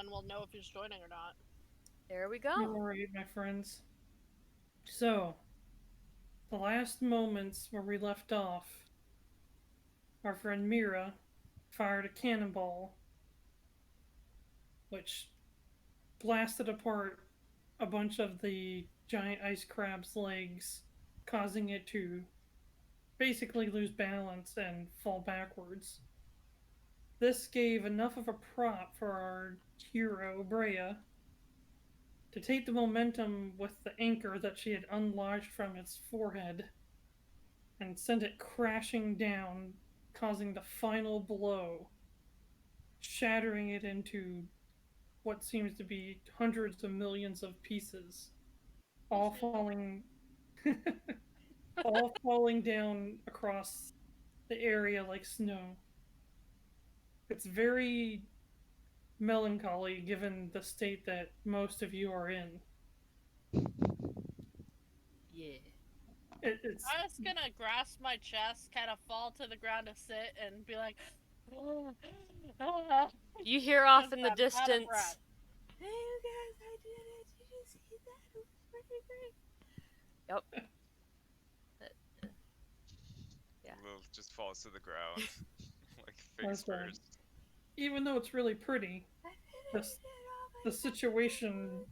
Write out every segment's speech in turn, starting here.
then we'll know if he's joining or not. There we go. Alright, my friends. So, the last moments where we left off, our friend Mirra fired a cannonball, which blasted apart a bunch of the giant ice crab's legs, causing it to basically lose balance and fall backwards. This gave enough of a prop for our hero, Breya, to take the momentum with the anchor that she had unlodged from its forehead and send it crashing down, causing the final blow, shattering it into what seems to be hundreds of millions of pieces, all falling all falling down across the area like snow. It's very melancholy given the state that most of you are in. Yeah. It's I was gonna grasp my chest, kind of fall to the ground to sit, and be like, You hear off in the I'm out of distance. breath. Hey, you guys, I did it. Did you see that? It was pretty great. Yep. Yeah. Lilith just falls to the ground, like That's face right. first. even though it's really pretty, the situation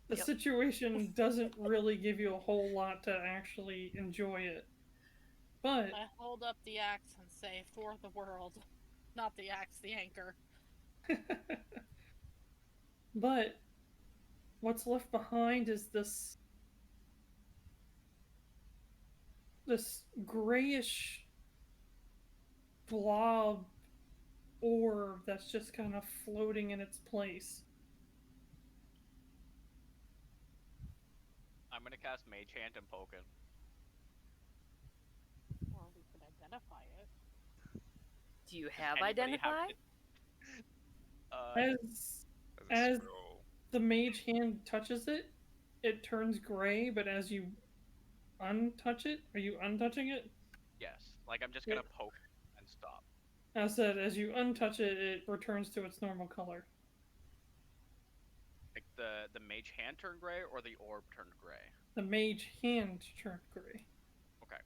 Yep. situation doesn't really give you a whole lot to actually enjoy it. But I hold up the axe and say, "For the world," not the axe, the anchor. but what's left behind is this grayish blob orb that's just kind of floating in its place. I'm gonna cast Mage Hand and poke it. Or we could identify it. Do you have Anybody identify? As As a As- scroll. the mage hand touches it, it turns gray, but as you untouch it, are you untouching it? Yes. Like I'm just gonna poke and stop. I said, as you untouch it, it returns to its normal color. Like the Mage Hand turned gray or the orb turned gray. The mage hand turned gray. Okay.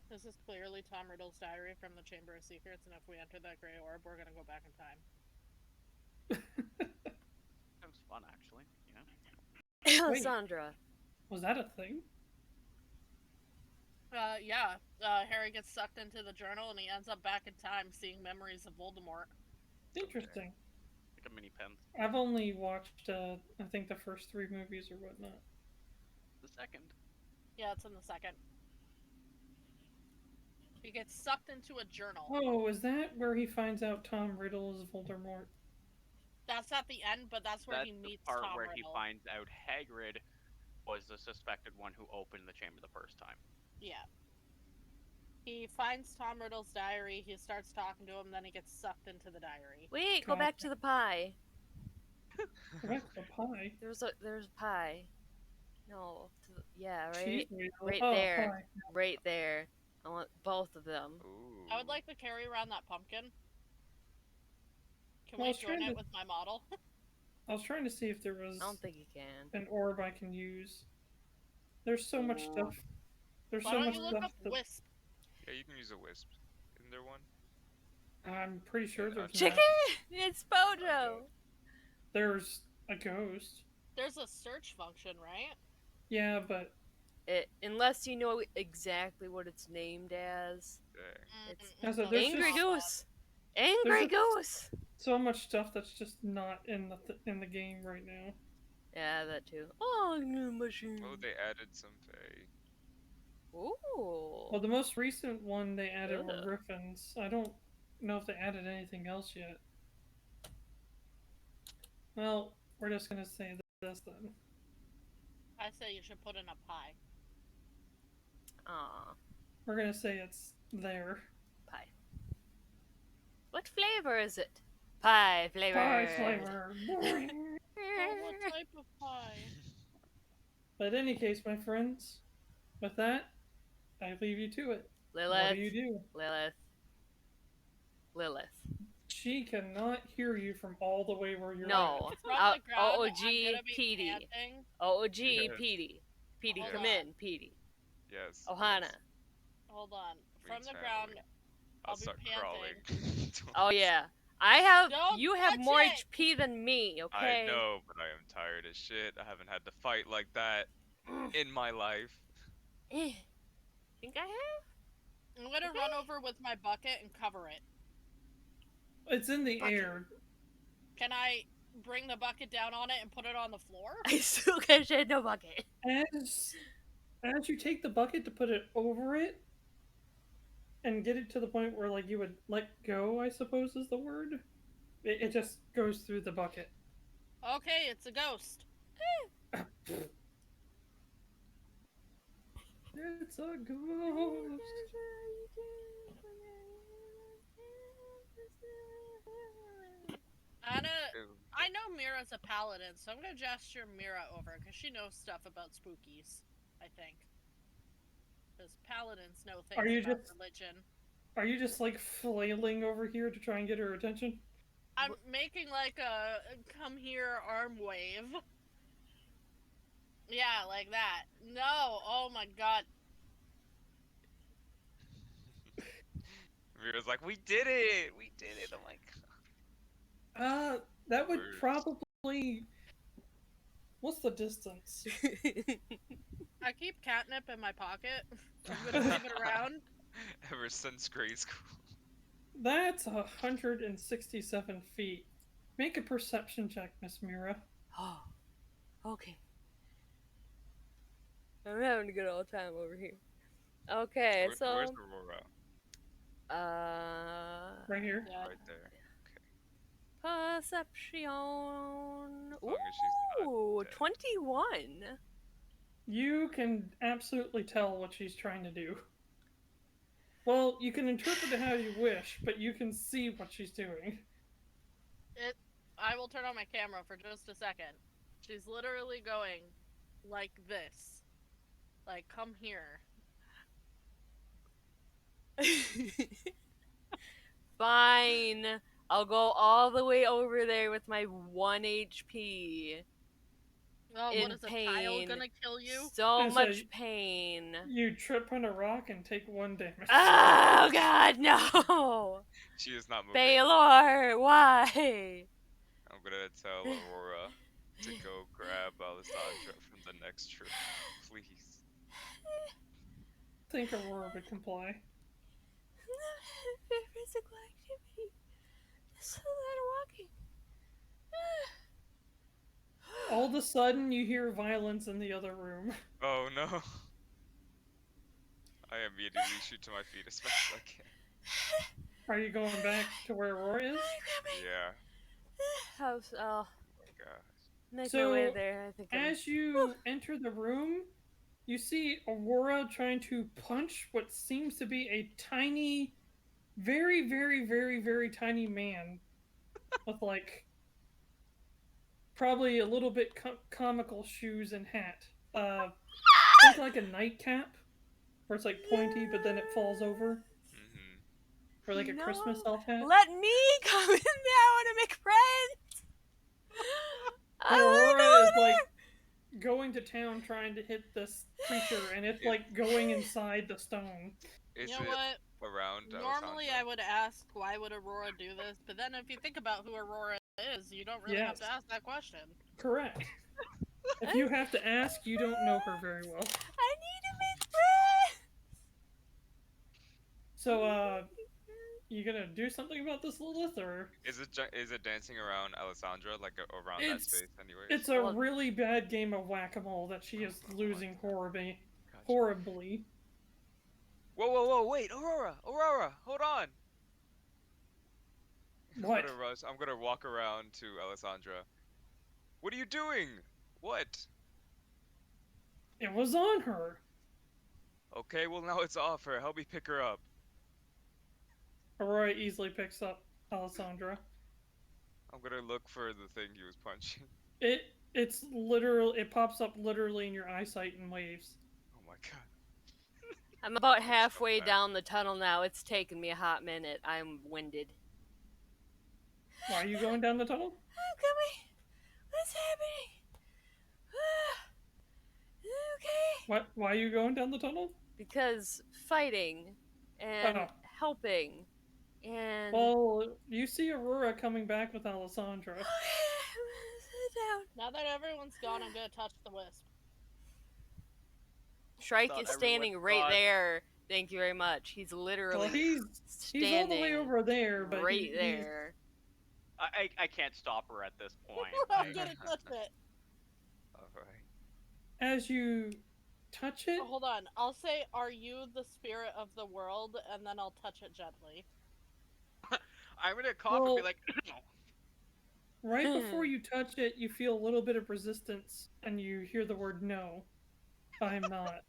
This is clearly Tom Riddle's diary from the Chamber of Secrets, and if we enter that gray orb, we're gonna go back in time. Sounds fun, actually. Yeah. Alessandra. Was that a thing? Yeah. Harry gets sucked into the journal, and he ends up back in time, seeing memories of Voldemort. Interesting. Like a mini pen. I've only watched, I think, the first 3 movies or whatnot. The second. Yeah, it's in the second. He gets sucked into a journal. Oh, is that where he finds out Tom Riddle is Voldemort? That's at the end, but that's where he That's meets the part Tom where Riddle. he finds out Hagrid was the suspected one who opened the chamber the first time. Yeah. He finds Tom Riddle's diary, he starts talking to him, then he gets sucked into the diary. Wait, go back to the pie. That's the pie. There's a pie. No. Yeah, right? Cheese wheel. Right Oh, there. pie. Right there. I want both of them. Ooh. I would like to carry around that pumpkin. Can Well, I we was join trying it to- with my model? I was trying to see if there was I don't think you can. an orb I can use. There's so much stuff. There's Why so don't much you look stuff up that Wisp? Yeah, you can use a wisp. Isn't there one? I'm pretty sure there's Chicken! not. It's Bojo! There's a ghost. There's a search function, right? Yeah, but Unless you know exactly what it's named as. Dang. It's As a- there's Angry just- Goose! Angry there's a- Goose! so much stuff that's just not in the game right now. Yeah, that too. Oh, new mushroom. Oh, they added some Fae. Ooh. Well, the most recent one they added were Ugh. griffins. I don't know if they added anything else yet. Well, we're just gonna say this then. I say you should put in a pie. Aw, We're gonna say it's there. pie. What flavor is it? Pie flavor. Pie flavor. Oh, what type of pie? But in any case, my friends, with that, I leave you to it. What Lilith. do you do? Lilith. Lilith. She cannot hear you from all the way where you're No. From the ground, I'm OOG gonna be Pedi. panting. OOG Yes. Pedi. Pedi, Hold come on. in, Pedi. Yes. Ohana. Yes. Hold on. From the Please, ground, family. I'll I'll be start panting. crawling. Oh yeah. I have Don't you have touch more it! HP than me, okay? I know, but I am tired as shit. I haven't had to fight like that in my life. Think I have? I'm gonna run over with my bucket and cover it. It's in the Bucket. air. Can I bring the bucket down on it and put it on the floor? I still can't shed no bucket. As you take the bucket to put it over it and get it to the point where like you would let go, I suppose is the word. It just goes through the bucket. Okay, it's a ghost. It's a ghost. I know Mirra's a paladin, so I'm gonna gesture Mirra over because she knows stuff about spookies. I think because paladins know things Are you about just- religion. Are you just like flailing over here to try and get her attention? I'm making like a come here arm wave. Yeah, like that. No, oh my god. Mirra's like, we did it! We did it! I'm like, That would Words. probably. What's the distance? I keep catnip in my pocket. I'm gonna leave it around. ever since grade school. That's 167 feet. Make a perception check, Miss Mirra. Oh. Okay. I'm having a good old time over here. Okay, Where's so Aurora? Right here. Yeah. Right there. perception. long as she's not Ooh, dead. 21. You can absolutely tell what she's trying to do. Well, you can interpret it how you wish, but you can see what she's doing. I will turn on my camera for just a second. She's literally going like this. Like, come here. Fine. I'll go all the way over there with my 1 HP. Oh, In what is a tile pain. gonna kill you? So And so much pain. You trip on a rock and take 1 damage. Oh god, no! She is not moving. Baylor, why? I'm gonna tell Aurora to go grab Alessandra from the next tree. Please. I think Aurora would comply. Physical activity. Just a lot of walking. All of a sudden, you hear violence in the other room. Oh no. I immediately shoot to my feet as fast as I can. Are you going back to where Aurora is? Yeah. Oh, Oh my gosh. make my way So, there. I think I'm... As you enter the room, you see Aurora trying to punch what seems to be a tiny, very, very, very, very tiny man with like probably a little bit comical shoes and hat. Think like a nightcap, where it's like pointy, but then it falls over, Mm-hmm. or like a No. Christmas elf hat. Let me come in there. I want to make friends. I And want to Aurora go is there. like going to town trying to hit this creature, and it's like going inside the stone. Is You know it what? around Normally Alessandra? I would ask, why would Aurora do this? But then if you think about who Aurora is, you don't really have to Yes. ask that question. Correct. If you have to ask, you don't know her very well. I need to make friends. So, you gonna do something about this, Lilith, or? Is it dancing around Alessandra, like around that It's- space anyways? It's a Well- really bad game of whack-a-mole that she is losing horribly. Gotcha. Horribly. Whoa, wait, Aurora, hold on. What? I'm gonna walk around to Alessandra. What are you doing? What? It was on her. Okay, well now it's off her. Help me pick her up. Aurora easily picks up Alessandra. I'm gonna look for the thing he was punching. It's literal. It pops up literally in your eyesight in waves. Oh my god. I'm about halfway bad. down the tunnel now. It's taken me a hot minute. I'm winded. Why are you going down the tunnel? I'm coming. What's happening? Okay. Why are you going down the tunnel? Because fighting and Oh. helping and Well, you see Aurora coming back with Alessandra. Sit down. Now that everyone's gone, I'm gonna touch the wisp. Shrike Thought is standing everyone right thought- there. Thank you very much. He's literally Well, he's all the way standing over there, but right he's there. I can't stop her at this point. I'm gonna touch it. Alright. as you touch it. Oh, hold on. I'll say, "Are you the spirit of the world?" And then I'll touch it gently. I'm gonna cough and be Well- like, Right before you touch it, you feel a little bit of resistance, and you hear the word "No." I'm not.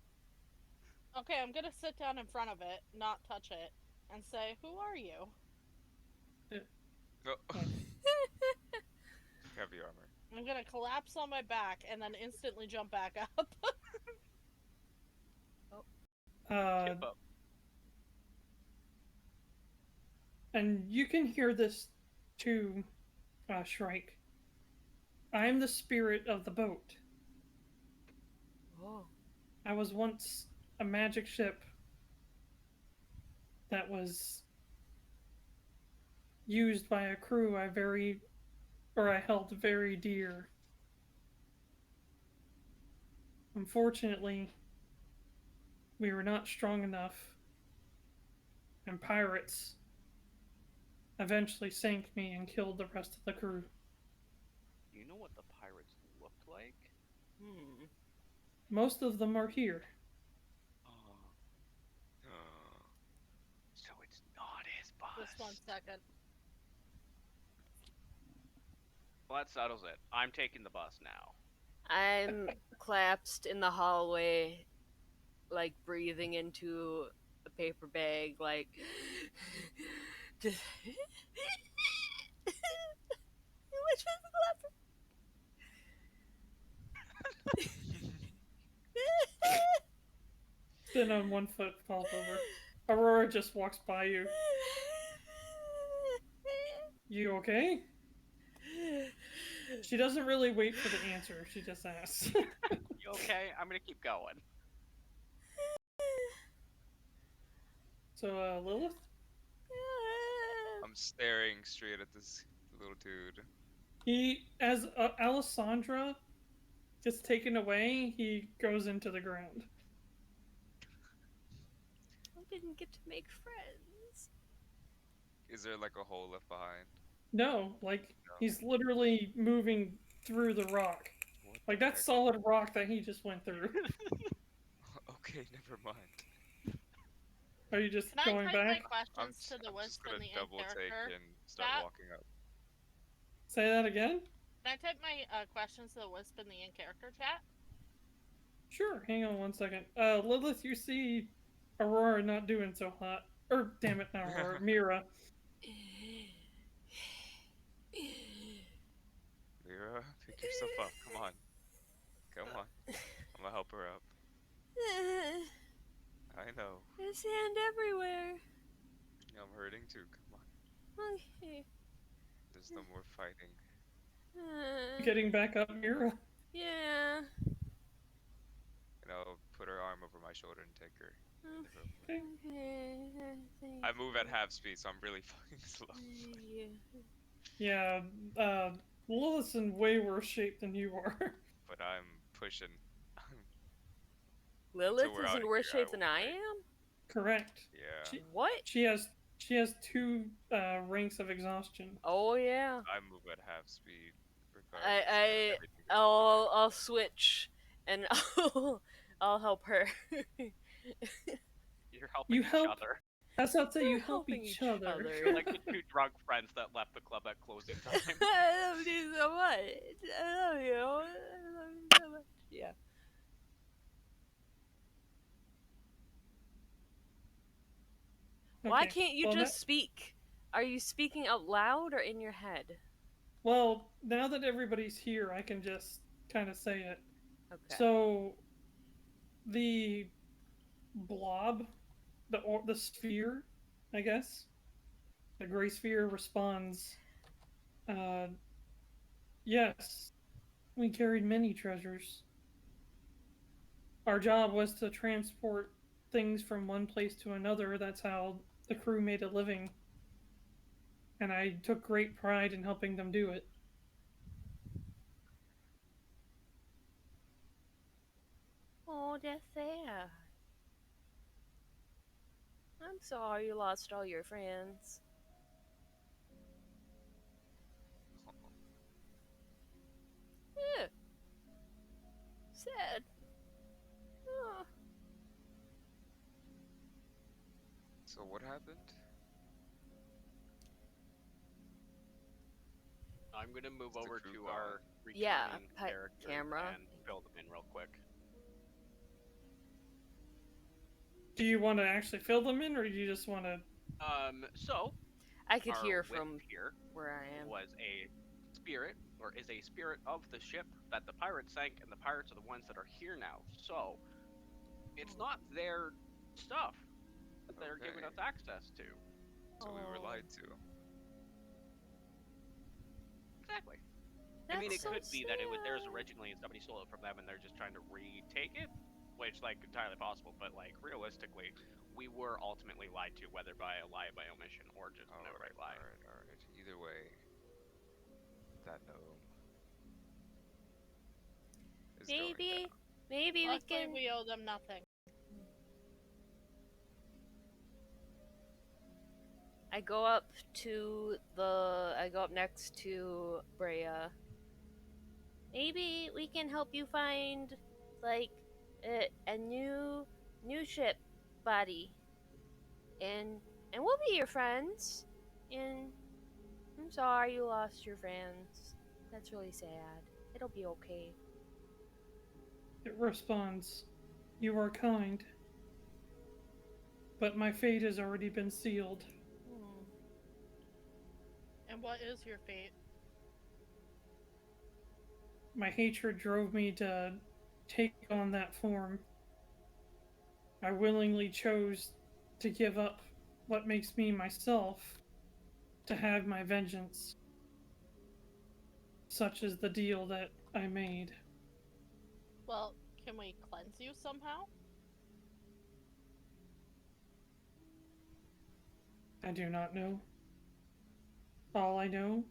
Okay, I'm gonna sit down in front of it, not touch it, and say, "Who are you?" Oh. Heavy armor. I'm gonna collapse on my back and then instantly jump back up. tip up. And you can hear this too, Shrike. I'm the spirit of the boat. Oh. I was once a magic ship that was used by a crew I held very dear. Unfortunately, we were not strong enough, and pirates eventually sank me and killed the rest of the crew. You know what the pirates looked like? Hmm. Most of them are here. So it's not his bus. Just 1 second. Well, that settles it. I'm taking the bus now. I'm collapsed in the hallway, like breathing into a paper bag, like. Which one's the leopard? Stand on one foot, falls over. Aurora just walks by you. You okay? She doesn't really wait for the answer. She just asks. You okay? I'm gonna keep going. So, Lilith? I'm staring straight at this little dude. As Alessandra gets taken away, he goes into the ground. I didn't get to make friends. Is there like a hole left behind? No, like, he's literally moving through the rock. What the Like, that's heck? solid rock that he just went through. Okay, never mind. Are you just Can going I type back? my questions to the I'm just wisp gonna in the double take in-character? and start chat? walking up. Say that again? Can I type my questions to the wisp in the in-character chat? Sure, hang on 1 second. Lilith, you see Aurora not doing so hot. Or, damn it, not Aurora, Mirra. Mirra, pick yourself up. Come on. Come on. I'm gonna help her up. I know. There's sand everywhere. I'm hurting too. Come on. Okay. There's no more fighting. Getting back up, Mirra. Yeah. And I'll put her arm over my shoulder and take her. Okay. Okay. I move at half speed, so I'm really fucking slow. Yeah, Lilith's in way worse shape than you are. But I'm pushing. Lilith we're is out in of worse here, I shape than will I fight. am? Correct. Yeah. What? She has 2 ranks of exhaustion. Oh, yeah. I move at half speed. Regardless of everything that's I'll switch and I'll help her. You're helping You each help- other. That's not say We're you help helping each each other. other. You're like the two drunk friends that left the club at closing time. I love you so much. I love you. I love you so much. Yeah. Why Okay, can't you well, just speak? Are you speaking out loud or in your head? Well, now that everybody's here, I can just kind of say it. Okay. So, the blob, the sphere, I guess, the gray sphere responds Yes, we carried many treasures. Our job was to transport things from one place to another. That's how the crew made a living. And I took great pride in helping them do it. Oh, that's sad. I'm sorry you lost all your friends. Yeah, sad. Oh. So what happened? I'm gonna move Is the over crew to gone? our Yeah, returning characters camera. and fill them in real quick. Do you want to actually fill them in, or do you just want to? So I could our hear wit from here where I am. was a spirit, or is a spirit of the ship that the pirates sank, and the pirates are the ones that are here now. So it's not their stuff that they're giving us Okay. access to. So we were Oh. lied to. Exactly. That's I mean, it so could be that it was theirs sad. originally and somebody stole it from them and they're just trying to retake it, which, like, entirely possible. But, like, realistically, we were ultimately lied to, whether by a lie by omission or just an outright lie. Alright. Either way, that gnome is going Maybe, down. maybe we Luckily, can. we owe them nothing. I go up next to Breya. Maybe we can help you find, like, a new ship body, and we'll be your friends. And I'm sorry you lost your friends. That's really sad. It'll be okay. It responds, "You are kind, but my fate has already been sealed." Hmm. And what is your fate? My hatred drove me to take on that form. I willingly chose to give up what makes me myself to have my vengeance. Such is the deal that I made. Well, can we cleanse you somehow? I do not know. All I know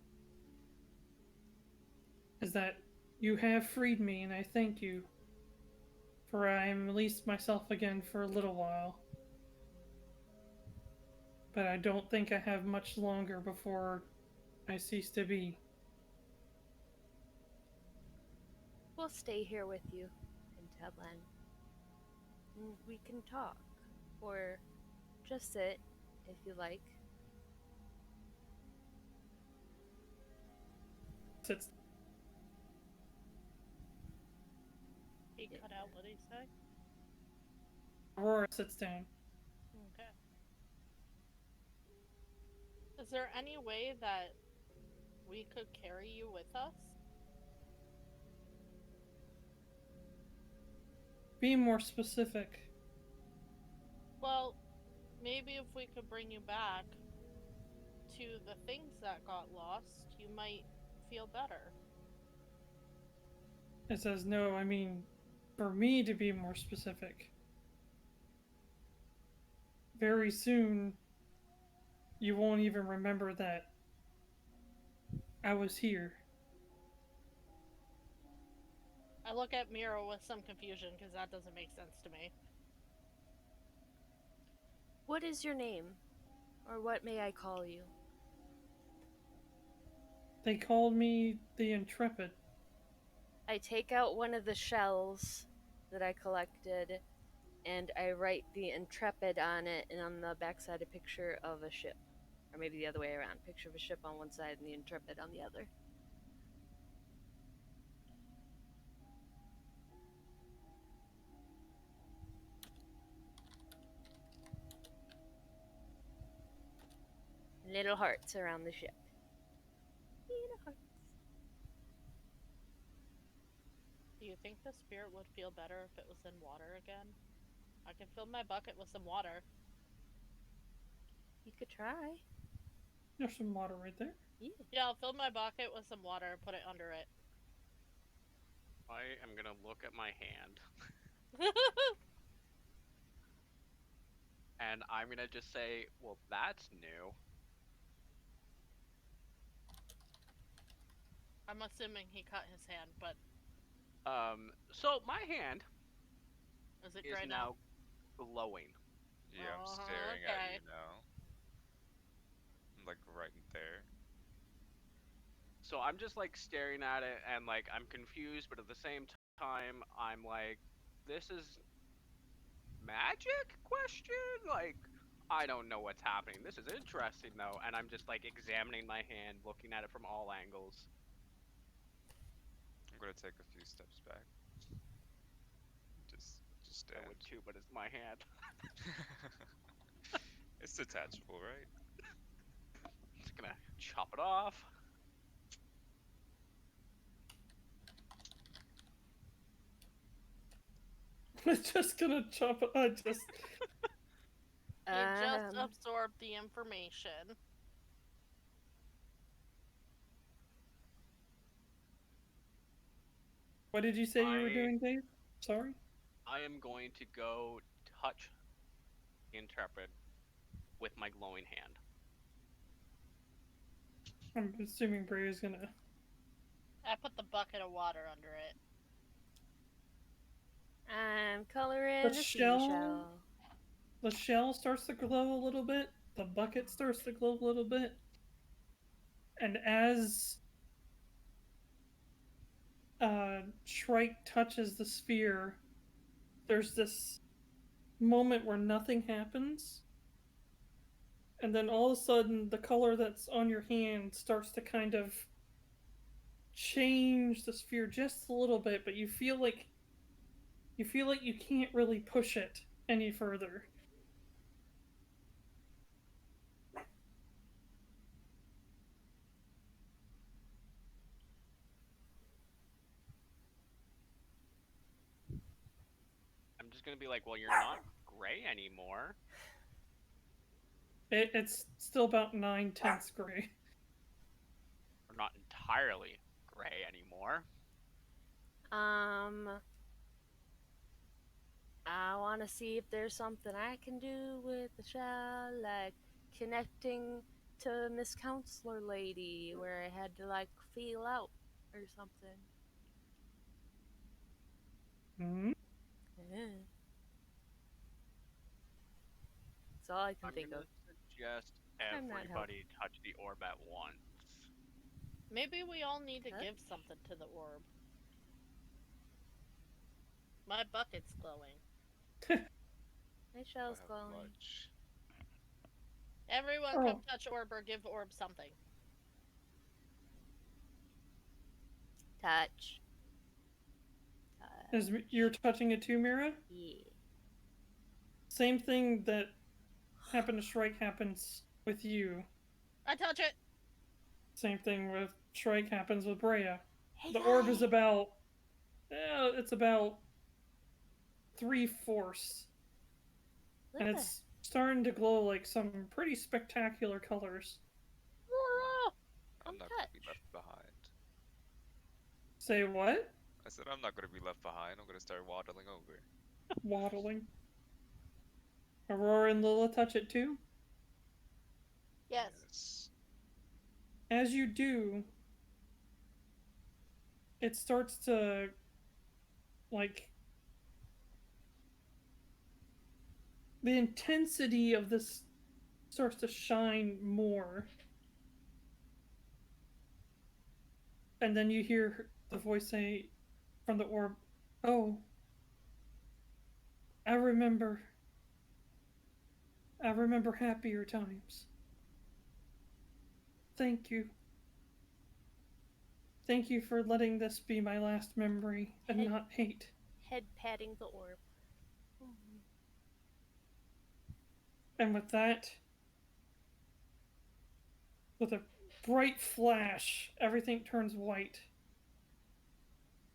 is that you have freed me, and I thank you, for I am released myself again for a little while. But I don't think I have much longer before I cease to be. We'll stay here with you until then. And we can talk, or just sit if you like. Sits. He cut out, what did he say? Aurora sits down. Okay. Is there any way that we could carry you with us? Be more specific. Well, maybe if we could bring you back to the things that got lost, you might feel better. It says, no, I mean, for me to be more specific. Very soon, you won't even remember that I was here. I look at Mirra with some confusion because that doesn't make sense to me. What is your name? Or what may I call you? They called me the Intrepid. I take out one of the shells that I collected and I write the Intrepid on it, and on the backside a picture of a ship. Or maybe the other way around. Picture of a ship on one side and the Intrepid on the other. Little hearts around the ship. Little hearts. Do you think the spirit would feel better if it was in water again? I can fill my bucket with some water. You could try. There's some water right there. Yeah, I'll fill my bucket with some water and put it under it. I am gonna look at my hand, and I'm gonna just say, well, that's new. I'm assuming he cut his hand, but So my hand is it is dry now glowing. Yeah, I'm Uh-huh, staring at okay. you now. I'm like right there. So I'm just like staring at it, and like I'm confused, but at the same time, I'm like, this is magic? Question? Like, I don't know what's happening. This is interesting though, and I'm just like examining my hand, looking at it from all angles. I'm gonna take a few steps back. Just I stand. would too, but it's my hand. It's detachable, right? Just gonna chop it off. I'm just gonna chop it. I just. He just Um, absorbed the information. What did you say you were doing, Dave? Sorry? I am going to go touch the Intrepid with my glowing hand. I'm assuming Breya's gonna. I put the bucket of water under it. I'm coloring The the shell- seashell. The shell starts to glow a little bit. The bucket starts to glow a little bit. And as Shrike touches the sphere, there's this moment where nothing happens. And then all of a sudden, the color that's on your hand starts to kind of change the sphere just a little bit, but you feel like you can't really push it any further. I'm just gonna be like, well, you're not gray anymore. It's still about 9/10 gray. Or not entirely gray anymore. I want to see if there's something I can do with the shell, like connecting to Miss Counselor Lady, where I had to like feel out or something. Hmm? Yeah. That's all I can I'm think gonna of. suggest I'm not everybody touch the orb at once. Maybe we all need to Touch? give something to the orb. My bucket's glowing. My I shell's have glowing. much. Everyone Oh. come touch orb or give orb something. Touch. You're touching it too, Mirra? Yeah. Same thing that happened to Shrike happens with you. I touch it! Same thing with Shrike happens with Breya. Hey, The orb guys. is about, it's about 3/4, Look and at it's starting to glow like some pretty spectacular colors. Aurora! I'm not gonna be left behind. Say what? I said I'm not gonna be left behind. I'm gonna start waddling over. Waddling. Aurora and Lilith touch it too. Yes. As you do, it starts to, like, the intensity of this starts to shine more. And then you hear the voice say from the orb, "Oh, I remember happier times. Thank you. Thank you for letting this be my last memory and not hate." head patting the orb. And with that, with a bright flash, everything turns white.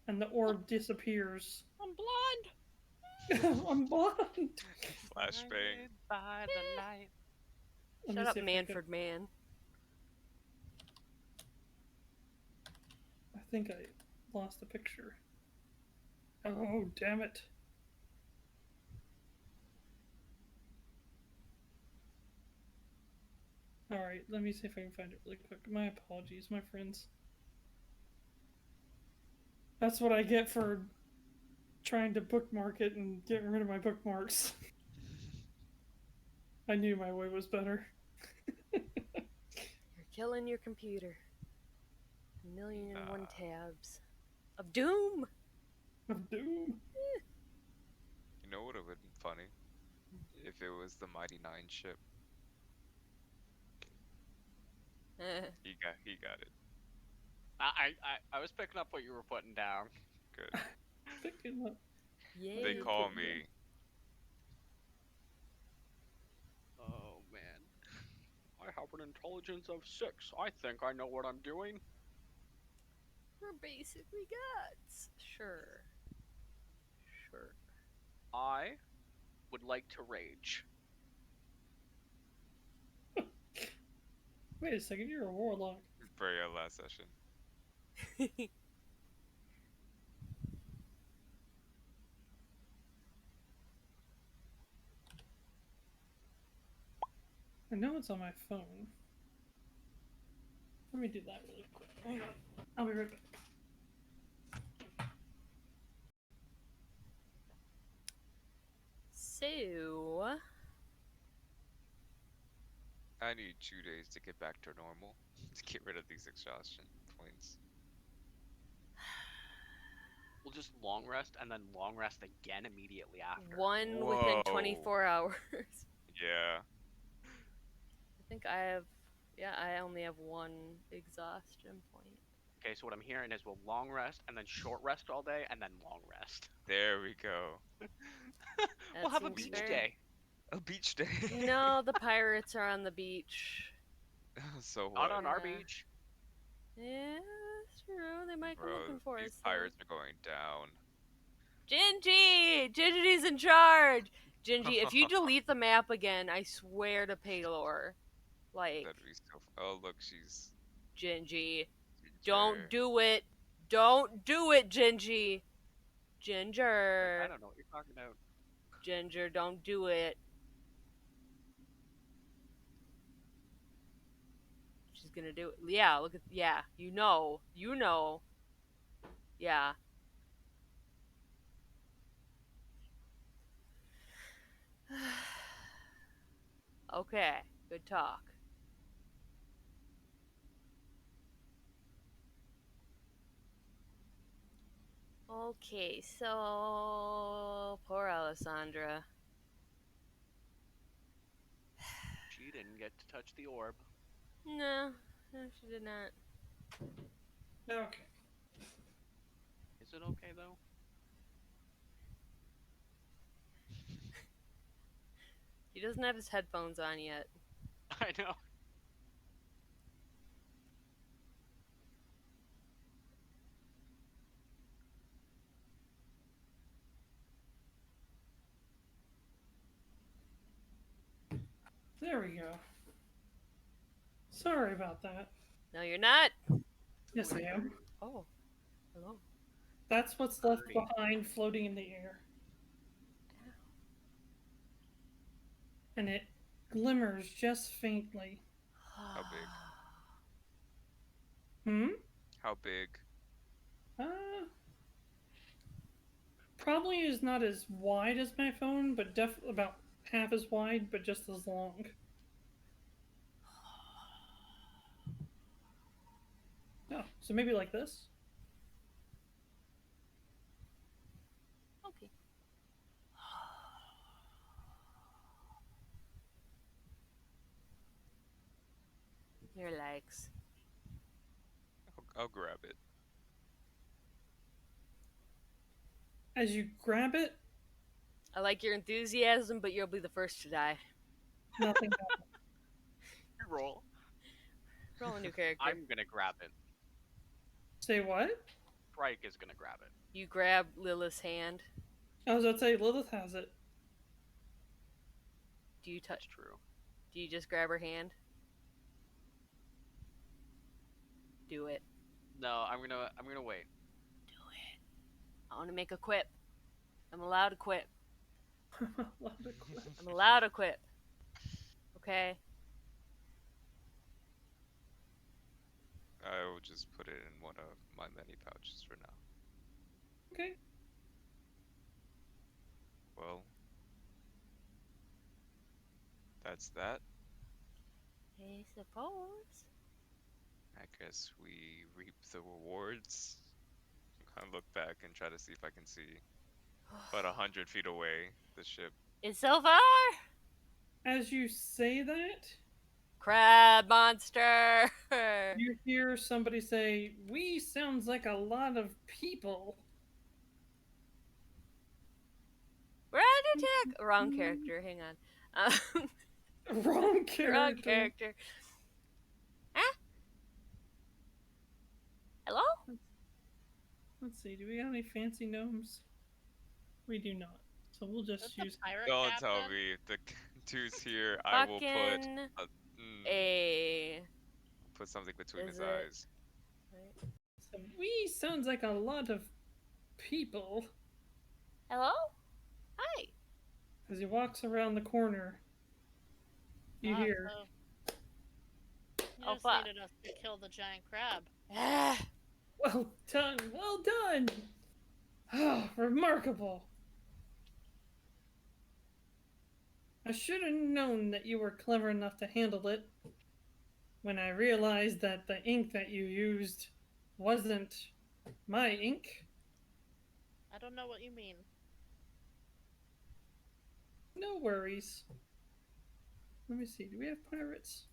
And the orb disappears. I'm blonde! I'm blind. Flashbang. By the light. Let me Shut up, see if I can- Manfred man. think I lost a picture. Oh, damn it. Alright, let me see if I can find it really quick. My apologies, my friends. That's what I get for trying to bookmark it and getting rid of my bookmarks. I knew my way was better. You're killing your computer. 1,000,001 tabs. Of doom! Of doom. You know what would have been funny? If it was the Mighty Nine ship. He got it. I was picking up what you were putting down. Good. Picking up. Yay. They call me. Oh man. I have an intelligence of 6. I think I know what I'm doing. We're basically gods. Sure. I would like to rage. Wait a second, you're a warlock. Breya last session. I know it's on my phone. Let me do that really quick. Hang on. I'll be right back. So, I need 2 days to get back to normal. To get rid of these exhaustion points. We'll just long rest and then long rest again immediately after. one within Whoa. 24 hours. Yeah. I think I only have 1 exhaustion point. Okay, so what I'm hearing is we'll long rest and then short rest all day and then long rest. There we go. We'll have a seems beach fair. day. A beach day. No, the pirates are on the beach. So Not what? on our Yeah. beach. Yeah, that's true. They might come Bro, looking for these us. though. pirates are going down. Gingy! Gingy's in charge! Gingy, if you delete the map again, I swear to Paylor. Like, That'd be so. Oh look, she's. Gingy, Ginger. don't do it! Don't do it, Gingy! I Ginger! don't know what you're talking about. Ginger, don't do it. She's gonna do it. Yeah, look at. Yeah, you know. Yeah. Okay, good talk. Okay, so poor Alessandra. She didn't get to touch the orb. No, she did not. Okay. Is it okay though? He doesn't have his headphones on yet. I know. There we go. Sorry about that. No, you're not. Yes, I am. Oh, hello. That's what's left Dirty. behind floating in the air. And it glimmers just faintly. How big? Hmm? How big? Probably is not as wide as my phone, but definitely about half as wide, but just as long. Oh, so maybe like this? Okay. Your legs. I'll grab it. As you grab it, I like your enthusiasm, but you'll be the first to die. nothing happens. Roll. Roll a new character. I'm gonna grab it. Say what? Shrike is gonna grab it. You grab Lilith's hand. I was about to say, Lilith has it. Do you touch? That's true. Do you just grab her hand? Do it. No, I'm gonna wait. Do it. I want to make a quip. I'm allowed to quip. Lot of quip. I'm allowed to quip. Okay. I will just put it in one of my many pouches for now. Okay. Well, that's that. I suppose. I guess we reap the rewards. I look back and try to see if I can see about 100 feet away the ship. It's so far. As you say that, Crab monster. you hear somebody say, "We sounds like a lot of people." We're under attack. Wrong character. Hang on. Wrong character. Wrong character. Huh? Hello? Let's see. Do we got any fancy gnomes? We do not. So we'll just Is that use. the pirate Don't captain? tell me the dude's here. I will put Fucking a. put something between Is his it- eyes. So we sounds like a lot of people. Hello? Hi. As he walks around the corner, you Ah, hear. so you Oh, just fuck. needed us to kill the giant crab. Ah, Well done, well done! Ah, remarkable! I should have known that you were clever enough to handle it. When I realized that the ink that you used wasn't my ink. I don't know what you mean. No worries. Let me see, do we have pirates?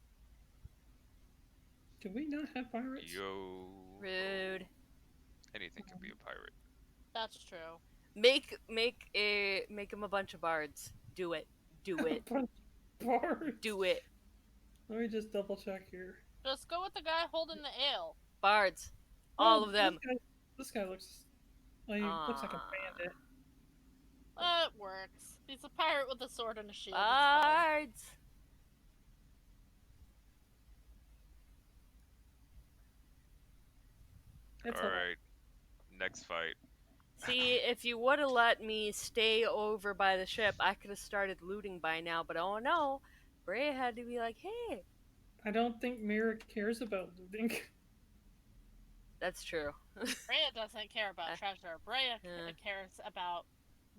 Do we not have pirates? Yo. rude. Anything can be a pirate. That's true. Make him a bunch of bards. Do it. Do it. Bards. Do it. Let me just double check here. Just go with the guy holding the ale. Bards. All Oh, of them. This guy looks. Well, he looks like a bandit. It works. He's a pirate with a sword and a shield. It's fine. Bards. It's Alright. Next fight. See, if you would have let me stay over by the ship, I could have started looting by now. But oh no, Breya had to be like, "Hey." I don't think Mirra cares about looting. That's true. Breya doesn't care about treasure. Breya Yeah. cares about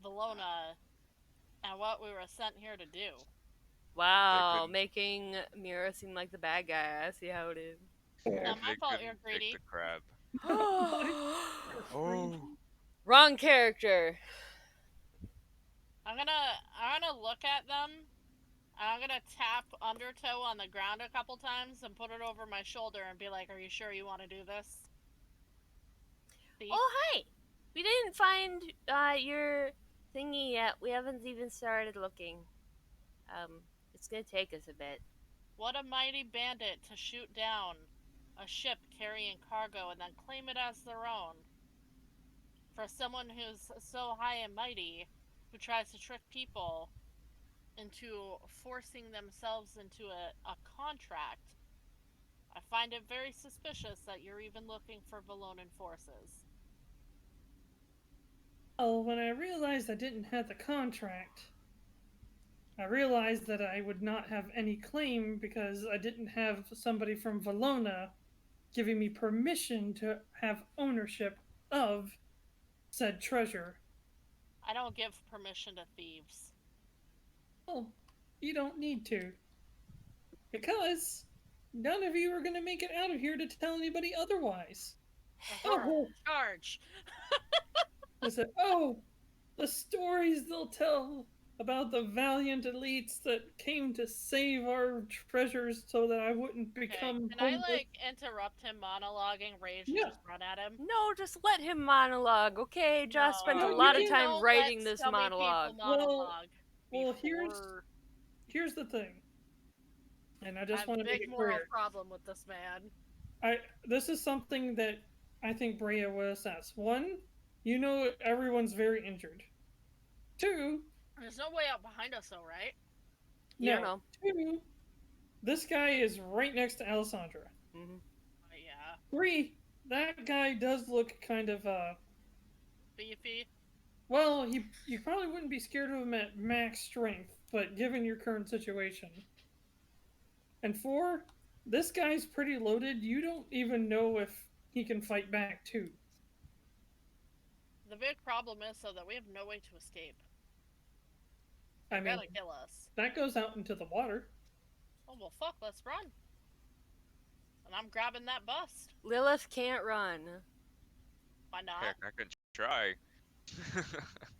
Valona and what we were sent here to do. Wow, couldn't- making Mirra seem like the bad guy. I see how it is. Not my They fault couldn't you're pick greedy. the crab. Oh. Wrong character. I'm gonna look at them. And I'm gonna tap Undertow on the ground a couple times and put it over my shoulder and be like, "Are you sure you want to do this?" Thief? Oh, hi. We didn't find your thingy yet. We haven't even started looking. It's gonna take us a bit. What a mighty bandit to shoot down a ship carrying cargo and then claim it as their own. For someone who's so high and mighty, who tries to trick people into forcing themselves into a contract, I find it very suspicious that you're even looking for Valonan forces. Oh, when I realized I didn't have the contract, I realized that I would not have any claim because I didn't have somebody from Valona giving me permission to have ownership of said treasure. I don't give permission to thieves. Oh, you don't need to. Because none of you are going to make it out of here to tell anybody otherwise. Oh, Charge! I said, oh, the stories they'll tell about the valiant elites that came to save our treasures so that I wouldn't become Can I, homeless. interrupt him monologuing, rage, Yeah. and just run at him? No, just let him monologue, okay? Josh spent No, a you lot of can't. time Don't writing let this scummy monologue. people monologue Well, before- here's the thing. And I I just have want a to make big it moral clear. problem with this man. This is something that I think Breya will assess. One, you know everyone's very injured. Two, There's no way out behind us, though, right? You no. don't know. Two, this guy is right next to Alessandra. Mm-hmm. Yeah. Three, that guy does look kind of Beefy. well, you probably wouldn't be scared of him at max strength, but given your current situation. And 4, this guy's pretty loaded. You don't even know if he can fight back too. The big problem is though that we have no way to escape. I They're mean, gonna kill us. that goes out into the water. Oh well, fuck. Let's run. And I'm grabbing that bust. Lilith can't run. Why not? Heck, I could try.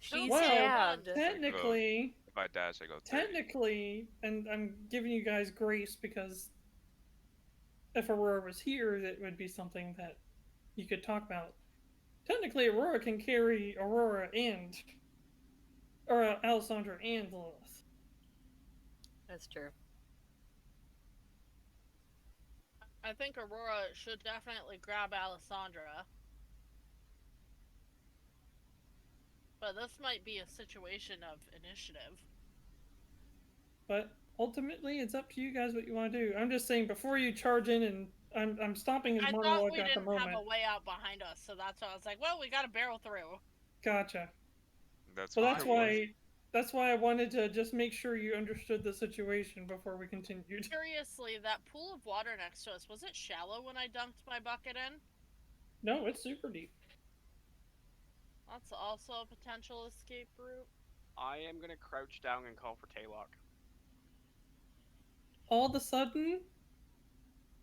She's Well, stabbed. Technically, If I dash, I go 30. technically, and I'm giving you guys grace because if Aurora was here, that would be something that you could talk about. Technically, Aurora can carry Aurora and, or Alessandra and Lilith. That's true. I think Aurora should definitely grab Alessandra. But this might be a situation of initiative. But ultimately, it's up to you guys what you want to do. I'm just saying before you charge in, and I'm stopping his I thought monologue we at the didn't have moment. a way out behind us, so that's why I was like, well, we gotta barrel through. Gotcha. That's So fine. that's why I wanted to just make sure you understood the situation before we continued. Curiously, that pool of water next to us, was it shallow when I dunked my bucket in? No, it's super deep. That's also a potential escape route. I am gonna crouch down and call for Taylock. All of a sudden,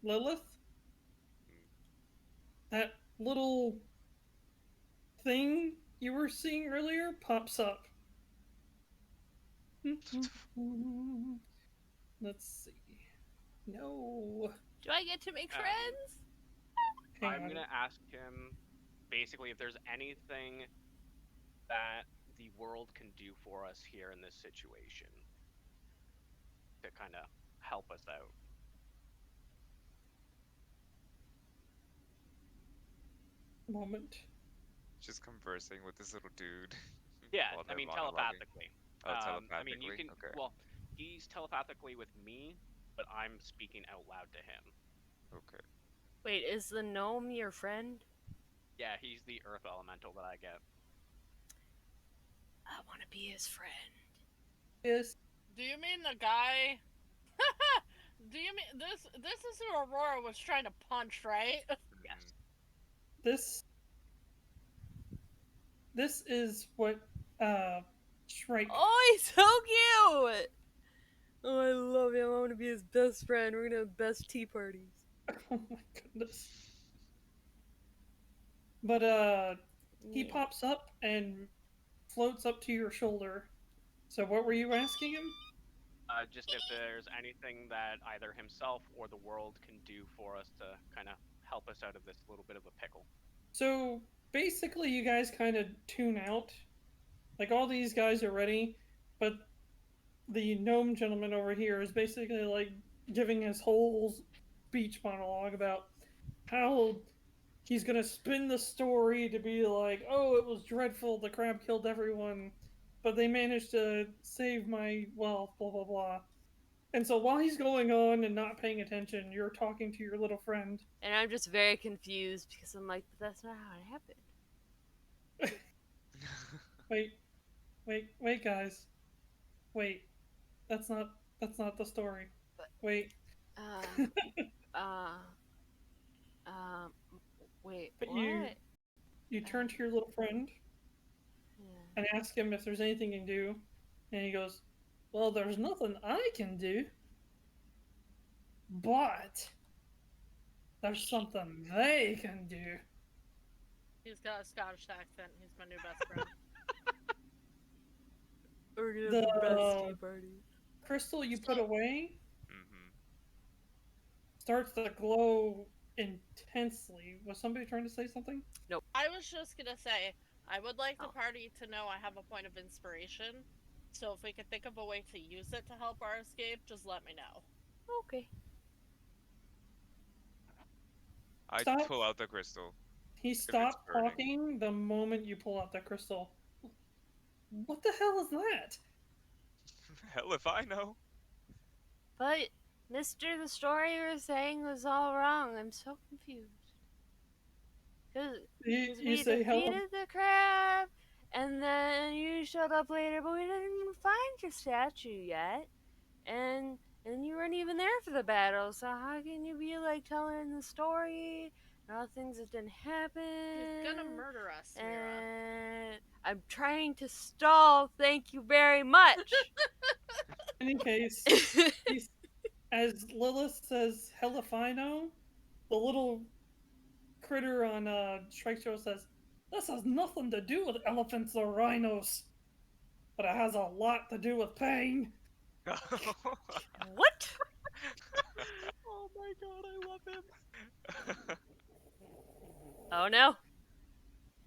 Lilith, that little thing you were seeing earlier pops up. Let's see. No. Do I get to make friends? I'm gonna ask him basically if there's anything that the world can do for us here in this situation to kind of help us out. Moment. Just conversing with this little dude. Yeah, while I they're mean monologuing. telepathically. Oh, I mean you telepathically? can. Okay. Well, he's telepathically with me, but I'm speaking out loud to him. Okay. Wait, is the gnome your friend? Yeah, he's the earth elemental that I get. I want to be his friend. Yes. Do you mean the guy? Do you mean this? This is who Aurora was trying to punch, right? Yes. This is what Shrike. Oh, he's so cute! Oh, I love him. I want to be his best friend. We're gonna have best tea parties. Oh my goodness. But he Yeah. pops up and floats up to your shoulder. So what were you asking him? Just if there's anything that either himself or the world can do for us to kind of help us out of this little bit of a pickle. So basically, you guys kind of tune out. Like all these guys are ready, but the gnome gentleman over here is basically like giving his whole speech monologue about how he's gonna spin the story to be like, oh, it was dreadful, the crab killed everyone, but they managed to save my wealth, blah blah blah. And so while he's going on and not paying attention, you're talking to your little friend. And I'm just very confused because I'm like, that's not how it happened. Wait, guys. Wait. That's not the story. Wait. Wait, But what? you turn to your little friend Yeah. and ask him if there's anything he can do, and he goes, well, there's nothing I can do, but there's something they can do. He's got a Scottish accent. He's my new best friend. We're gonna have the best tea party. Crystal you put away Mm-hmm. starts to glow intensely. Was somebody trying to say something? Nope. I was just gonna say, I would like the party to know I have a point of inspiration. So if we could think of a way to use it to help our escape, just let me know. Okay. I Stop. pull out the crystal. He stopped burning. talking the moment you pull out the crystal. What the hell is that? Hell if I know. But, Mister, the story you were saying was all wrong. I'm so confused. Because You we say hello. defeated the crab, and then you showed up later, but we didn't even find your statue yet. And you weren't even there for the battle, so how can you be like telling the story and all the things that didn't happen? He's gonna murder us, Mirra. And I'm trying to stall. Thank you very much. In any case, as Lilith says, "Helifino," the little critter on Shrike Show says, "This has nothing to do with elephants or rhinos, but it has a lot to do with pain." What? Oh my god, I love him. Oh no.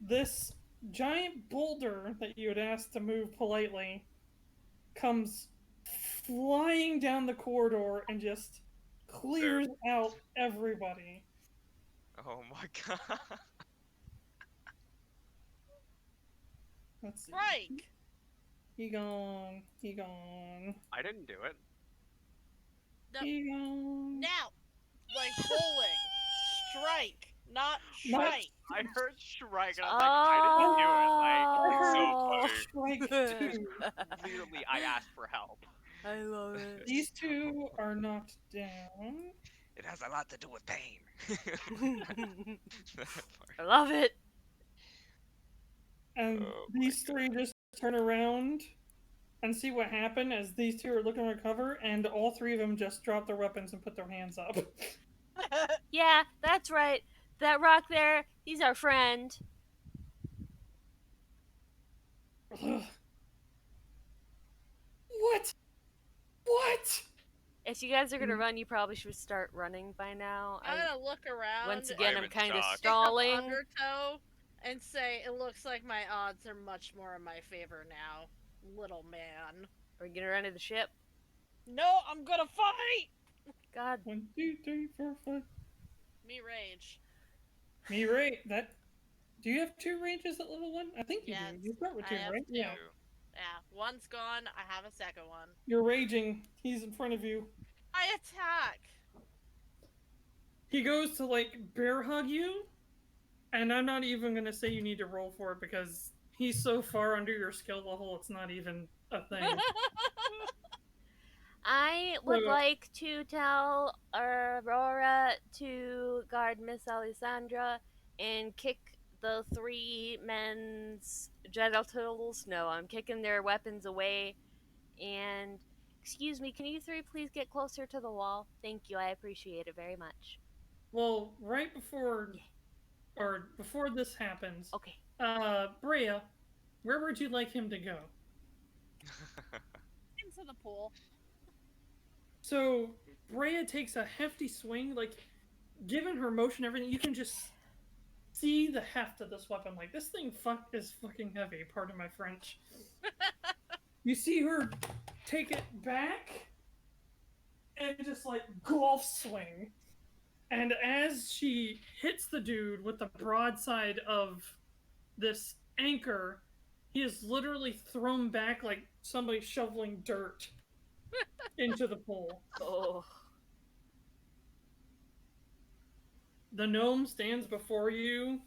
This giant boulder that you had asked to move politely comes flying down the corridor and just clears out everybody. Oh my god. Let's see. Shrike! He gone. He gone. I didn't do it. No, He gone. now! Like bowling. Strike, not Not- Shrike. I heard Shrike and I was Oh. like, I didn't do it. Like, Shrike too. clearly I asked for help. I love it. These two are knocked down. It has a lot to do with pain. That part. I love it. And Oh my these three just turn around and see what happened as these two are looking to recover, and all three of them just drop their weapons and put their hands up. Yeah, that's right. That rock there, he's our friend. Ugh. What? What? If you guys are gonna run, you probably should start running by now. I'm gonna look around. Once again, I'm I'm in kind of shock. pick up stalling. Undertow and say, it looks like my odds are much more in my favor now, little man. Are we gonna run to the ship? No, I'm gonna fight! God. 1, 2, 3, 4, 5. Me rage. Me right. That. Do you have 2 ranges at level 1? I think you Yes, do. You start with I 2, have right? 2. Yeah. Yeah, one's gone. I have a second one. You're raging. He's in front of you. I attack. He goes to like bear hug you, and I'm not even gonna say you need to roll for it because he's so far under your skill level. It's not even a thing. I would So- like to tell Aurora to guard Miss Alessandra and kick the 3 men's genitals. No, I'm kicking their weapons away. And, excuse me, can you 3 please get closer to the wall? Thank you, I appreciate it very much. Well, right before, or before this happens, Okay. Breya, where would you like him to go? Into the pool. So Breya takes a hefty swing, like given her motion, everything, you can just see the heft of this weapon. Like this thing is fucking heavy, pardon my French. You see her take it back and just like golf swing. And as she hits the dude with the broadside of this anchor, he is literally thrown back like somebody shoveling dirt into the pool. Oh. The gnome stands before you,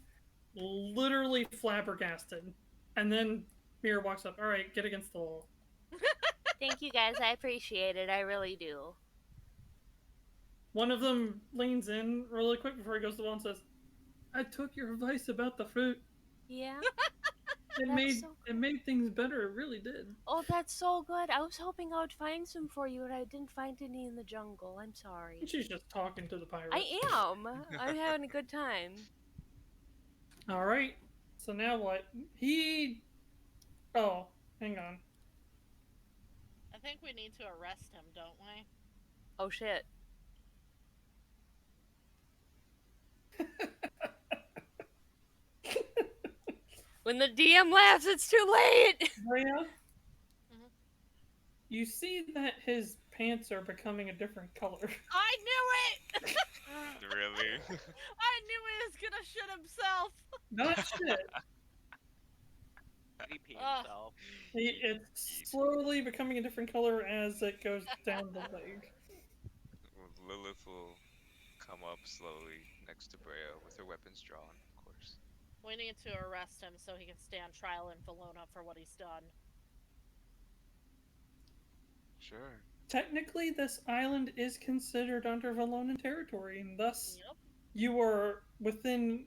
literally flabbergasted. And then Mirra walks up. All right, get against the wall. Thank you guys, I appreciate it, I really do. One of them leans in really quick before he goes to the wall and says, I took your advice about the fruit. Yeah? It That's made so it made things better. It really did. Oh, that's so good. I was hoping I would find some for you, but I didn't find any in the jungle. I'm sorry. She's just talking to the pirate. I am. I'm having a good time. All right. So now what? Oh, hang on. I think we need to arrest him, don't we? Oh shit. When the DM laughs, it's too late. Breya, Mhm. you see that his pants are becoming a different color. I knew it! Really? I knew he was gonna shit himself! Not shit. He peed Ugh. himself. It's slowly becoming a different color as it goes down the leg. Lilith will come up slowly next to Breya with her weapons drawn, of course. We need to arrest him so he can stand trial in Valona for what he's done. Sure. Technically, this island is considered under Valonan territory, and thus Yep. you are within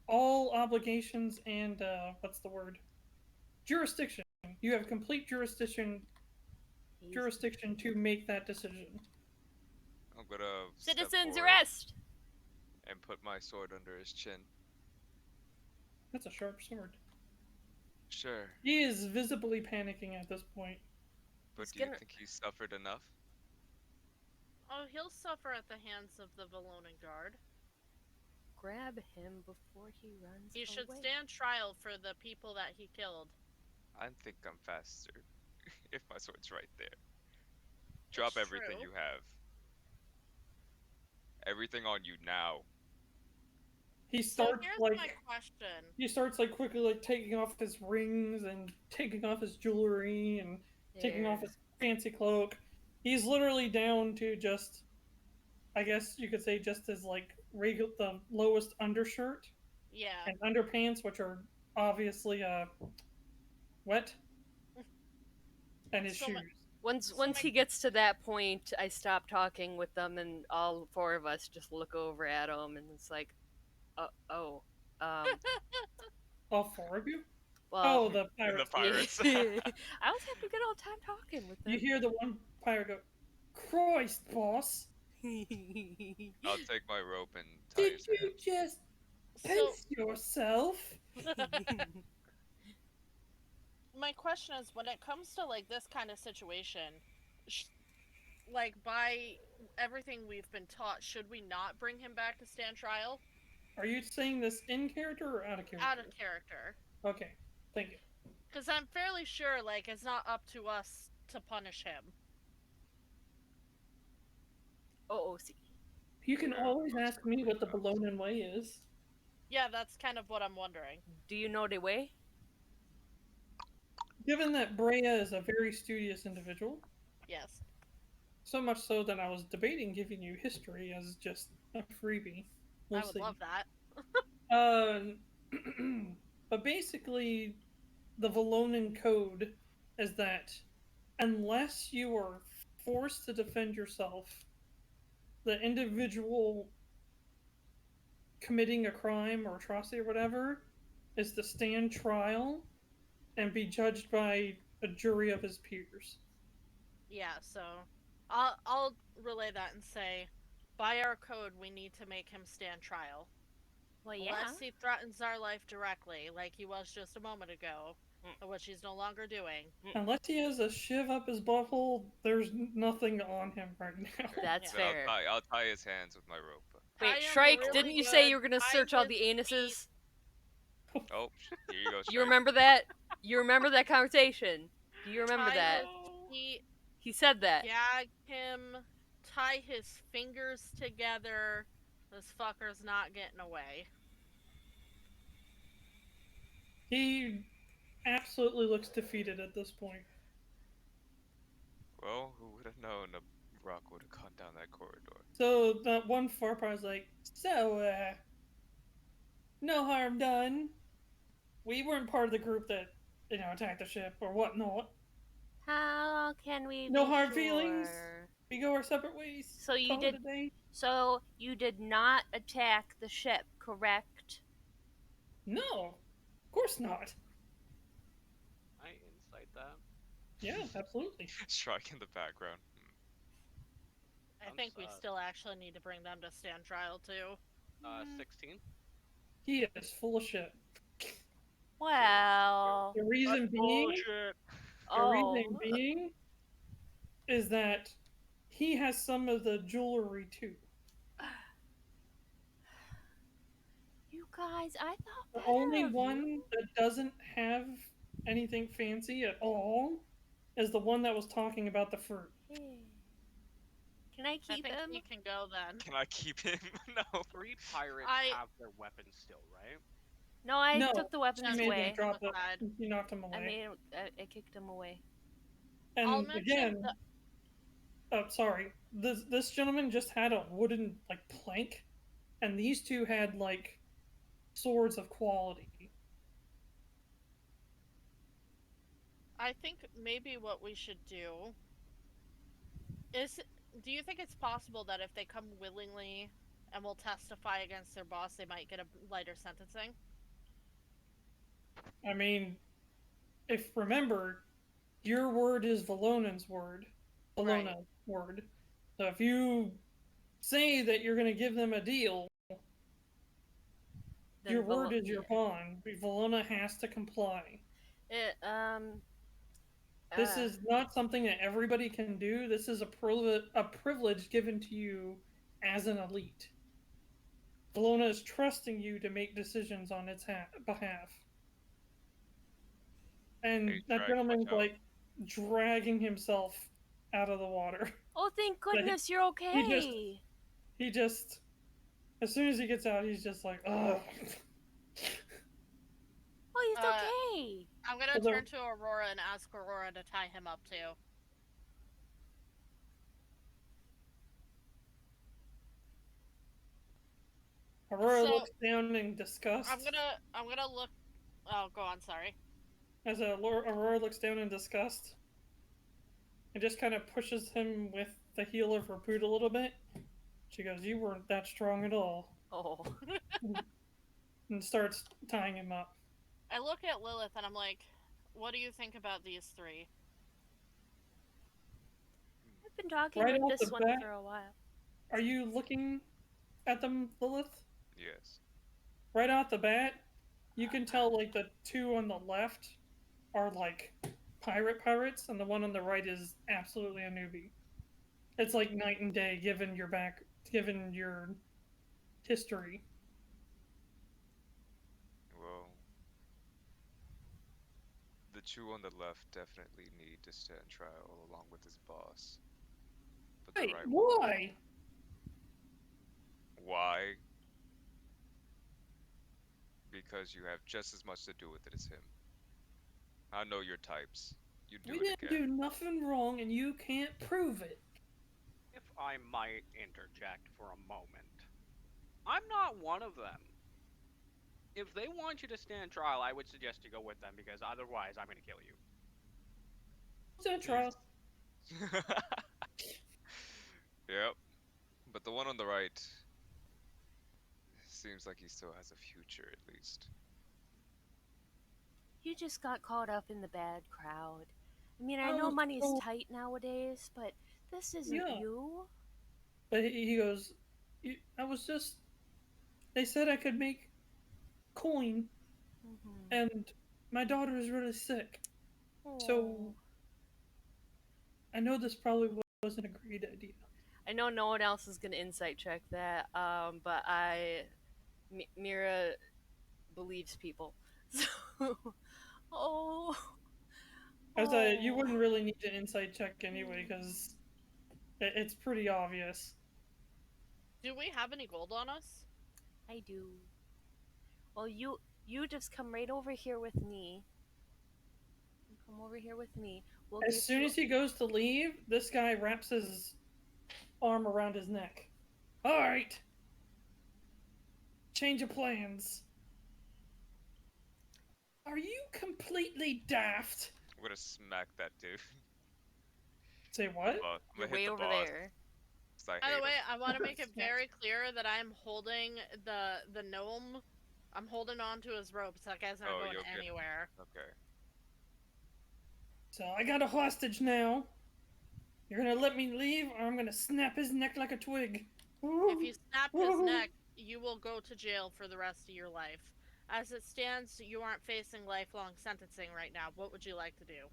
all obligations and what's the word? Jurisdiction. You have complete jurisdiction to make that decision. I'm gonna step Citizens forward arrest! and put my sword under his chin. That's a sharp sword. Sure. He is visibly panicking at this point. But He's do you gonna- think he's suffered enough? Oh, he'll suffer at the hands of the Valonan guard. Grab him before he runs He should away. stand trial for the people that he killed. I think I'm faster if my sword's right there. Drop It's everything true. you have. Everything on you now. He So starts here's like my question. he starts like quickly like taking off his rings and taking off his jewelry and taking off There. his fancy cloak. He's literally down to just, I guess you could say, just his like regular, the lowest undershirt Yeah. and underpants, which are obviously wet, and his So shoes. my- Once So once my- he gets to that point, I stop talking with them, and all four of us just look over at him, and it's like, oh, All four of you? well, Oh, the And the pirates. pirates. I was having a good old time talking with them. You hear the one pirate go, "Christ, boss! I'll take my rope and tie Did his you hands. just So piss yourself?" my question is, when it comes to like this kind of situation, like by everything we've been taught, should we not bring him back to stand trial? Are you saying this in character or out of character? Out of character. Okay, thank you. Because I'm fairly sure, like, it's not up to us to punish him. OOC. You can Yeah, always that's ask me what the perfectly Bolognan way is. Yeah, that's kind of what I'm wondering. Do you know the way? Given that Breya is a very studious individual, Yes. so much so that I was debating giving you history as just a freebie. We'll I would see. love that. But basically, the Valonan code is that unless you are forced to defend yourself, the individual committing a crime or atrocity or whatever is to stand trial and be judged by a jury of his peers. Yeah, so I'll relay that and say, by our code, we need to make him stand trial. Well, yeah. Unless he threatens our life directly, like he was just a moment ago, which he's no longer doing. Unless he has a shiv up his butthole, there's nothing on him right now. That's So fair. I'll tie his hands with my rope. I Wait, am Shrike, really didn't you say good. you were gonna I search all was the anuses? Oh, here you go. You Shrike. remember that? You remember that conversation? Do you remember tie that? He said that. Gag him, tie his fingers together. This fucker's not getting away. He absolutely looks defeated at this point. Well, who would have known a rock would have gone down that corridor? So that one Farpar's like, so, no harm done. We weren't part of the group that, attacked the ship or whatnot. How can we No be hard feelings? sure? We go our separate ways. So you Call it did. a day. So you did not attack the ship, correct? No, of course not. I insight that. Yeah, absolutely. Shrike in the background. I I'm think we sad. still actually need to bring them to stand trial too. 16. He is full of shit. Well. The reason being, is that he has some of the jewelry too. You guys, I thought The better only of one you. that doesn't have anything fancy at all is the one that was talking about the fruit. Can I I keep think him? he can go then. Can I keep him? No. 3 pirates I- have their weapons still, right? No, I No, took the He weapons made away. him drop it. Aside. He knocked him I away. made him, I kicked him away. I'll And mention again, sorry, this gentleman just had a wooden like plank, and these two had like swords of quality. I think maybe what we should do is, do you think it's possible that if they come willingly and will testify against their boss, they might get a lighter sentencing? I mean, if remember, your word is Valonan's word. Valonna's word. So if you say that you're going to give them a deal, Then your word is your bond. Valonna has to comply. This is not something that everybody can do. This is a privilege given to you as an elite. Valonna is trusting you to make decisions on its behalf. And Hey, that Shrike, gentleman's watch out. like dragging himself out of the water. Oh, thank goodness you're okay. He just, as soon as he gets out, he's just like, ugh. Oh, he's okay. I'm gonna turn to Aurora and ask Aurora to tie him up too. Aurora looks down in disgust. I'm gonna look. Oh, go on. Sorry. As Aurora looks down in disgust, and just kind of pushes him with the heel of her boot a little bit. She goes, "You weren't that strong at all." Oh. And starts tying him up. I look at Lilith and I'm like, "What do you think about these three?" I've been talking with this one for a while. Are you looking at them, Lilith? Yes. Right off the bat, you can tell like the two on the left are like pirates, and the one on the right is absolutely a newbie. It's like night and day, given your history. Well, the two on the left definitely need to stand trial along with his boss. But Wait, the right why? Why? Because you have just as much to do with it as him. I know your types. You do We it didn't again. do nothing wrong, and you can't prove it. If I might interject for a moment, I'm not one of them. If they want you to stand trial, I would suggest you go with them, because otherwise I'm going to kill you. Stand trial. Yep. But the one on the right seems like he still has a future, at least. You just got caught up in the bad crowd. I mean, I know money's tight nowadays, but this isn't you. But he goes, I was just... They said I could make coin, and my daughter is really sick. So, I know this probably wasn't a great idea. I know no one else is going to insight check that, but Mirra believes people. So, you wouldn't really need to insight check anyway, because it's pretty obvious. Do we have any gold on us? I do. Well, you just come right over here with me. Come over here with me. As soon as he goes to leave, this guy wraps his arm around his neck. All right. Change of plans. Are you completely daft? I'm gonna smack that dude. Say what? You're way over there. By the way, I want to make it very clear that I'm holding the gnome. I'm holding on to his ropes. That guy's not going anywhere. Okay. So I got a hostage now. You're gonna let me leave, or I'm gonna snap his neck like a twig. If you snap his neck, you will go to jail for the rest of your life. As it stands, you aren't facing lifelong sentencing right now. What would you like to do?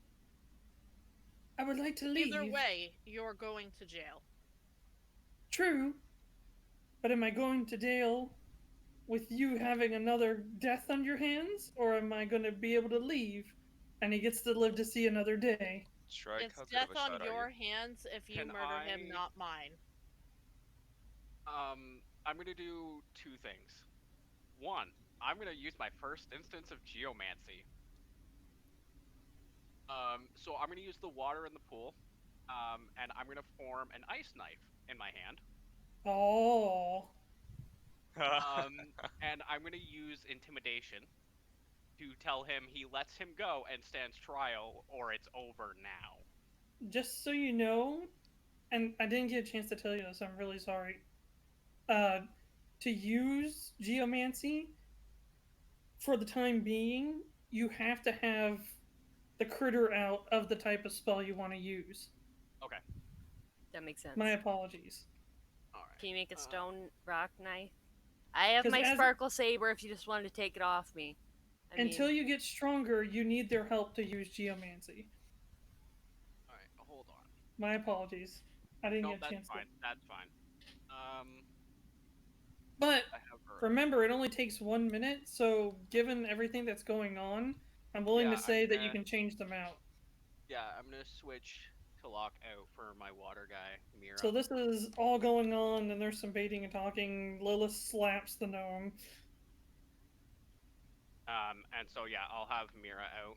I would like to leave. Either way, you're going to jail. True. But am I going to jail with you having another death on your hands, or am I going to be able to leave and he gets to live to see another day? Shrike, it's death on your hands if you murder him, not mine. I'm going to do two things. One, I'm going to use my first instance of geomancy. So I'm going to use the water in the pool, and I'm going to form an ice knife in my hand. Oh. And I'm gonna use intimidation to tell him he lets him go and stands trial, or it's over now. Just so you know, and I didn't get a chance to tell you this, I'm really sorry. To use geomancy, for the time being, you have to have the critter out of the type of spell you want to use. Okay. That makes sense. My apologies. All right. Can you make a stone rock knife? I have 'Cause my as- sparkle saber if you just wanted to take it off me. Until you get stronger, you need their help to use geomancy. All right. Hold on. My apologies. I didn't No, get a that's chance fine. to. That's fine. But I have her. remember, it only takes 1 minute, so given everything that's going on, I'm willing Yeah, to say I'm that you gonna- can change them out. Yeah, I'm gonna switch to lock out for my water guy, Mirra. So this is all going on, and there's some baiting and talking. Lilith slaps the gnome. And so yeah, I'll have Mirra out.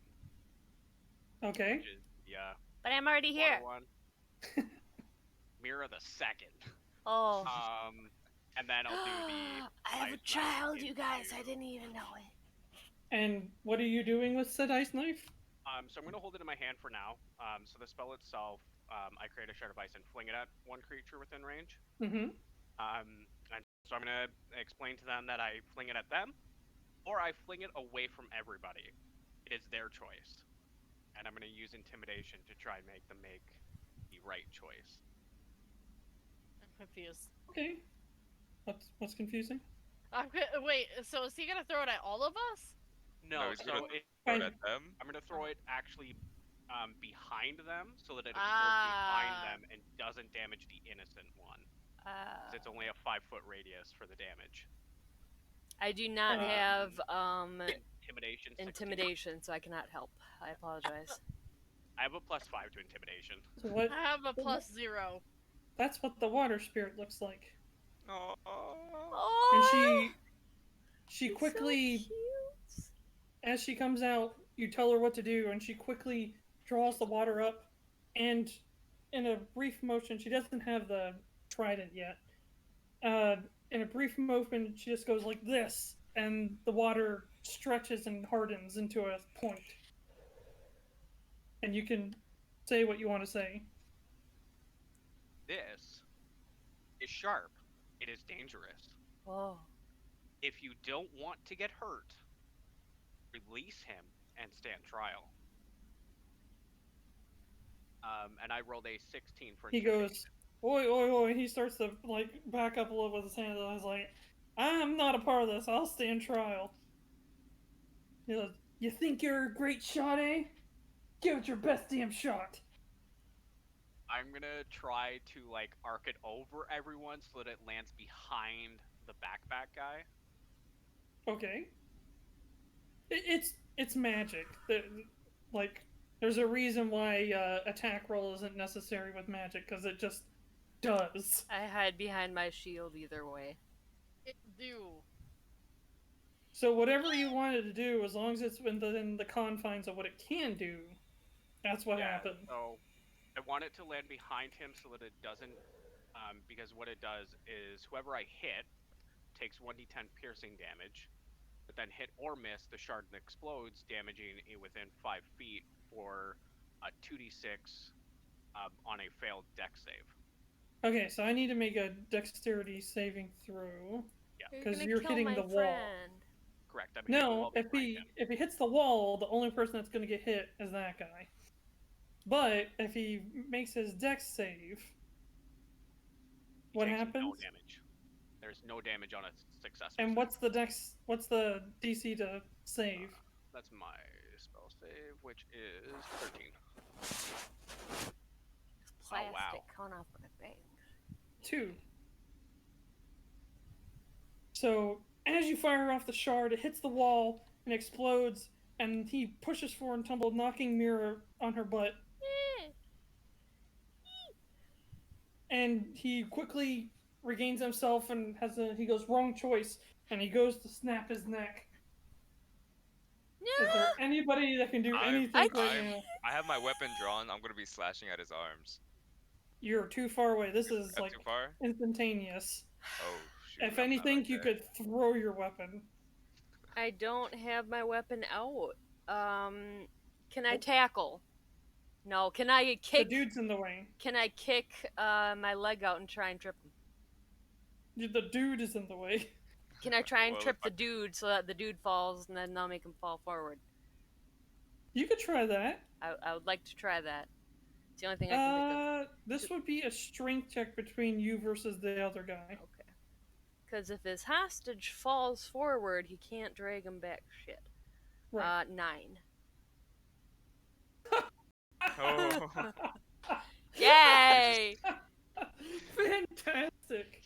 Okay. Which is, yeah. But I'm already Water here. one. Mirra the second. Oh. And then I'll do the. I have a ice knife child, you guys. I into- didn't even know it. And what are you doing with said ice knife? So I'm gonna hold it in my hand for now. So the spell itself, I create a shard of ice and fling it at one creature within range. Mm-hmm. And so I'm gonna explain to them that I fling it at them, or I fling it away from everybody. It is their choice, and I'm gonna use intimidation to try and make them make the right choice. I'm confused. Okay. What's confusing? Wait, so is he gonna throw it at all of us? No, he's so gonna it, Throw it Fine. at them. I'm gonna throw it actually behind them, so that it explodes behind them and doesn't damage the innocent one. 'Cause it's only a 5-foot radius for the damage. I do not have Intimidation. 16. intimidation, so I cannot help. I apologize. I have a +5 to intimidation. So what? I have a +0. That's what the water spirit looks like. Oh. Oh, And she he's quickly, so cute. as she comes out, you tell her what to do, and she quickly draws the water up, and in a brief motion, she doesn't have the trident yet. In a brief motion, she just goes like this, and the water stretches and hardens into a point. And you can say what you want to say. This is sharp. It is dangerous. Oh. If you don't want to get hurt, release him and stand trial. And I rolled a 16 for He intimidation. goes, oi, oi, oi. He starts to, like, back up a little with his hand, and I was like, I'm not a part of this. I'll stand trial. He goes, you think you're a great shot, eh? Give it your best damn shot. I'm gonna try to like arc it over everyone so that it lands behind the backpack guy. Okay. It's magic. Like, there's a reason why attack roll isn't necessary with magic, because it just does. I hide behind my shield either way. It do. So whatever you wanted to do, as long as it's within the confines of what it can do, that's what happened. So I want it to land behind him so that it doesn't, because what it does is whoever I hit takes 1d10 piercing damage, but then hit or miss, the shard explodes, damaging it within 5 feet for a 2d6 on a failed dex save. Okay, so I need to make a dexterity saving throw. Yeah. 'Cause gonna you're kill hitting my the wall. friend. Correct. I'm hitting the No, wall if behind he him. if he hits the wall, the only person that's going to get hit is that guy. But if he makes his dex save, He what takes happens? No damage. There's no damage on a successful And save. what's the dex? What's the DC to save? That's my spell save, which is 13. Plastic wow. coming off my bangs. 2. So as you fire off the shard, it hits the wall and explodes, and he pushes forward and tumbles, knocking Mirra on her butt. And he quickly regains himself and he goes, wrong choice, and he goes to snap his neck. No! Is there anybody that can do anything right now? I have my weapon drawn. I'm gonna be slashing at his arms. You're too far away. This is That's like too far? instantaneous. Oh shoot. If I'm not anything, like you that. could throw your weapon. I don't have my weapon out. Can I tackle? No. Can I The kick? dude's in the way. Can I kick my leg out and try and trip him? The dude is in the way. Can I try and Well, trip if the dude so that the dude falls and then I'll make him fall forward? You could try that. I would like to try that. It's the only thing I can think of. This would be a strength check between you versus the other guy. Okay. Because if his hostage falls forward, he can't drag him back. Shit. Right. 9. Oh, Yay! Fantastic.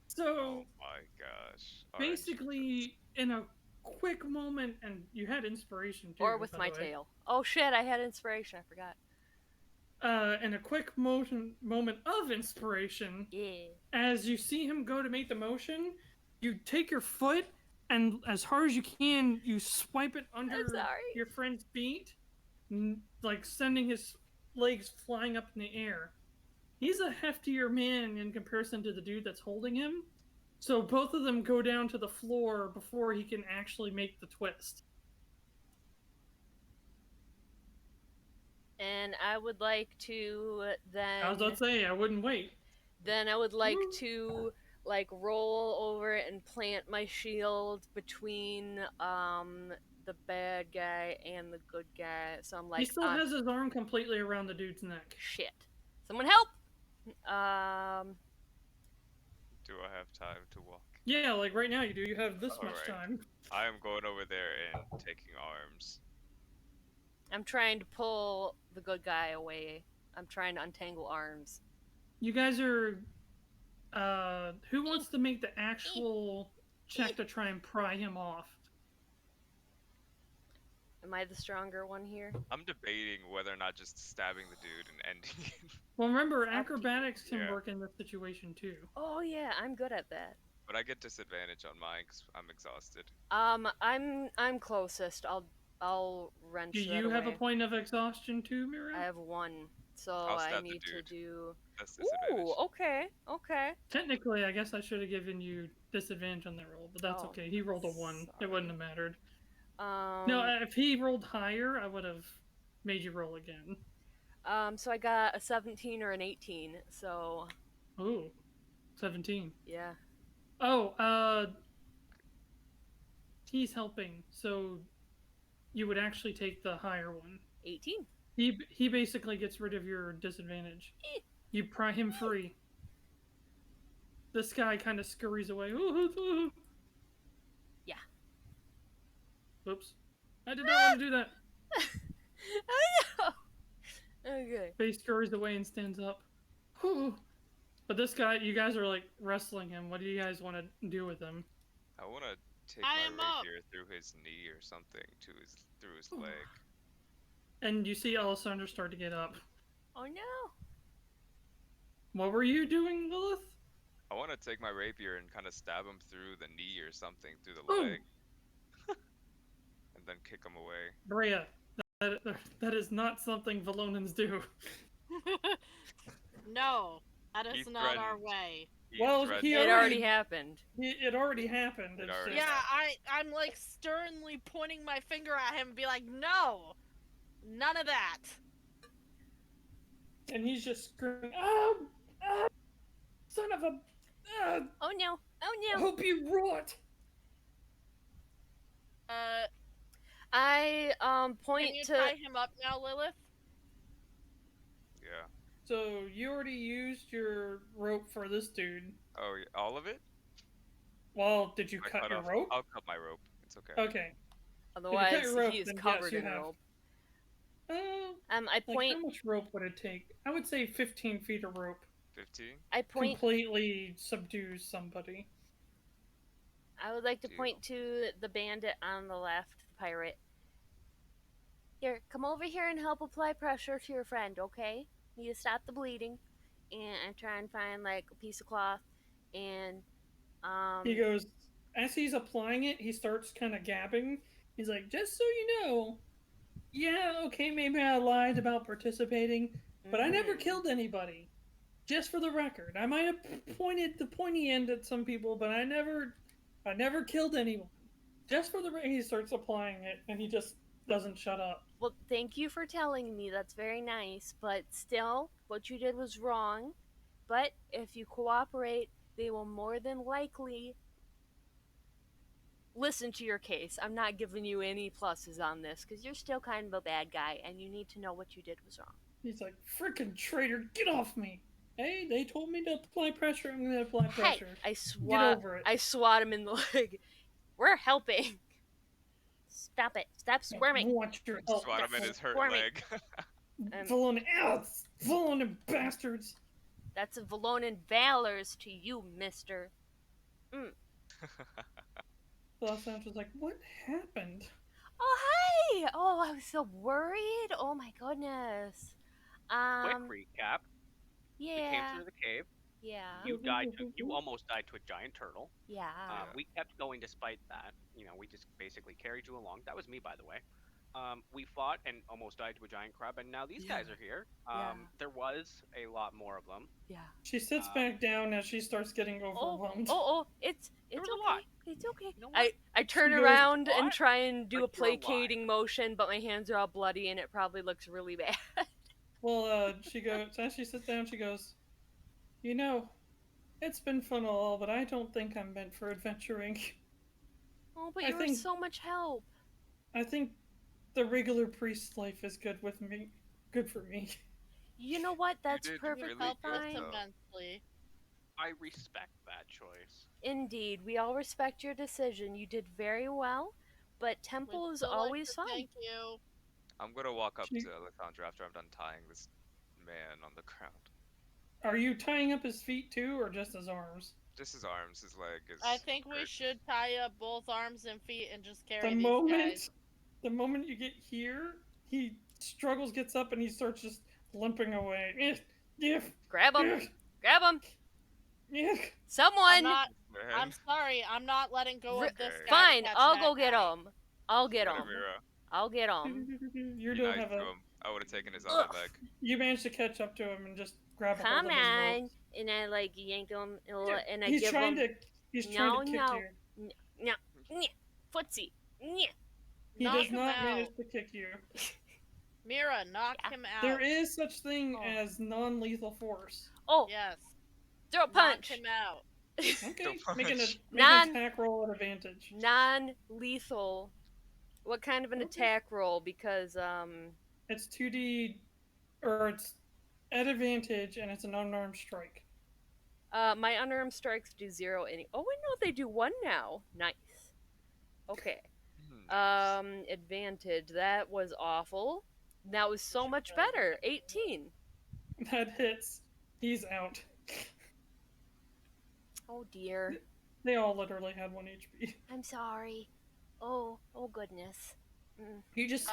So oh my gosh. Alright, basically, in a quick moment, and you had inspiration too. Or with by my the way. tail. Oh shit! I had inspiration. I forgot. In a quick moment of inspiration, Yeah. as you see him go to make the motion, you take your foot and as hard as you can, you swipe it under sorry. your friend's feet, like sending his legs flying up in the air. He's a heftier man in comparison to the dude that's holding him, so both of them go down to the floor before he can actually make the twist. And I would like to then. I was about to say, I wouldn't wait. Then I would like to like roll over and plant my shield between the bad guy and the good guy. So I'm like, He still has his arm completely around the dude's neck. shit. Someone help! do I have time to walk? Yeah, like right now you do. You have this much Alright. time. I am going over there and taking arms. I'm trying to pull the good guy away. I'm trying to untangle arms. You guys are. Who wants to make the actual check to try and pry him off? Am I the stronger one here? I'm debating whether or not just stabbing the dude and ending it. Well, remember, Up to you. acrobatics can Yeah. work in this situation too. Oh yeah, I'm good at that. But I get disadvantage on mine because I'm exhausted. I'm closest. I'll wrench Do that you have a away. point of exhaustion too, Mirra? I have 1, so I'll I stab the need to dude. do. That's disadvantage. Ooh, okay. Technically, I guess I should have given you disadvantage on that roll, but that's Oh, okay. He rolled a 1. It sorry. wouldn't have mattered. Um, No, if he rolled higher, I would have made you roll again. so I got a 17 or an 18. So Ooh, 17. yeah. Oh, he's helping, so you would actually take the higher one. 18. He basically gets rid of your disadvantage. You pry him free. This guy kind of scurries away. Yeah. Oops. I did not want to do that. I know. Okay. He scurries away and stands up. But this guy, you guys are like wrestling him. What do you guys want to do with him? I want to take I my am up. rapier through his knee or something through his leg. And you see Alessandra start to get up. Oh no. What were you doing, Lilith? I want to take my rapier and kind of stab him through the knee or something, through the Ooh. leg, and then kick him away. Breya, that is not something Valonans do. No, that is He not our threatened. way. Well, threatened- he It already- already happened. It already happened. It It's already just- Yeah, I'm like sternly pointing my finger at him and be like, no, none of that. And he's just screaming, oh, son of a, Oh no. I hope you rot. I Can point you to. tie him up now, Lilith? Yeah. So you already used your rope for this dude. Oh, yeah, all of it? Well, did you I cut your off- rope? I'll cut my rope. It's okay. Okay. Otherwise, your rope, he is then yes, covered you in have. rope. I I point. how much rope would it take? I would say 15 feet of rope 15? I point. completely subdues somebody. I would like to Deal. point to the bandit on the left, the pirate. Here, come over here and help apply pressure to your friend, okay? Need to stop the bleeding, and I try and find like a piece of cloth, and He goes, as he's applying it, he starts kind of gabbing. He's like, just so you know, yeah, okay, maybe I lied about participating, but I never mhm. killed anybody. just for the record, I might have pointed the pointy end at some people, but I never killed anyone. Just for the record, he starts applying it, and he just doesn't shut up. Well, thank you for telling me. That's very nice. But still, what you did was wrong. But if you cooperate, they will more than likely listen to your case. I'm not giving you any pluses on this because you're still kind of a bad guy and you need to know what you did was wrong. He's like, frickin' traitor, get off me! Hey, they told me to apply pressure, I'm gonna apply pressure. Hey, Get over it. I swat him in the leg. We're helping. Stop it. Stop squirming. Watch your help. Swat him in his hurt Squirming. leg. Villain bastards! That's a Valonan valors to you, mister. The last time was like, what happened? Oh, hi! Oh, I was so worried. Oh, my goodness. Quick recap. We came Yeah. through the cave. Yeah. You almost died to a giant turtle. Yeah. We kept going despite that. You know, we just basically carried you along. That was me, by the way. We fought and almost died to a giant crab, and now these guys are here. There was a lot more of them. Yeah. She sits back down as she starts getting overwhelmed. It's There was okay. a lot. It's okay. You know what? I turn She goes, around and "What?" try and do a Like you're alive. placating motion, but my hands are all bloody and it probably looks really bad. Well, she goes, as she sits down, she goes, you know, it's been fun all, but I don't think I'm meant for adventuring. Oh, but I you were think- so much help. I think the regular priest life is good with me. Good for me. You know what? That's did perfectly really Helped good, us fine. though. immensely. I respect that choice. Indeed, we all respect your decision. You did very well, but Temple We'd is still like always to fun. Thank you. I'm gonna walk up She- to Alessandra after I'm done tying this man on the ground. Are you tying up his feet too, or just his arms? Just his arms, his leg is. I think we hurt. should tie up both arms and feet and just carry The these guys. moment you get here, he struggles, gets up, and he starts just limping away. Grab him! Grab him! Yeah. Someone! I'm sorry, I'm not letting go of this guy. to Fine, catch I'll that go get guy. him. I'll get Whatever, him. Mirra. I'll get him. You Be don't nice have to a. him. I would have taken his other leg. You managed to catch up to him and just grab a Come hold of his on! rope. And I like yank him, Yeah, and I he's give trying him. to. He's trying to kick No. you. Nyeh, footsie. Nyeh. He Knock does him not out. manage to kick you. Mirra, knock Yeah. him out. There is such thing Oh. as non-lethal force. Oh, Yes. throw a Knock punch. him out. Okay, Don't make an punch. attack roll at advantage. Non-lethal. What kind of an Okay. attack roll? Because It's 2d, or it's at advantage, and it's an unarmed strike. my unarmed strikes do 0 any. Oh, wait, no, they do 1 now. Nice. Okay. Advantage. That was awful. That was so much better. 18. That hits. He's out. Oh dear. They all literally had 1 HP. I'm sorry. Oh goodness. You just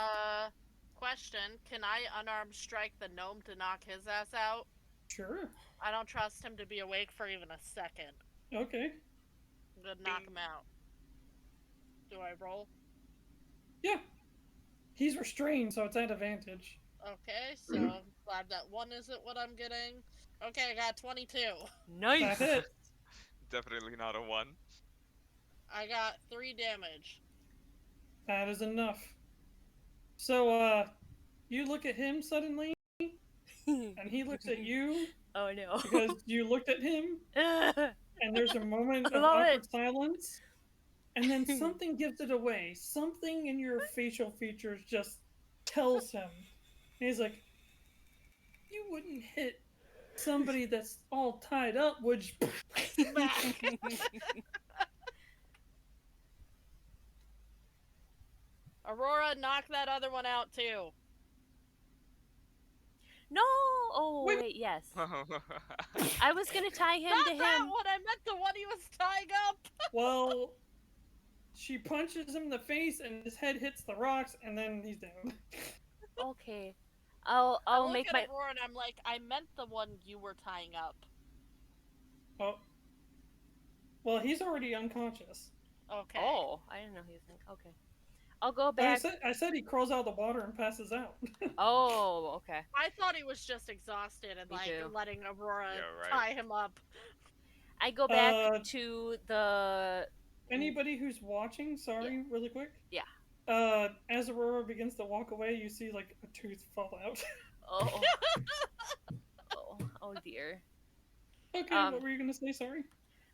Question, can I unarmed strike the gnome to knock his ass out? sure. I don't trust him to be awake for even a second. Okay. I'm gonna knock him out. Do I roll? Yeah. He's restrained, so it's at advantage. Okay, so I'm glad that 1 isn't what I'm getting. Okay, I got 22. Nice. That hit. Definitely not a 1. I got 3 damage. That is enough. So, you look at him suddenly, and he looks at you Oh no. because you looked at him, and there's a moment I of love awkward it. silence, and then something gives it away. Something in your facial features just tells him. And he's like, you wouldn't hit somebody that's all tied up, would you? Aurora, knock that other one out too. No. Oh Wait. wait, yes. I was gonna tie him Not to that him. one, I meant the one he was tying up. Well, she punches him in the face, and his head hits the rocks, and then he's down. Okay. I'll I look make at my. Aurora and I'm like, I meant the one you were tying up. Oh. Well, he's already unconscious. Okay. Oh, I didn't know he was. Okay. I'll go I back. said he crawls out of the water and passes out. Oh, okay. I thought he was just exhausted and Me like too. letting Aurora Yeah, right. tie him up. I go back to the. Anybody who's watching, sorry, really quick. Yeah. As Aurora begins to walk away, you see like a tooth fall out. Oh. Oh dear. Okay, what were you gonna say? Sorry.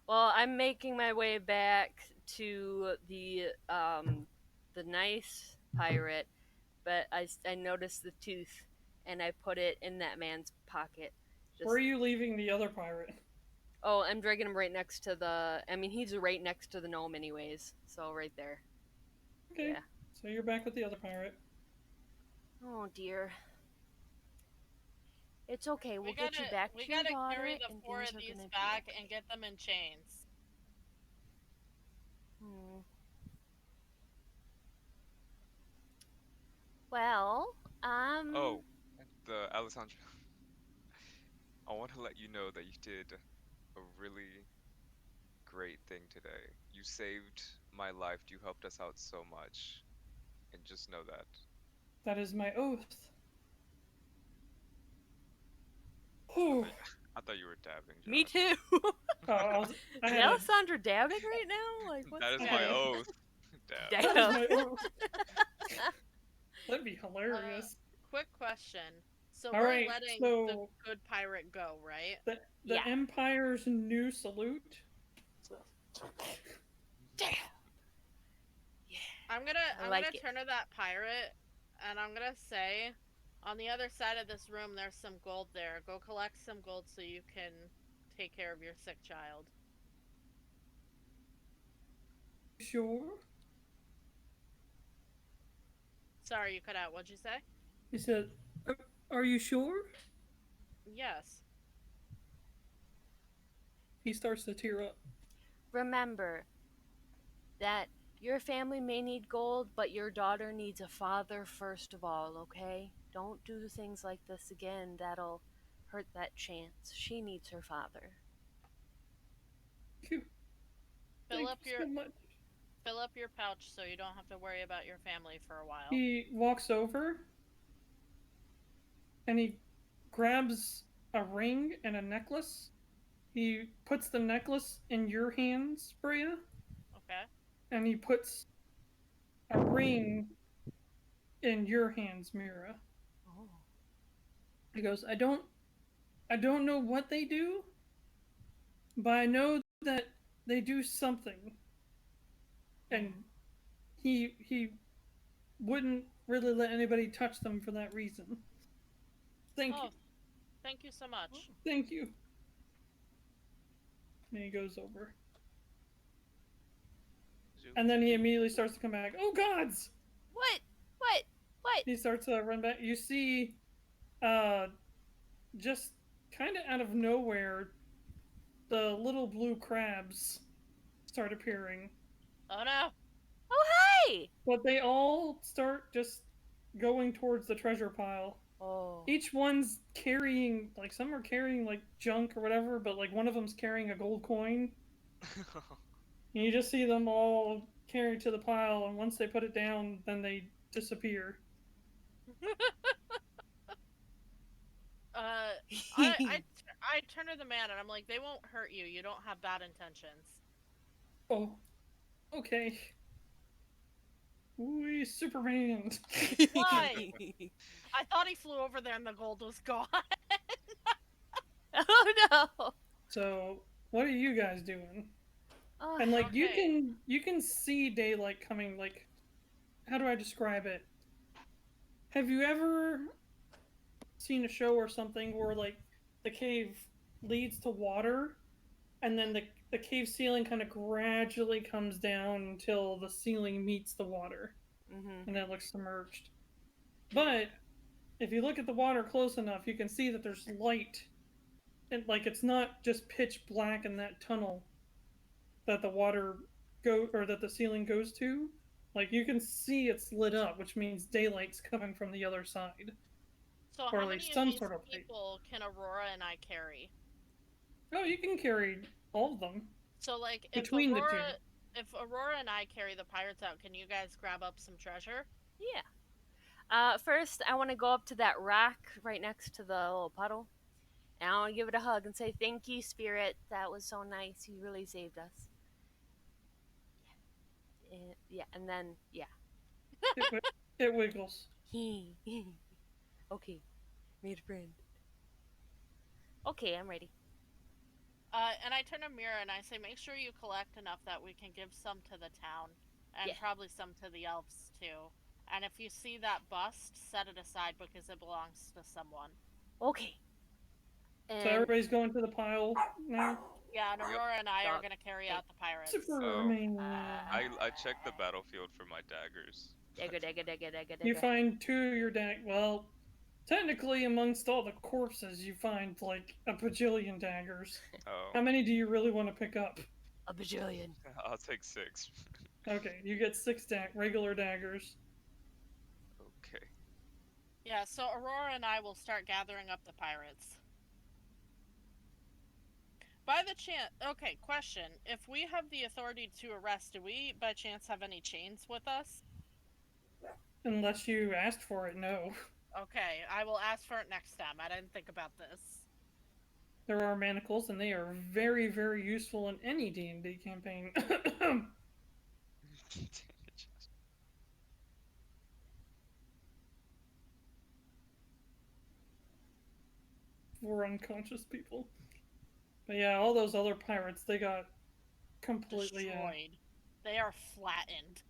Well, I'm making my way back to the nice pirate, but I noticed the tooth, and I put it in that man's pocket. Where are you leaving the other pirate? Oh, I'm dragging him right next to the. I mean, he's right next to the gnome, anyways. So right there. Okay. Yeah. So you're back with the other pirate. Oh dear. It's okay. We'll get you back to We your gotta daughter, carry the and 4 things of are these gonna back be okay. and get them in chains. Well, Oh, the Alessandra. I want to let you know that you did a really great thing today. You saved my life. You helped us out so much. And just know that. That is my oath. Whew. I thought you were dabbing, John. Me too. I Is had Alessandra dabbing right now? Like what's That is I my had a- oath. Dab. That is my oath. That'd be hilarious. Quick question. So All we're right, letting so the good pirate go, right? the Yeah. Empire's new salute. Damn. I'm I gonna like it. turn to that pirate, and I'm gonna say, on the other side of this room, there's some gold there. Go collect some gold so you can take care of your sick child. Sure. Sorry, you cut out. What'd you say? He said, "Are you sure?" Yes. He starts to tear up. Remember that your family may need gold, but your daughter needs a father first of all, okay? Don't do things like this again. That'll hurt that chance. She needs her father. Phew. Fill Thank up you your so much. fill up your pouch so you don't have to worry about your family for a while. He walks over and he grabs a ring and a necklace. He puts the necklace in your hands, Breya, Okay. and he puts a ring in your hands, Mirra. Oh. He goes, I don't know what they do, but I know that they do something. And he wouldn't really let anybody touch them for that reason. Thank you. Thank you so much. Thank you. And he goes over. And then he immediately starts to come back. Oh gods! What? He starts to run back. You see, just kind of out of nowhere, the little blue crabs start appearing. Oh no! Oh, hey! But they all start just going towards the treasure pile. Oh. Each one's carrying, like, some are carrying, like, junk or whatever, but, like, one of them's carrying a gold coin. And you just see them all carried to the pile, and once they put it down, then they disappear. I turn to the man and I'm like, they won't hurt you. You don't have bad intentions. Oh, okay. Ooh, Superman. Why? I thought he flew over there and the gold was gone. Oh no! So, what are you guys doing? Oh, And like Okay. you can see daylight coming. Like, how do I describe it? Have you ever seen a show or something where like the cave leads to water, and then the cave ceiling kind of gradually comes down until the ceiling meets the water, and it looks submerged. But if you look at the water close enough, you can see that there's light, and like it's not just pitch black in that tunnel that the water that the ceiling goes to. Like you can see it's lit up, which means daylight's coming from the other side. So Or how at many least of some these sort of light. people can Aurora and I carry? Oh, you can carry all of them. So like, Between the two. if Aurora and I carry the pirates out, can you guys grab up some treasure? Yeah. First, I want to go up to that rock right next to the little puddle, and I want to give it a hug and say, "Thank you, Spirit. That was so nice. You really saved us." Yeah, and then yeah. It wiggles. Okay, made a friend. Okay, I'm ready. And I turn to Mirra and I say, make sure you collect enough that we can give some to the town, and Yeah. probably some to the elves too. And if you see that bust, set it aside because it belongs to someone. Okay. So And everybody's going to the pile now. Yeah, and Yep. Aurora and I are Got- gonna carry Hey. out the pirates. Super Oh. amazing. I checked the battlefield for my daggers. Dagger. You find 2 of your well, technically amongst all the corpses, you find like a bajillion daggers. Oh, How many do you really want to pick up? a bajillion. I'll take 6. Okay, you get 6 regular daggers. Okay. Yeah, so Aurora and I will start gathering up the pirates. By the chance, okay, question. If we have the authority to arrest, do we by chance have any chains with us? Unless you asked for it, no. Okay, I will ask for it next time. I didn't think about this. There are manacles, and they are very, very useful in any D&D campaign. For unconscious people. But yeah, all those other pirates, they got completely Destroyed. They are flattened.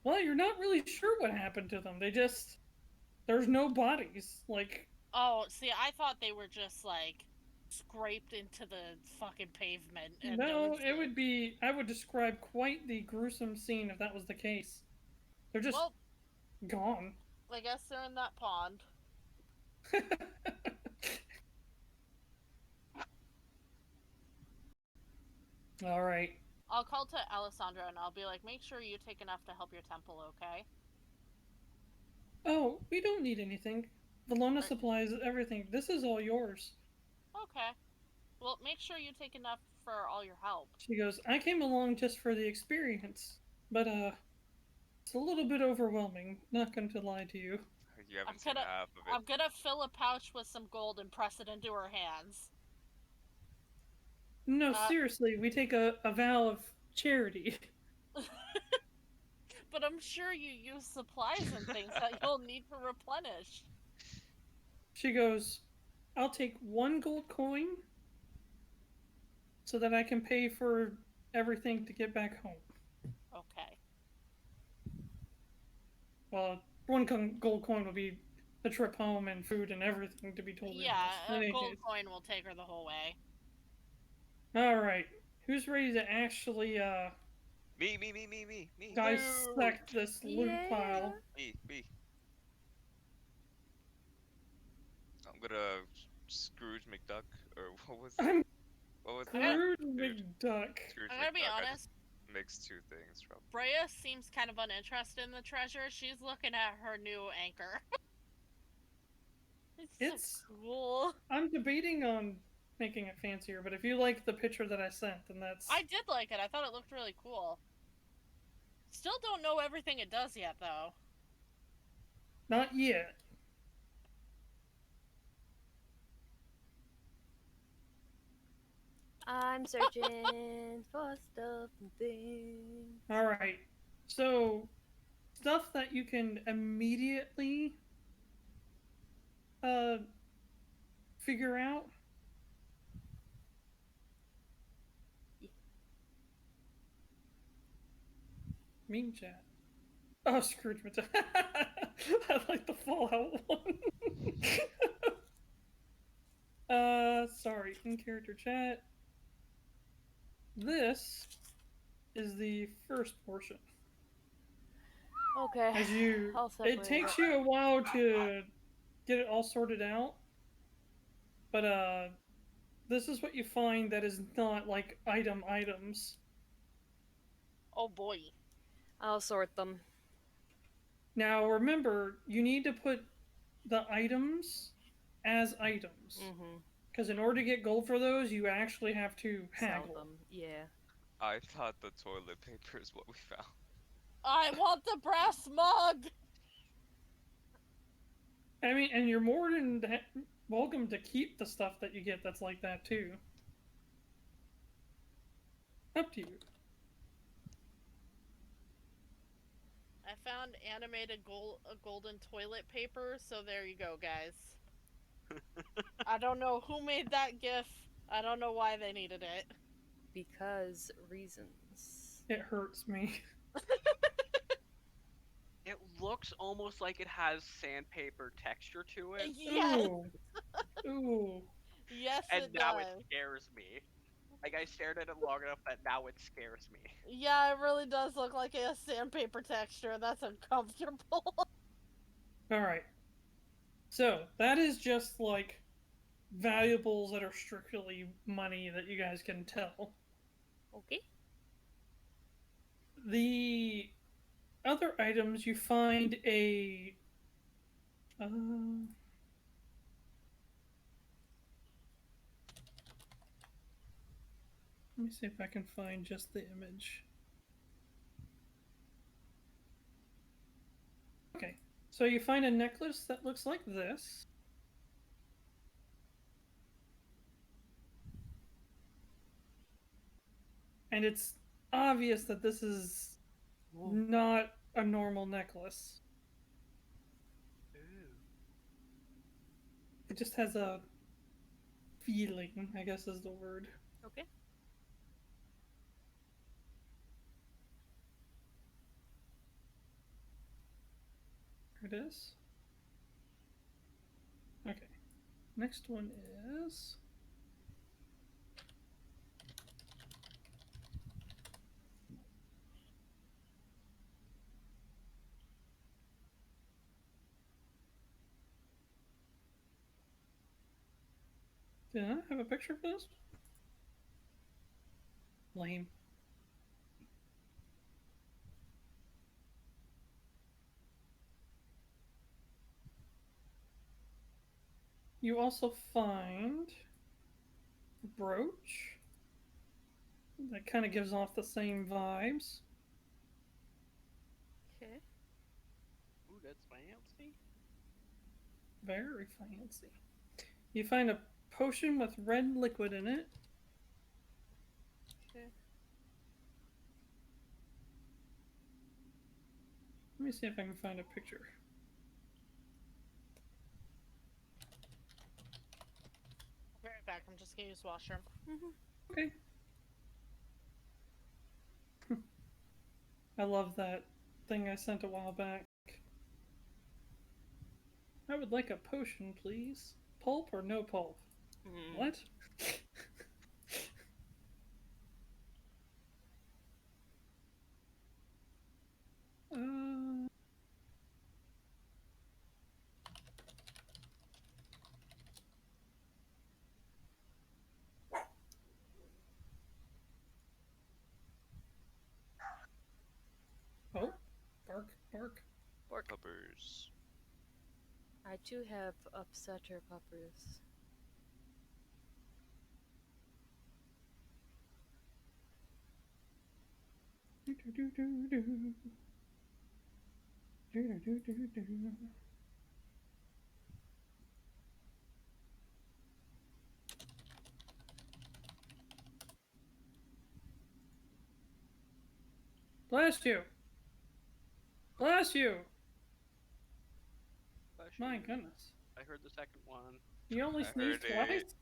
Well, you're not really sure what happened to them. There's no bodies. Like, Oh, see, I thought they were just like scraped into the fucking pavement. And no, I would describe quite the gruesome scene if that was the case. They're just Well, gone. I guess they're in that pond. All right. I'll call to Alessandra and I'll be like, make sure you take enough to help your temple, okay? Oh, we don't need anything. Valona supplies everything. This is all yours. Okay. Well, make sure you take enough for all your help. She goes, I came along just for the experience, but it's a little bit overwhelming, not going to lie to you. You haven't seen half of it. I'm gonna fill a pouch with some gold and press it into her hands. No, seriously, we take a vow of charity. But I'm sure you use supplies and things that you'll need to replenish. She goes, I'll take 1 gold coin so that I can pay for everything to get back home. Okay. Well, 1 gold coin will be the trip home and food and everything, to be totally honest. Yeah, a gold coin will take her the whole way. Alright, who's ready to actually, Me. dissect this loot pile? Me. I'm gonna Scrooge McDuck, or what was it? What was Scrooge McDuck. Scrooge I'm gonna be McDuck. honest. Mix 2 things, probably. Breya seems kind of uninterested in the treasure. She's looking at her new anchor. It's so cool. I'm debating on making it fancier, but if you like the picture that I sent, then that's... I did like it. I thought it looked really cool. Still don't know everything it does yet, though. Not yet. I'm searching for stuff and things. Alright, so stuff that you can immediately figure out. Mean chat. Oh, Scrooge McDuck. I like the Fallout one. Sorry, in character chat. This is the first portion. Okay. As you, I'll it separate takes you a while to get it all sorted out, but this is what you find that is not like items. Oh boy. I'll sort them. Now remember, you need to put the items as items. Mm-hmm. Because in order to get gold for those, you actually have to Sell haggle. them. Yeah. I thought the toilet paper is what we found. I want the brass mug! I mean, and you're more than welcome to keep the stuff that you get that's like that too. Up to you. I found animated golden toilet paper, so there you go, guys. I don't know who made that gif. I don't know why they needed it. Because reasons. It hurts me. It looks almost like it has sandpaper texture to it, Yes! Ooh. Ooh. Yes, and it now does. it scares me. Like, I stared at it long enough that now it scares me. Yeah, it really does look like it has sandpaper texture. That's uncomfortable. Alright. So, that is just like valuables that are strictly money that you guys can tell. Okay. The other items, you find a. Let me see if I can find just the image. Okay, so you find a necklace that looks like this. And it's obvious that this is not a normal necklace. Ooh. It just has a feeling, I guess is the word. Okay. Here it is. Okay. Next one is. Did I have a picture for this? Lame. You also find a brooch that kind of gives off the same vibes. Okay. Ooh, that's fancy. Very fancy. You find a potion with red liquid in it. Okay. Let me see if I can find a picture. I'll be right back. I'm just gonna use the washroom. Okay. I love that thing I sent a while back. I would like a potion, please. Pulp or no pulp? What? Oh, bark, bark. Puppers. I too have upsetter puppers. Bless you! Bless you! Bless My you. goodness. I heard the second one. You only I sneezed heard twice? it.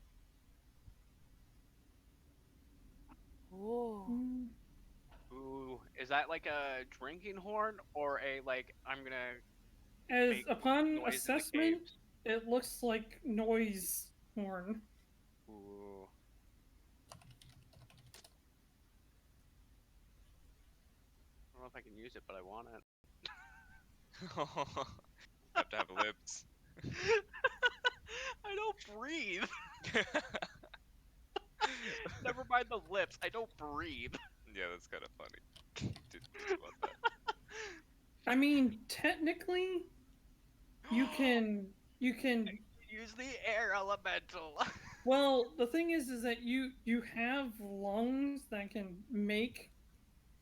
Whoa. Ooh, is that like a drinking horn or a like I'm gonna As make upon noise assessment, in the caves? it looks like noise horn. Ooh. I don't know if I can use it, but I want it. Have to have lips. I don't breathe. Never mind the lips. I don't breathe. Yeah, that's kind of funny. Didn't think about that. I mean, technically, you can Use the air elemental. Well, the thing is that you have lungs that can make,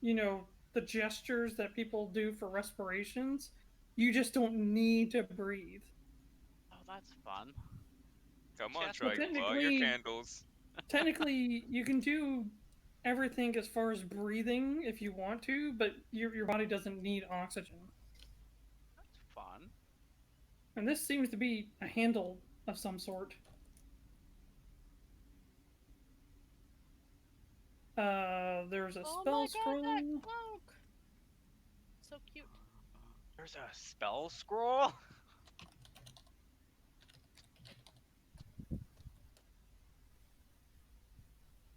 the gestures that people do for respirations. You just don't need to breathe. Oh, that's fun. Come See, on, that's Well, Shrike, blow out your candles. technically, you can do everything as far as breathing if you want to, but your body doesn't need oxygen. That's fun. And this seems to be a handle of some sort. There's a Oh spell my god, scroll. that cloak! So cute. There's a spell scroll.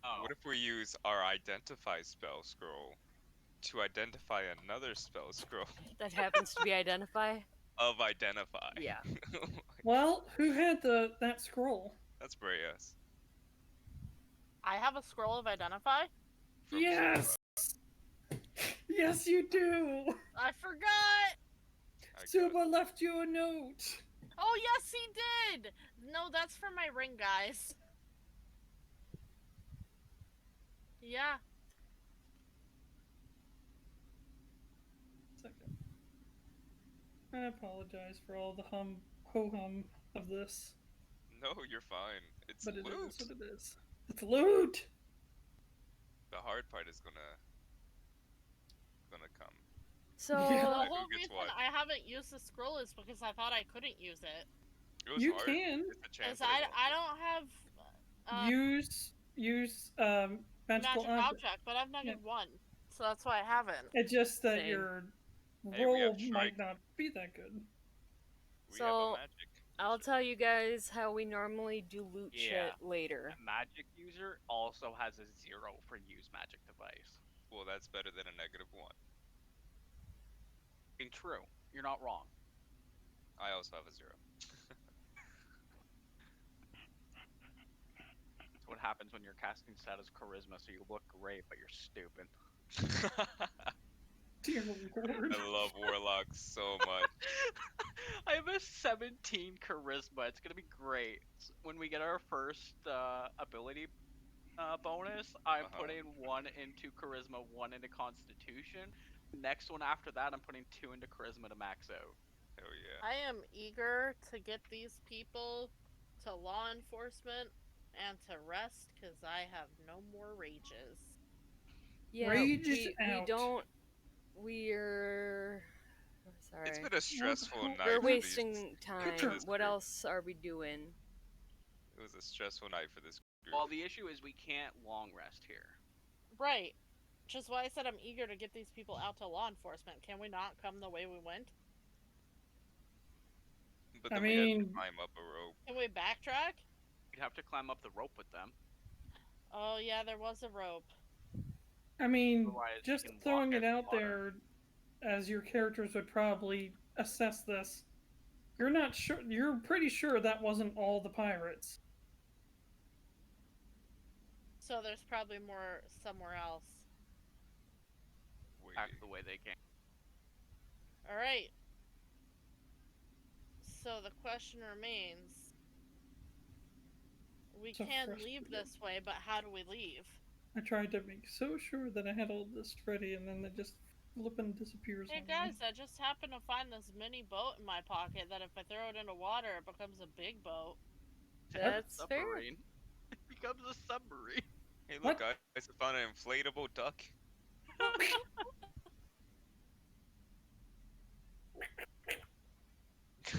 Oh, What if we use our identify spell scroll to identify another spell scroll That happens to be identify. of identify? Yeah. Well, who had that scroll? That's Breya's. I have a scroll of identify. From Yes! Yes, you do! I forgot! I got Suba left you a note! Oh, yes, he did! No, that's for my ring, guys. Yeah. Second. I apologize for all the ho-hum of this. No, you're fine. It's But it loot. is what it is. It's loot! The hard part is gonna come. So Yeah. The Who whole gets reason what? I haven't used the scroll is because I thought I couldn't use it. It was You hard. can It's a chance Because that it I won't don't have use magical magic object. object, but I've negative one. So that's why I haven't. It's just that Same. your Hey, we have roll might Shrike. not be that good. We have So, a magic. I'll tell you guys how we normally do loot Yeah. shit later. A magic user also has a 0 for use magic device. Well, that's better than a -1. Being true, you're not wrong. I also have a 0. That's what happens when your casting status charisma, so you look great, but you're stupid. Dear Lord. I love Warlocks so much. I have a 17 charisma. It's gonna be great. When we get our first ability bonus, I'm putting 1 into charisma, 1 into constitution. Next one after that, I'm putting 2 into charisma to max out. Hell yeah. I am eager to get these people to law enforcement and to rest because I have no more rages. Yeah, Rage is we out. don't. We're sorry. It's been a stressful night. We're for these- wasting time. turn. What else are we doing? It was a stressful night for this group. Well, the issue is we can't long rest here. Right. Which is why I said I'm eager to get these people out to law enforcement. Can we not come the way we went? But I then we had mean- to climb up a rope. Can we backtrack? We'd have to climb up the rope with them. Oh yeah, there was a rope. I mean, Otherwise, you just can walk throwing in it out water. there as your characters would probably assess this. You're not sure. You're pretty sure that wasn't all the pirates. So there's probably more somewhere else. Wait. Back the way they came. Alright. So the question remains. We So can frustrated. leave this way, but how do we leave? I tried to make so sure that I had all this ready, and then it just flippin' disappears. Hey on guys, me. I just happened to find this mini boat in my pocket that if I throw it into water, it becomes a big boat. That's fair. Submarine. It becomes a submarine. Hey, What? look, guys! I found an inflatable duck.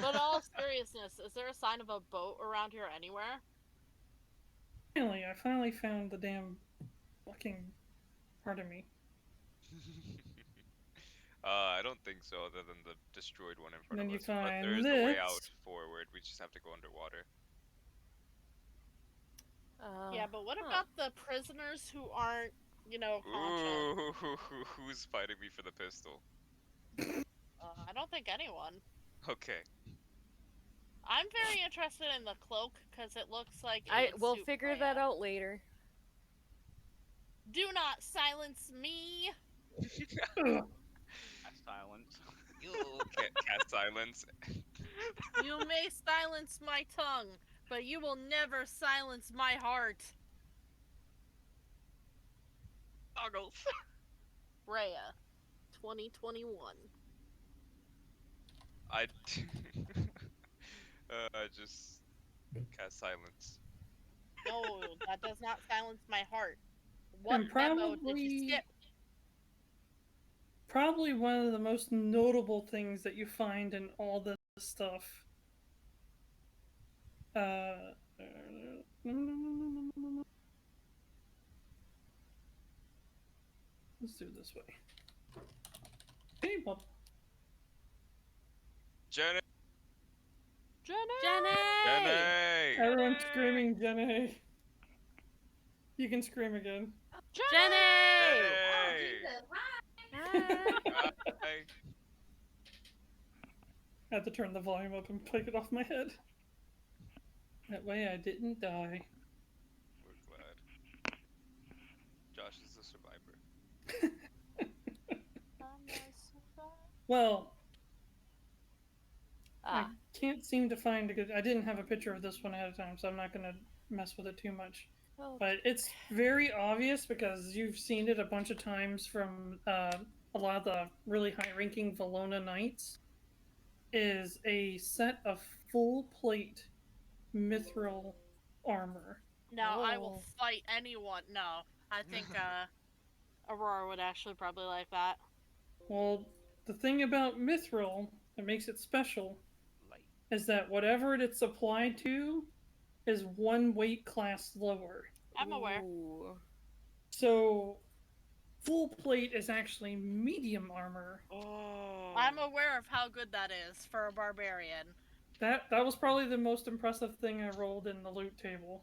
But in all seriousness, is there a sign of a boat around here anywhere? I finally found the damn fucking part of me. I don't think so, other than the destroyed one in front Then of you us. But find there is a way this. out forward. We just have to go underwater. Yeah, but what huh. about the prisoners who aren't, conscious? Ooh, who's fighting me for the pistol? I don't think anyone. Okay. I'm very interested in the cloak because it looks like We'll figure that out later. Do not silence me. Silence. Cat silence. You may silence my tongue, but you will never silence my heart. Goggles. Breya, 2021. I just cast silence. No, that does not silence my heart. What And memo did you skip? probably one of the most notable things that you find in all this stuff. Let's do it this way. Hey, well, Jenny! Jenny! Jenny! everyone's screaming Jenny. You can scream again. Jenny! Jenny! Hi. Hi. I had to turn the volume up and take it off my head. That way I didn't die. We're glad. Josh is a survivor. Well, Ah, I can't seem to find a good. I didn't have a picture of this one ahead of time, so I'm not going to mess with it too much. well, But it's very obvious because you've seen it a bunch of times from a lot of the really high-ranking Valona Knights. Is a set of full plate mithril armor. No, I will Oh. fight anyone. No, I think Aurora would actually probably like that. Well, the thing about mithril that makes it special Light. is that whatever it's applied to is one weight class lower. I'm aware. Ooh. So, full plate is actually medium armor. Oh. I'm aware of how good that is for a barbarian. That was probably the most impressive thing I rolled in the loot table.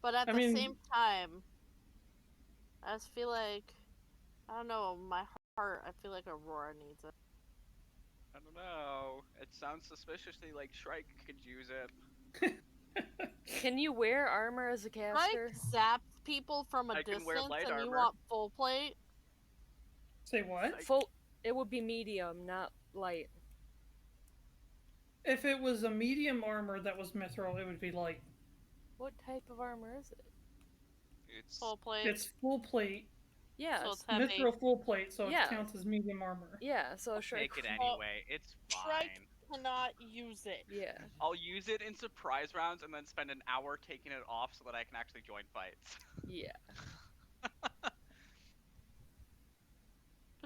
But at I the mean- same time, I just feel like, I don't know, my heart, I feel like Aurora needs it. I don't know. It sounds suspiciously like Shrike could use it. Can you wear armor as a caster? Like zaps people from a I can wear distance light and you armor. want full plate? Say what? Full. It would be medium, not light. If it was a medium armor that was mithril, it would be light. What type of armor is it? It's Full plate. It's full plate, Yeah. So it's heavy. mithril full plate, so Yeah. it counts as medium armor. Yeah. So Shrike. Take it anyway. It's Shrike fine. cannot use it. Yeah. I'll use it in surprise rounds and then spend an hour taking it off so that I can actually join fights. Yeah.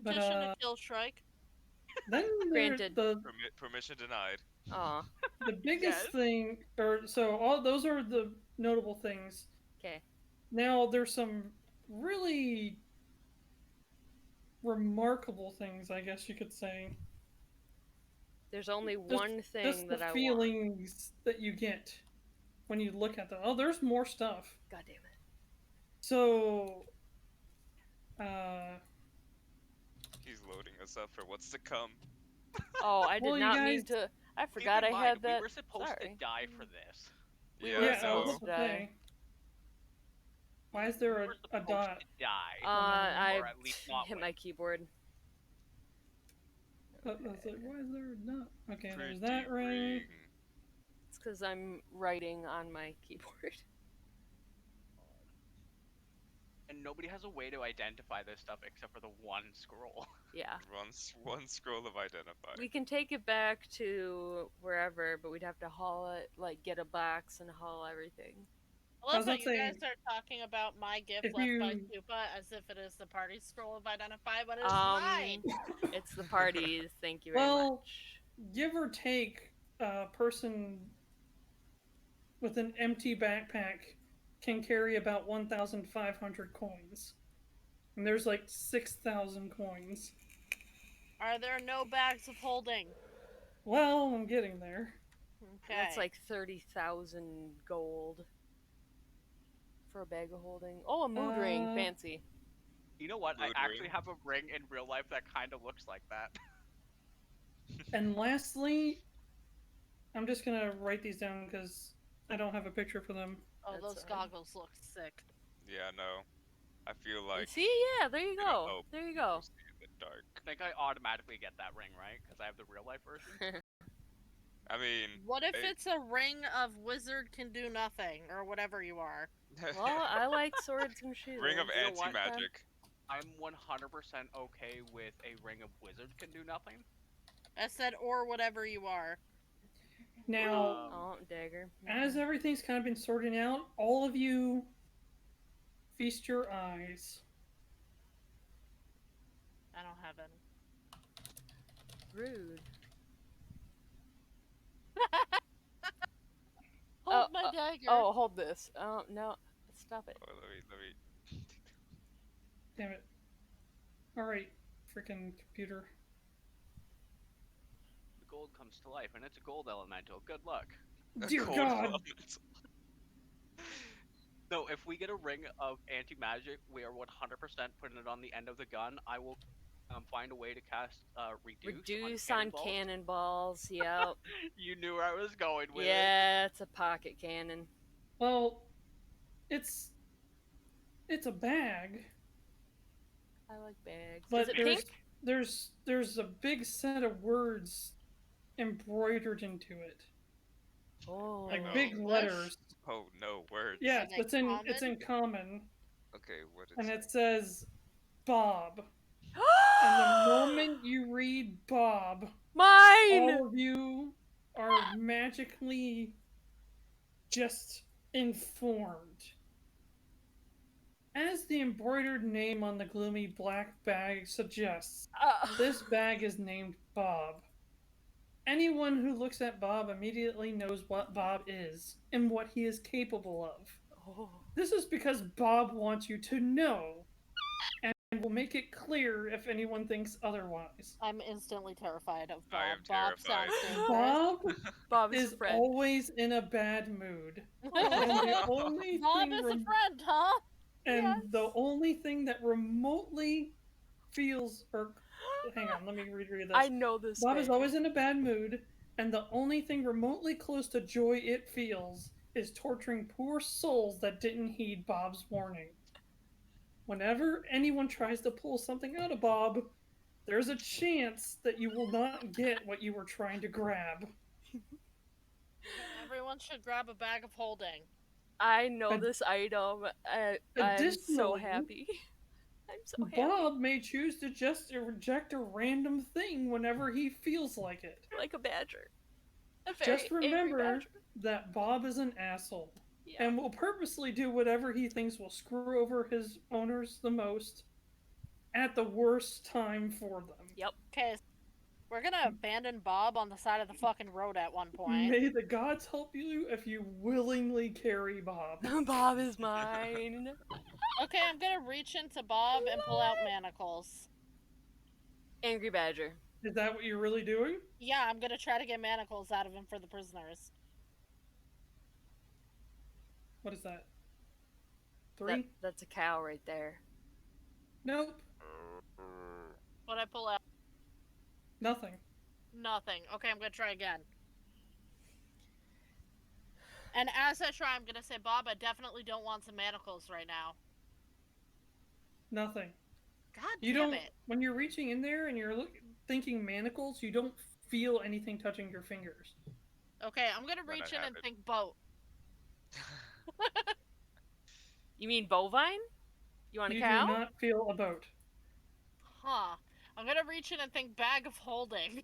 But, Petition to kill Shrike. Then Granted. the permission denied. Aw. the biggest Yes. thing, or so all those are the notable things. Okay. Now there's some really remarkable things, I guess you could say. There's only Just- one thing Just that the I want. feelings that you get when you look at them. Oh, there's more stuff. God damn it. So, He's loading us up for what's to come. Oh, I did Well, you not mean guys- to. I Keep forgot I in had mind, that. We were supposed Sorry. to die for this. We Yeah, were yeah, so supposed to die. okay. Why is there We a were supposed dot? to die. I Or at least not hit win. my keyboard. I was like, why is there a dot? Okay, there's Pretty that right. ring. It's because I'm writing on my keyboard. And nobody has a way to identify this stuff except for the one scroll. Yeah. One scroll of identify. We can take it back to wherever, but we'd have to haul it, like get a box and haul everything. I love was how not you saying- guys are talking about my gift If left by you- Stupa as if it is the party scroll of Identify, but it's mine! It's the parties. Thank you very Well, much. Give or take, a person with an empty backpack can carry about 1,500 coins. And there's like 6,000 coins. Are there no bags of holding? Well, I'm getting there. Okay. That's like 30,000 gold for a bag of holding. Oh, a mood ring. Uh, Fancy. You know what? I Mood actually ring. have a ring in real life that kind of looks like that. And lastly, I'm just gonna write these down because I don't have a picture for them. Oh, That's those alright. goggles look sick. Yeah, no. I feel like See, yeah, there you you know, go. hope. There you go. we'll see in the dark. I think I automatically get that ring, right? Because I have the real life version. I mean, What if they- it's a ring of wizard can do nothing, or whatever you are? Well, I like swords and shields. Ring of You know what, then? anti-magic. I'm 100% okay with a ring of wizard can do nothing. I said, or whatever you are. Now, Oh, dagger. as everything's kind of been sorting out, all of you feast your eyes. I don't have any. Rude. Hold my dagger. Oh, hold this. Oh, no. Stop it. Oh, let me. Damn it. Alright, freaking computer. The gold comes to life, and it's a gold elemental. Good luck. Dear Cold God! elements. No, if we get a ring of anti-magic, we are 100% putting it on the end of the gun. I will find a way to cast Reduce on on cannonballs. cannonballs. Yep. You knew where I was going with it. Yeah, it's a pocket cannon. Well, it's a bag, I like bags. but Is it pink? there's a big set of words embroidered into it, Oh. like no. big English? letters. Oh no, words. Yeah, Are they it's in common, Okay, what is and it? it says Bob. And the moment you read Bob, Mine! all of you are magically just informed. As the embroidered name on the gloomy black bag suggests, this bag is named Bob. Anyone who looks at Bob immediately knows what Bob is and what he is capable of. Oh. This is because Bob wants you to know, and will make it clear if anyone thinks otherwise. I'm instantly terrified of Bob. I am Bob sounds terrified. dangerous. Bob Bob is is a friend. always in a bad mood. And the only Bob thing is a rem- friend, huh? and Yes. the only thing that remotely feels or hang on, let me reread this. I know this. Bob is bag. always in a bad mood, and the only thing remotely close to joy it feels is torturing poor souls that didn't heed Bob's warning. Whenever anyone tries to pull something out of Bob, there's a chance that you will not get what you were trying to grab. Everyone should grab a bag of holding. I know Ad- this item. I'm so Additionally, happy. I'm so happy. Bob may choose to just reject a random thing whenever he feels like it. Like a badger. A very Just angry remember badger. that Bob is an asshole Yeah. and will purposely do whatever he thinks will screw over his owners the most at the worst time for them. Yep. Okay, we're gonna abandon Bob on the side of the fucking road at one point. May the gods help you if you willingly carry Bob. Bob is mine. Okay, I'm gonna reach into Bob and pull out manacles. Angry badger. Is that what you're really doing? Yeah, I'm gonna try to get manacles out of him for the prisoners. What is that? 3? That's a cow right there. Nope. What I pull out? Nothing. Nothing. Okay, I'm gonna try again. And as I try, I'm gonna say, Bob, I definitely don't want some manacles right now. Nothing. God You damn don't. it. When you're reaching in there and you're thinking manacles, you don't feel anything touching your fingers. Okay, I'm gonna Then reach I in have and it. think boat. You mean bovine? You want a You cow? do not feel a boat. Huh. I'm gonna reach in and think bag of holding.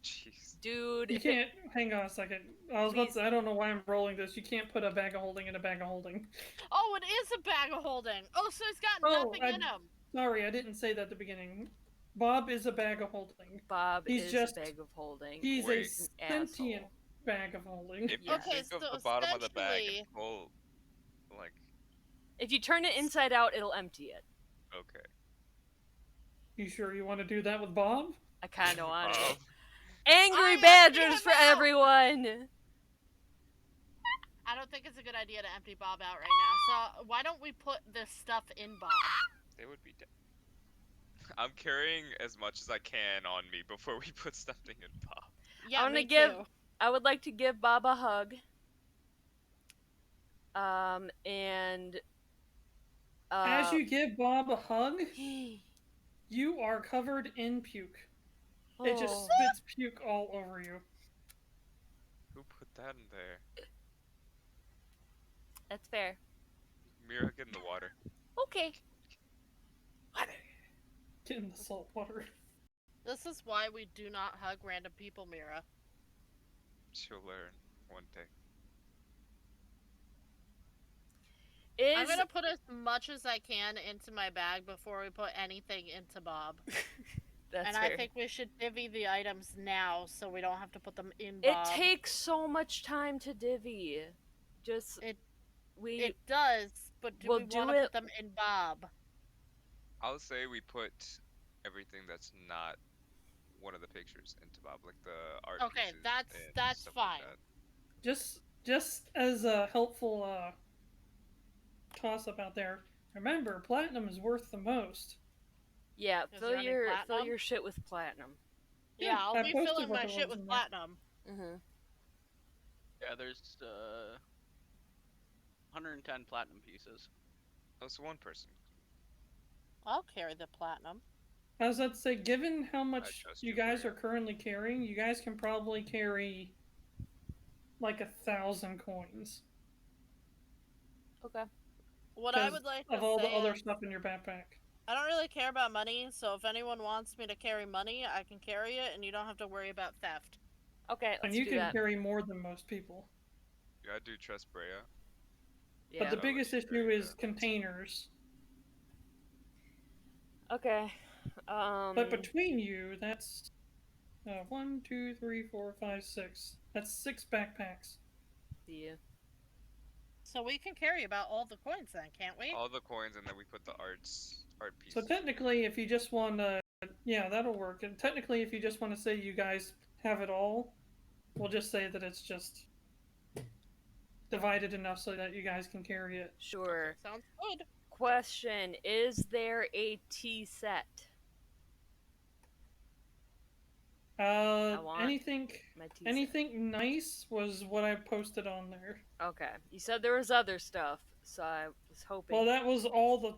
Jeez. Dude, You if it- can't. Hang on a second. I was about to Please. say, I don't know why I'm rolling this. You can't put a bag of holding in a bag of holding. Oh, it is a bag of holding. Oh, so he's got Oh, nothing in him. Sorry, I didn't say that at the beginning. Bob is a bag of holding. Bob He's is just- a bag of holding. He's Wait. a An sentient asshole. bag of holding. If you Yeah. Okay, think of so the bottom of the bag essentially- and pull, like, If you turn it inside out, it'll empty it. okay. You sure you want to do that with Bob? I kind of want Bob. it. Angry I badgers empty for him out. everyone! I don't think it's a good idea to empty Bob out right now. So why don't we put this stuff in Bob? They would be dead. I'm carrying as much as I can on me before we put something in Bob. Yeah, I wanna me give- too. I would like to give Bob a hug. And... As you give Bob a hug, you are covered in puke. It just Oh. spits puke all over you. Who put that in there? That's fair. Mirra, get in the water. Okay. Get in the salt water. This is why we do not hug random people, Mirra. She'll learn one day. I'm gonna put as much as I can into my bag before we put anything into Bob. That's and fair. I think we should divvy the items now so we don't have to put them in It Bob. takes so much time to divvy. Just It we It does, but do We'll we do want to it- put them in Bob? I'll say we put everything that's not one of the pictures into Bob, like the art Okay, pieces and that's stuff fine. Like that. Just as a helpful toss-up out there, remember, platinum is worth the most. yeah, Is fill there any your platinum? shit with platinum. Yeah, I'll I be posted filling what my there shit was with in there. platinum. Mm-hmm. Yeah, there's 110 platinum pieces. Oh, so one person. I'll carry the platinum. I was about to say, given how much trust you you, guys Breya. are currently carrying, you guys can probably carry like 1,000 coins Okay. What I 'cause would like to of all the say other is, stuff in your backpack. I don't really care about money, so if anyone wants me to carry money, I can carry it, and you don't have to worry about theft. Okay, And let's you do can that. carry more than most people. Yeah, I do trust Breya. Yeah. But the So biggest it's issue very is good. containers. Okay. But between you, that's 1, 2, 3, 4, 5, 6. That's 6 backpacks. Yeah. So we can carry about all the coins then, can't we? All the coins, and then we put the art So pieces. technically, if you just want to, yeah, that'll work. And technically, if you just want to say you guys have it all, we'll just say that it's just divided enough so that you guys can carry it. Sure. Sounds good. Question: is there a tea set? want Anything, My tea set. anything nice was what I posted on there. Okay. You said there was other stuff, so I was hoping. Well, that was all the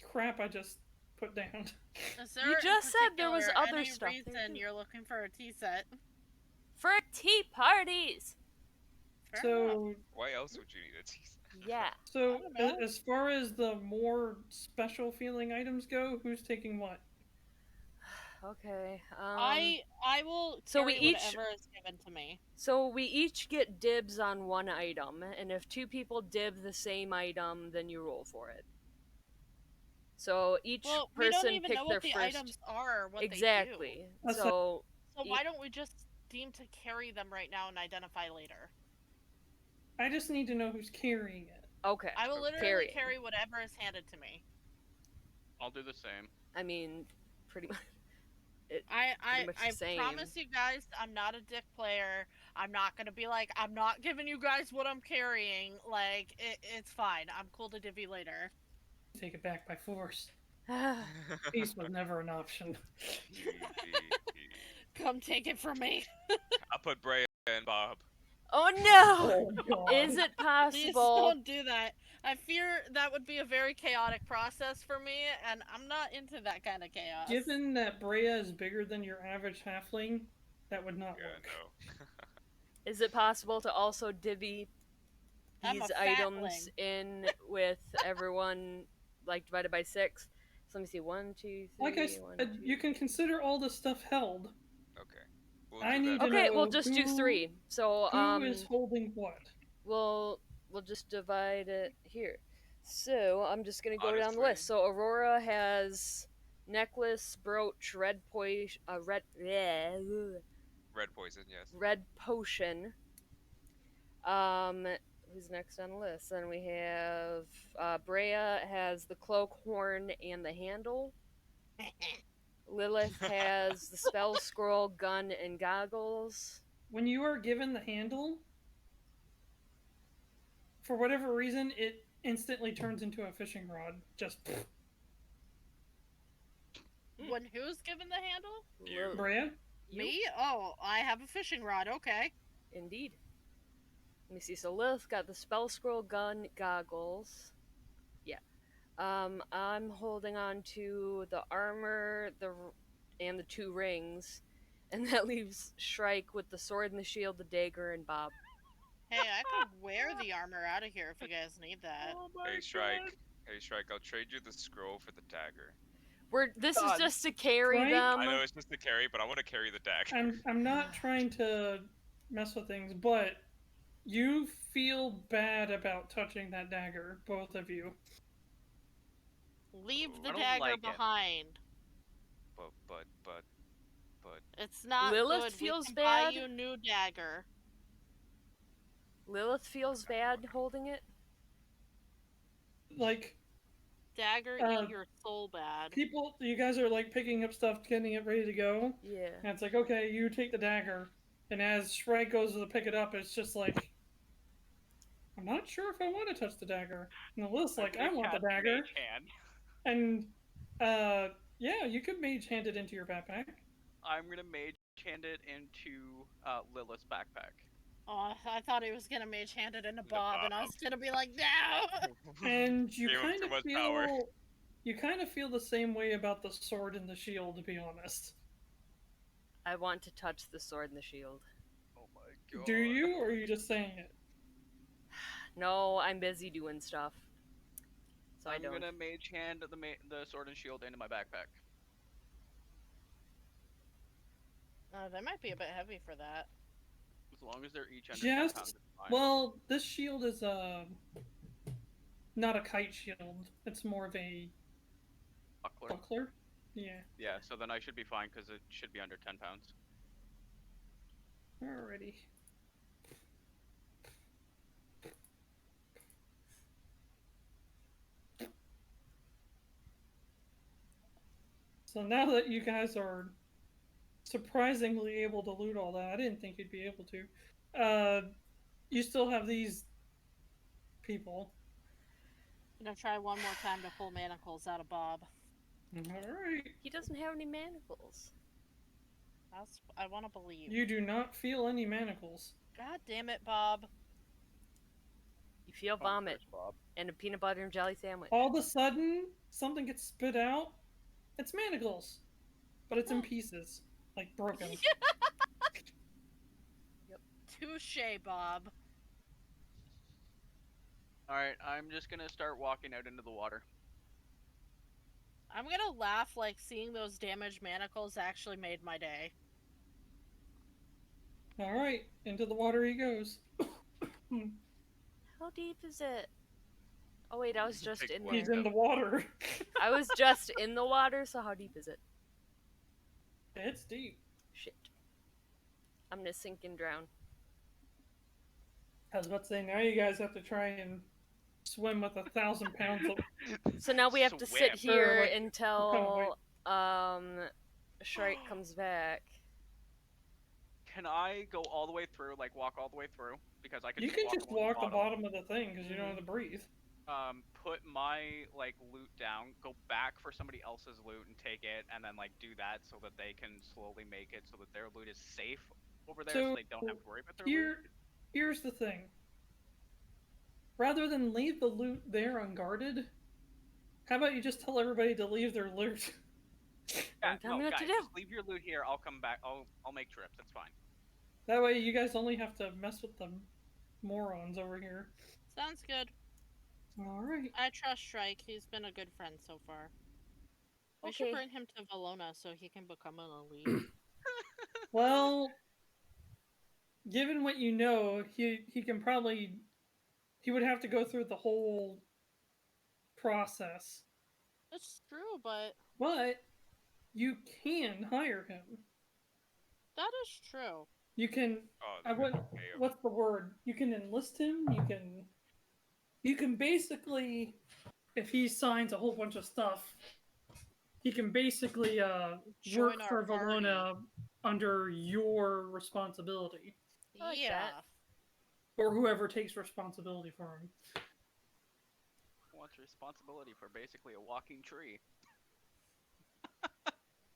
crap I just put down. Is there You in just said there was particular other any stuff there, reason too. you're looking for a tea set? For tea parties! Fair enough. So, Why else would you need a tea set? Yeah. so I don't know. as far as the more special feeling items go, who's taking what? Okay. I will so we carry each- whatever is given to me. So we each get dibs on one item, and if two people dib the same item, then you roll for it. So each Well, we person don't even pick know their what the first. items are or what Exactly. they do. So So why don't we just deem to carry them right now and identify later? I just need to know who's carrying it. okay. I will literally Carrying. carry whatever is handed to me. I'll do the same. I mean, pretty much. I much the I same. promise you guys, I'm not a dick player. I'm not gonna be like, I'm not giving you guys what I'm carrying. Like, it's fine. I'm cool to divvy later. Take it back by force. Peace was never an option. Come take it from me. I'll put Breya and Bob. Oh no! Oh, God. Is it Please possible? don't do that. I fear that would be a very chaotic process for me, and I'm not into that kind of chaos. Given that Breya is bigger than your average halfling, that would not Yeah, work. no. Is it possible to also divvy I'm a these fatling. items in with everyone, like divided by 6? So let me see. 1, 2, 3. Like I said, you can consider all the stuff held. Okay. We'll I do need that. to Okay, know we'll just do who- 3. So Who is holding what? we'll just divide it here. So I'm just gonna go down the Honestly- list. So Aurora has necklace, brooch, red potion, Red poison, yes. red potion. Who's next on the list? Then we have Breya has the cloak, horn, and the handle. Lilith has the spell scroll, gun, and goggles. When you are given the handle, for whatever reason, it instantly turns into a fishing rod. Just When who's given the handle? You. Breya? Me? Oh, I have a fishing rod. Okay. Indeed. Let me see. So Lilith got the spell scroll, gun, goggles. Yeah. I'm holding on to the armor, and the 2 rings. And that leaves Shrike with the sword and the shield, the dagger, and Bob. Hey, I could wear the armor out of here if you guys need that. Oh my Hey Shrike, I'll trade you the scroll for the dagger. This is God. just to carry Right? them. I know it's just the carry, but I want to carry the dagger. I'm not trying to mess with things, but you feel bad about touching that dagger, both of you. Leave Ooh, the I don't dagger like it. behind. But It's not Lilith good. feels We can buy bad. you a new dagger. Lilith feels bad holding it. Like, Dagger eat your soul bad. people, you guys are like picking up stuff, getting it ready to go. Yeah. And it's like, okay, you take the dagger. And as Shrike goes to pick it up, it's just like, I'm not sure if I want to touch the dagger. And the list's like, I want the Cast dagger. Mage Hand. And, yeah, you could mage hand it into your backpack. I'm gonna mage hand it into Lilith's backpack. Oh, I thought he was gonna mage hand it into Into Bob, and I Bob. was gonna be like, no. And you Gave him kind too of much feel, power. you kind of feel the same way about the sword and the shield, to be honest. I want to touch the sword and the shield. Oh my god. Do you, or are you just saying it? No, I'm busy doing stuff. So I'm I don't. gonna mage hand the sword and shield into my backpack. They might be a bit heavy for that. As long as they're each under 10 Just, pounds, it's fine. well, this shield is not a kite shield. It's more of a Buckler. buckler. Yeah. Yeah, so then I should be fine because it should be under 10 pounds. Alrighty. So now that you guys are surprisingly able to loot all that, I didn't think you'd be able to. You still have these people. I'm gonna try one more time to pull manacles out of Bob. Alright. He doesn't have any manacles. I want to believe. You do not feel any manacles. God damn it, Bob. You feel vomit Bob. and a peanut butter and jelly sandwich. All of a sudden, something gets spit out. It's manacles. But it's in pieces. Like broken. Touche, Bob. Alright, I'm just gonna start walking out into the water. I'm gonna laugh like seeing those damaged manacles actually made my day. Alright, into the water he goes. How deep is it? Oh wait, I was just Take in one. there. He's in the water. I was just in the water, so how deep is it? It's deep. Shit. I'm gonna sink and drown. I was about to say, now you guys have to try and swim with 1,000 pounds of... So now we have to sit Swim. here Like, until Shrike comes back. Can I go all the way through, like walk all the way through? Because I can You can just along walk the bottom of the thing, because you don't have to breathe. Put my like loot down, go back for somebody else's loot and take it, and then like do that so that they can slowly make it so that their loot is safe over there, so they don't have to worry about their loot. Here's the thing. Rather than leave the loot there unguarded, how about you just tell everybody to leave their loot? Yeah, Tell me what to guys, do. just leave your loot here. I'll come back. I'll make trips. It's fine. That way you guys only have to mess with the morons over here. Sounds good. Alright. I trust Shrike. He's been a good friend so far. We should Okay. bring him to Valona so he can become an elite. Well, given what you know, he can probably... He would have to go through the whole process. It's true, but But you can hire him. that is true. You can... what's the word? You can enlist him. You can basically, if he signs a whole bunch of stuff, he can basically Join work our for Valona under your responsibility, I like Yeah. that. or whoever takes responsibility for him. Who wants responsibility for basically a walking tree?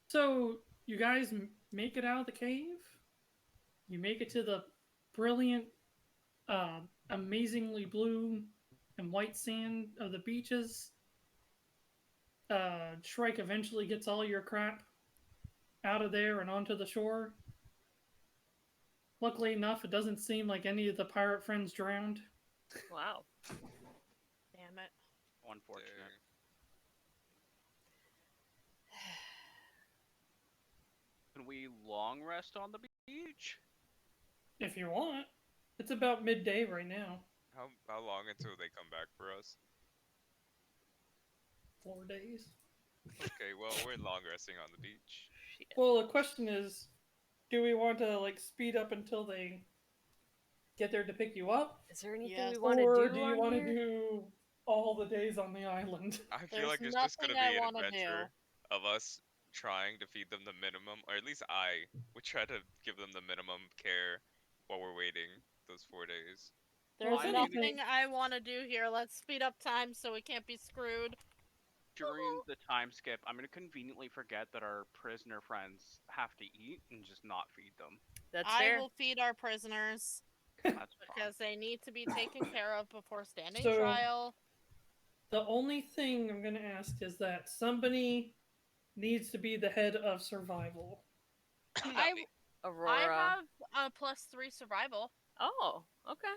So you guys make it out of the cave. You make it to the brilliant, amazingly blue and white sand of the beaches. Shrike eventually gets all your crap out of there and onto the shore. Luckily enough, it doesn't seem like any of the pirate friends drowned. Wow. Damn it. Unfortunate. Dang. Can we long rest on the beach? If you want. It's about midday right now. How long until they come back for us? 4 days. Okay, well, we're long resting on the beach. Shit. Well, the question is, do we want to like speed up until they get there to pick you up? Is there anything Yes. we want to do Or do you on want to here? do all the days on the island? I feel There's like it's just gonna nothing I be an wanna adventure of us trying to feed them the minimum, or at least I would try to give them the minimum care while we're waiting those 4 days. There's Well, if nothing anything- I want to do here. Let's speed up time so we can't be screwed. During the time skip, I'm gonna conveniently forget that our prisoner friends have to eat and just not feed them. That's I fair. will feed our prisoners That's fine. because they need to be taken care of before standing So- trial. The only thing I'm going to ask is that somebody needs to be the head of survival. I Aurora. have a +3 survival. Oh, okay.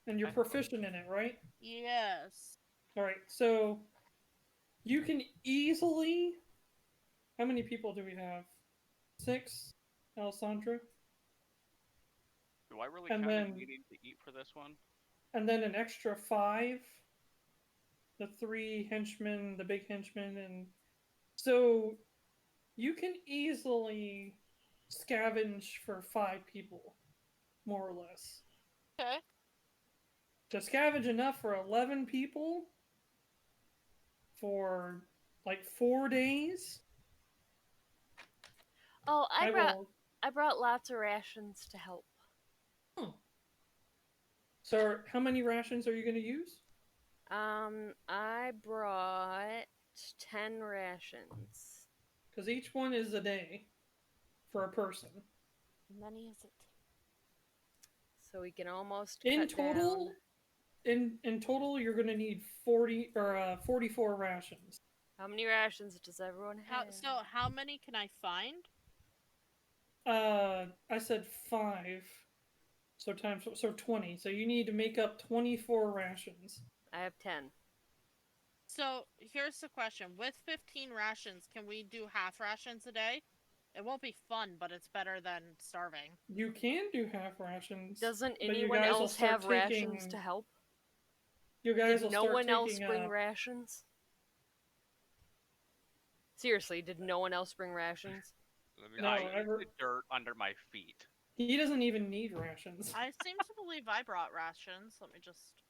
And you're Okay. proficient in it, right? Yes. Alright, so you can easily. How many people do we have? 6? Alessandra? Do I really And count then- as needing to eat for this one? And then an extra 5. The 3 henchmen, the big henchmen, and so you can easily scavenge for 5 people, more or less. Okay. To scavenge enough for 11 people for like 4 days. Oh, I brought will. I brought lots of rations to help. Oh. So, how many rations are you going to use? I brought 10 rations. Because each one is a day for a person. How many is it? So we can almost In cut total, in total, you're going to need 44 rations. How many rations does everyone have? How many can I find? I said 5. So 20. So you need to make up 24 rations. I have 10. So here's the question: with 15 rations, can we do half rations a day? It won't be fun, but it's better than starving. You can do half rations. Doesn't but you anyone guys will else start have rations taking- to help? You guys Did will no start one else taking, bring rations? Seriously, did no one else bring rations? Let me No, I I eat re- the dirt under my feet. He doesn't even need rations. I seem to believe I brought rations. Let me just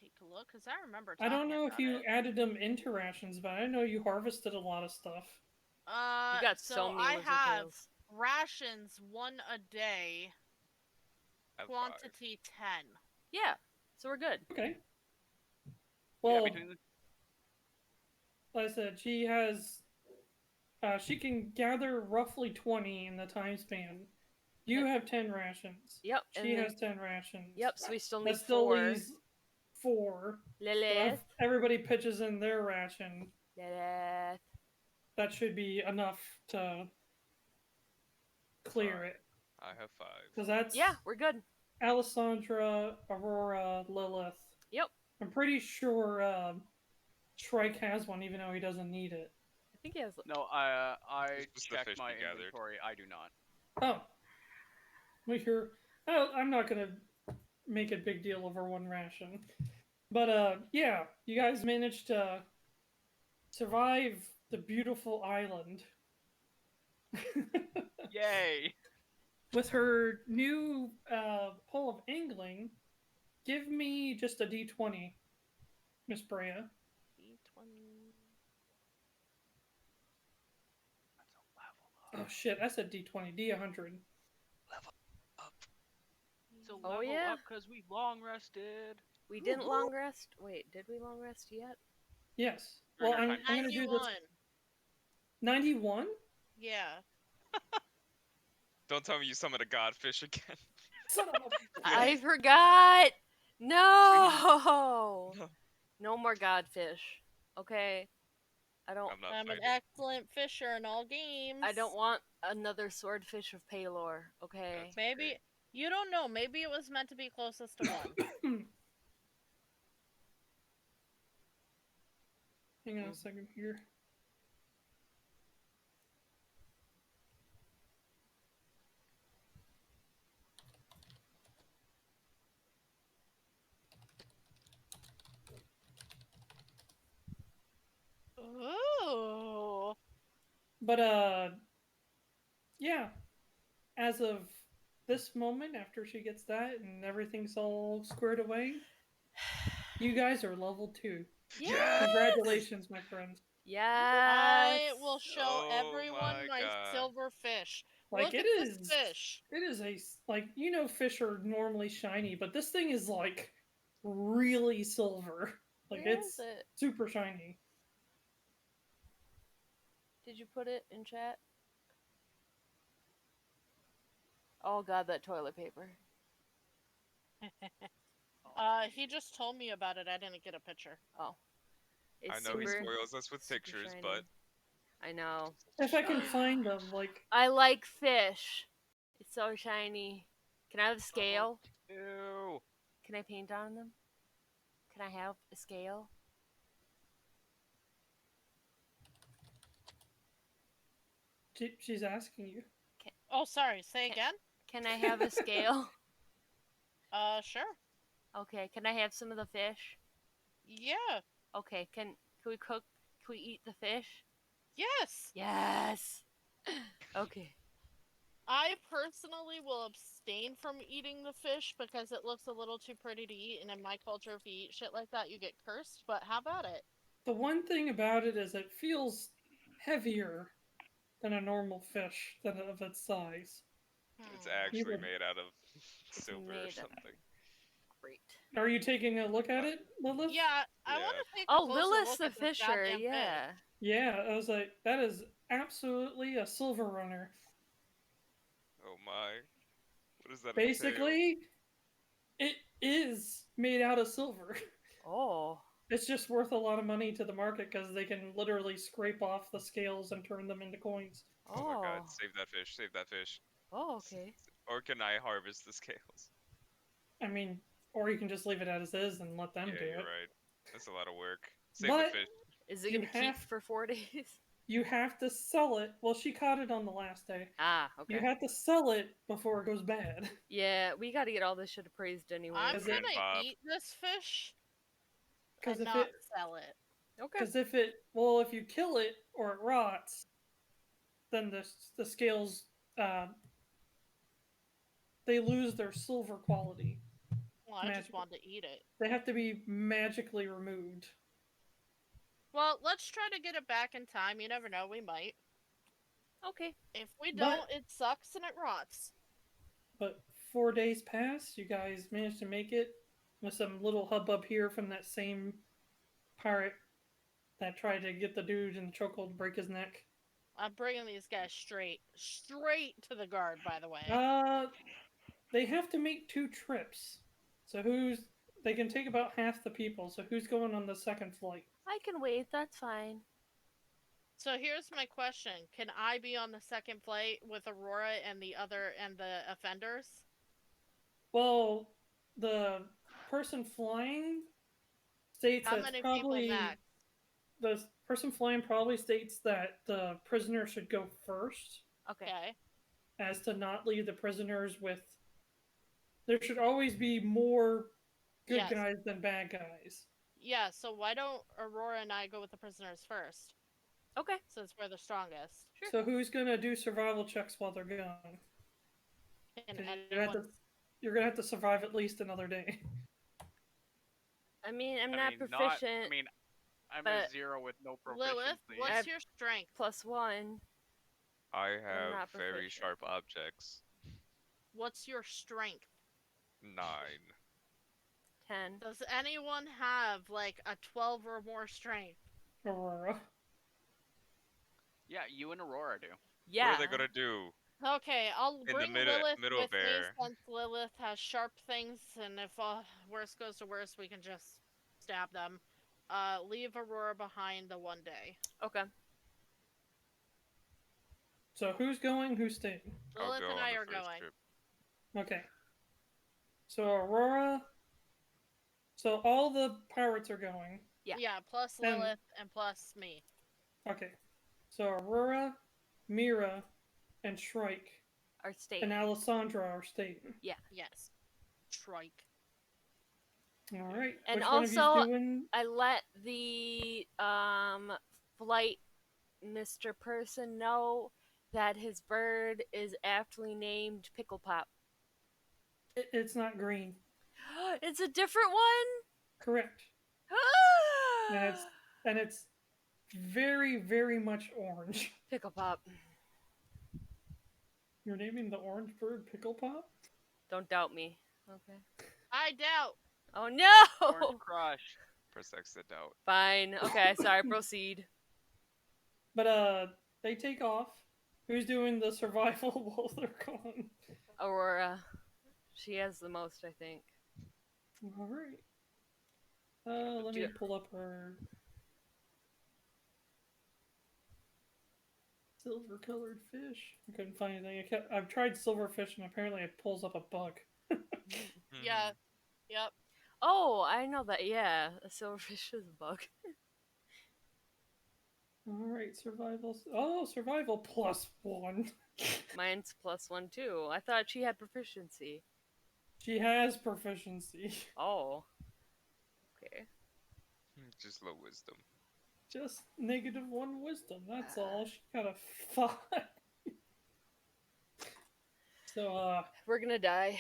take a look, because I remember I don't talking know if about you it. added them into rations, but I know you harvested a lot of stuff. You got so many I lizard have tails. rations 1 a day, have 5. quantity 10. Yeah, so we're good. Okay. Yeah, Well, between the like I said, she has. She can gather roughly 20 in the time span. You have 10 rations. Yep, and She then- has 10 rations. Yep, so we still need That still 4. leaves 4. So if Lilith. everybody pitches in their ration, Lilith. that should be enough to clear it. I have 5. Because that's Yeah, we're good. Alessandra, Aurora, Lilith. Yep. I'm pretty sure Shrike has one, even though he doesn't need it. I think he has. No, I Just the checked fish my we gathered. inventory. I do not. Oh. We sure. I'm not gonna make a big deal over one ration. But yeah, you guys managed to survive the beautiful island. Yay! With her new pull of angling, give me just a d20, Miss Breya. D20. That's a level up. Oh shit, I said d20, d100. It's a Oh, level yeah. up because we long rested. We didn't long rest. Wait, did we long rest yet? Yes. During Well, our I'm time gonna do 91. this. 91? Yeah. Don't tell me you summoned a godfish again. Son of a I forgot. No. No more godfish. Okay. I don't. I'm not I'm an fighting. excellent fisher in all games. I don't want another swordfish of Paylor. Okay. That's Maybe okay. you don't know. Maybe it was meant to be closest to one. Hang on a second here. Ooh. But yeah. As of this moment, after she gets that and everything's all squared away, you guys are level 2. Yes! Congratulations, my friends. Yes. I will show Oh everyone my my God. silver fish. Like Look it at is this fish. It is like fish are normally shiny, but this thing is like really silver. Like Where it's is it? super shiny. Did you put it in chat? Oh god, that toilet paper. He just told me about it. I didn't get a picture. Oh. It's I know he super, spoils us with super pictures, shiny. but I know. If I can find them, like I like fish. It's so shiny. Can I have a scale? ew. Can I paint on them? Can I have a scale? she's asking you. Oh, sorry. Say again. Can I have a scale? Sure. Okay, can I have some of the fish? Yeah. Okay, can we cook? Can we eat the fish? Yes. Yes. Okay. I personally will abstain from eating the fish because it looks a little too pretty to eat, and in my culture, if you eat shit like that, you get cursed. But how about it? The one thing about it is it feels heavier than a normal fish than of its size. It's Hmm. actually would- made out of It's silver or made of- something. Great. Are you taking a look at it, Lilith? Yeah, I Yeah. want to take a Oh, closer Lilith's look the at this fisher. goddamn fish. Yeah. Yeah, I was like, that is absolutely a silver runner. Oh my. What does that entail? Basically, it is made out of silver. Oh. It's just worth a lot of money to the market because they can literally scrape off the scales and turn them into coins. Oh my god, save that fish, save that fish. Oh, okay. Or can I harvest the scales? I mean, or you can just leave it as is and let them Yeah, do you're it. right. That's a lot of work. Save But the fish. Is it You gonna keep have- for 4 days? you have to sell it. Well, she caught it on the last day. Ah, okay. You have to sell it before it goes bad. Yeah, we gotta get all this shit appraised anyway. I'm Is it- gonna Bob. eat this fish Because and if not it, sell it. Okay. because if you kill it or it rots, then the scales they lose their silver quality. Well, I just Magical. wanted to eat it. They have to be magically removed. Well, let's try to get it back in time. You never know, we might. Okay. If we But- don't, it sucks and it rots. But 4 days pass. You guys managed to make it with some little hubbub here from that same pirate that tried to get the dude in the chokehold to break his neck. I'm bringing these guys straight to the guard, by the way. They have to make 2 trips. So they can take about half the people. So who's going on the second flight? I can wait, that's fine. So here's my question: can I be on the second flight with Aurora and the offenders? Well, the person flying states How that many probably people max? the person flying probably states that the prisoner should go first, Okay. Okay. as to not leave the prisoners with. There should always be more good Yes. guys than bad guys. Yeah. So why don't Aurora and I go with the prisoners first, Okay. since we're the strongest? Sure. So who's gonna do survival checks while they're gone? Can 'Cause anyone... you're gonna have to survive at least another day. I mean, I'm I not mean, proficient. I'm but- a 0 with no proficiency. Lilith, what's your strength? +1. I not have very proficient. sharp objects. What's your strength? 9. 10. Does anyone have like a 12 or more strength? Aurora. Yeah, you and Aurora do. Yeah. What are they gonna do? Okay, I'll In the bring middle- Lilith middle with me there. since Lilith has sharp things, and if worst goes to worst, we can just stab them. leave Aurora behind the one day. Okay. So who's going? Who's staying? I'll Lilith go and on I the are first going. trip. Okay. So Aurora. So all the pirates are going. Yeah. Yeah, plus And- Lilith and plus me. Okay. So Aurora, Mirra, and Shrike Our state. and Alessandra are staying. Yes. Shrike. All right. And Which one of also, you's doing? I let the flight Mr. Person know that his bird is aptly named Pickle Pop. It's not green. It's a different one. Correct. And it's very, very much orange. Pickle Pop. You're naming the orange bird Pickle Pop? Don't doubt me. Okay. I doubt. Oh no! Orange Crush. Press X to doubt. Fine. Okay, sorry. Proceed. But they take off. Who's doing the survival while they're gone? Aurora. She has the most, I think. All right. Let do me it. pull up her silver-colored fish. I couldn't find anything. I've tried silverfish, and apparently it pulls up a bug. Yeah. Yep. Oh, I know that. Yeah, a silverfish is a bug. All right, survival. Oh, survival +1. Mine's +1 too. I thought she had proficiency. She has proficiency. Oh. Okay. Just low wisdom. Just -1 wisdom. That's all. She got a 5. So, We're gonna die.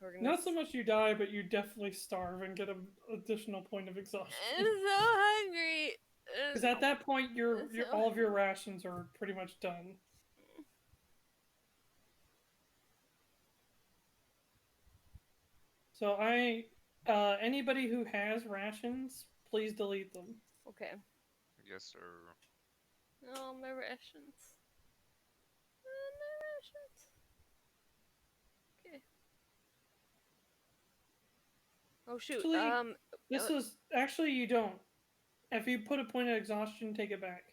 We're gonna. not so much you die, but you definitely starve and get an additional point of exhaustion. I'm so hungry. Because at that point, So- all of your rations are pretty much done. So anybody who has rations, please delete them. Okay. Yes, sir. Oh, my rations. My rations. Okay. Oh shoot. Actually, This is actually you don't. If you put a point of exhaustion, take it back.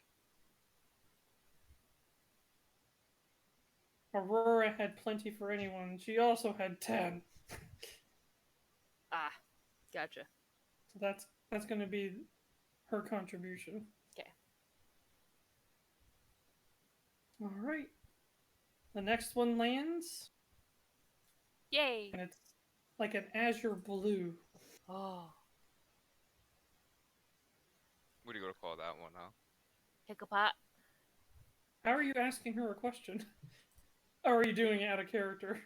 Aurora had plenty for anyone. She also had 10. Ah, gotcha. So that's going to be her contribution. Okay. All right. The next one lands, Yay. and it's like an azure blue. Oh, What are you gonna call that one, huh? pickle pot. How are you asking her a question? Or are you doing it out of character?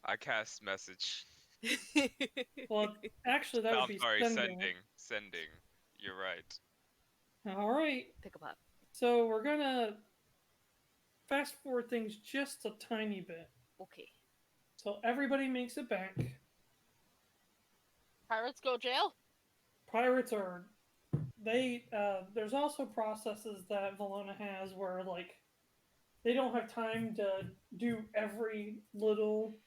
I cast message. Well, actually, that No, would I'm be sorry, sending. sending. You're right. All right. Pickle pot. So we're gonna fast forward things just a tiny bit. Okay. So everybody makes it back. Pirates go jail? Pirates are there's also processes that Valona has where like they don't have time to do every little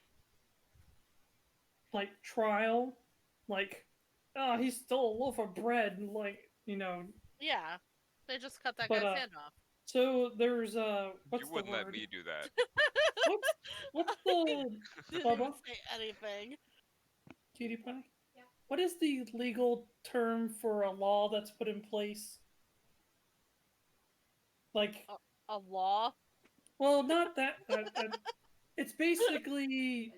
like trial, like oh he stole a loaf of bread, and like Yeah. They just cut that But, guy's hand off. so there's what's You the wouldn't word? let me do that. What's the Didn't Bubba? even say anything. Cutie pie? Yeah. What is the legal term for a law that's put in place? Like, A law? well, not that. It's basically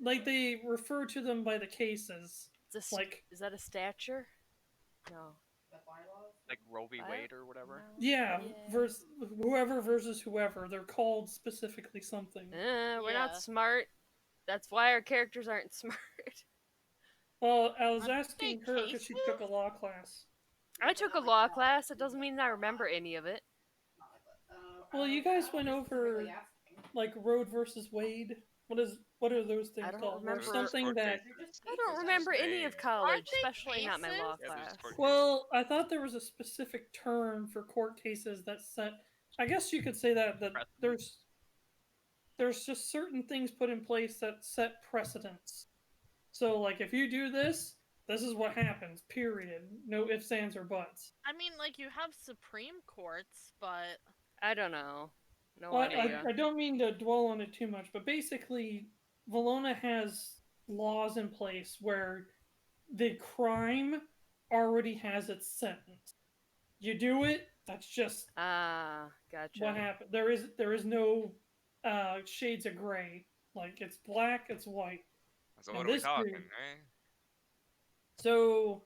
like they refer to them by the cases. It's Like, is that a stature? No. Like Roe v. What? Wade or whatever. No. yeah, versus whoever versus whoever. They're called specifically something. We're Yeah. not smart. That's why our characters aren't smart. Well, I was Aren't asking they her because she took a law class. I took a law class. It doesn't mean I remember any of it. Well, you guys went over like Road versus Wade. What are those things I don't called? Or remember. something that. I don't remember any of college, they especially not my law cases? Yeah, there's class. court Well, I thought there was a specific term for court cases that set. I guess you could say that there's just certain things put in place that set precedents. So, like, if you do this, This is what happens, period. No ifs, ands, or buts. I mean, like, you have Supreme Courts, but I don't know. No Well, idea. I don't mean to dwell on it too much, but basically, Valona has laws in place where the crime already has its sentence. You do it, that's just Ah, gotcha. what happened. There is no shades of gray. Like it's black, it's white. So And what are we this talking, dude- eh? So 5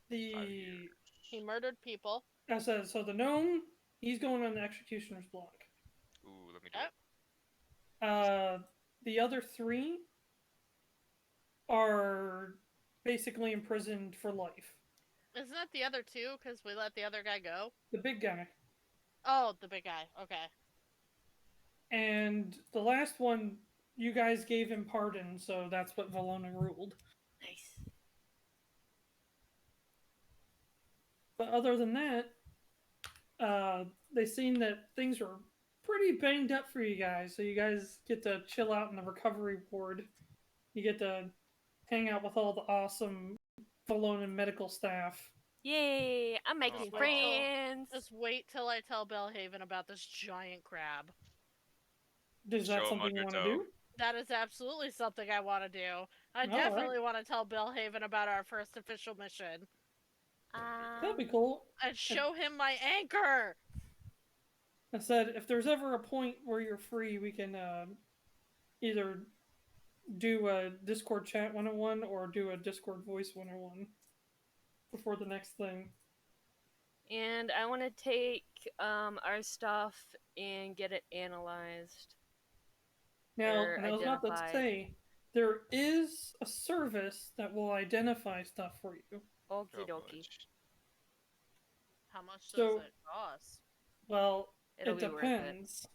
the years. he murdered people. I said so the gnome, he's going on the executioner's block. Ooh, let me do Yep. it. The other three are basically imprisoned for life. Isn't that the other two? Because we let the other guy go? The big guy. Oh, the big guy. Okay. And the last one, you guys gave him pardon, so that's what Valona ruled. Nice. But other than that, they seen that things are pretty banged up for you guys, so you guys get to chill out in the recovery ward. You get to hang out with all the awesome Valona medical staff. Yay! I'm making Oh. friends. Just wait till I tell Belhaven about this giant crab. Is that Show 'em something you want to undertow. do? That is absolutely something I want to do. I All definitely right. want to tell Belhaven about our first official mission. That'd be cool. And show him my anchor! I said, if there's ever a point where you're free, we can either do a Discord chat 101 or do a Discord voice 101 before the next thing. And I want to take our stuff and get it analyzed. Now, Or and I was about to identified. say, there is a service that will identify stuff for you. Okie Oh, dokie. much. How much So- does it cost? Well, It'll it be worth it. depends.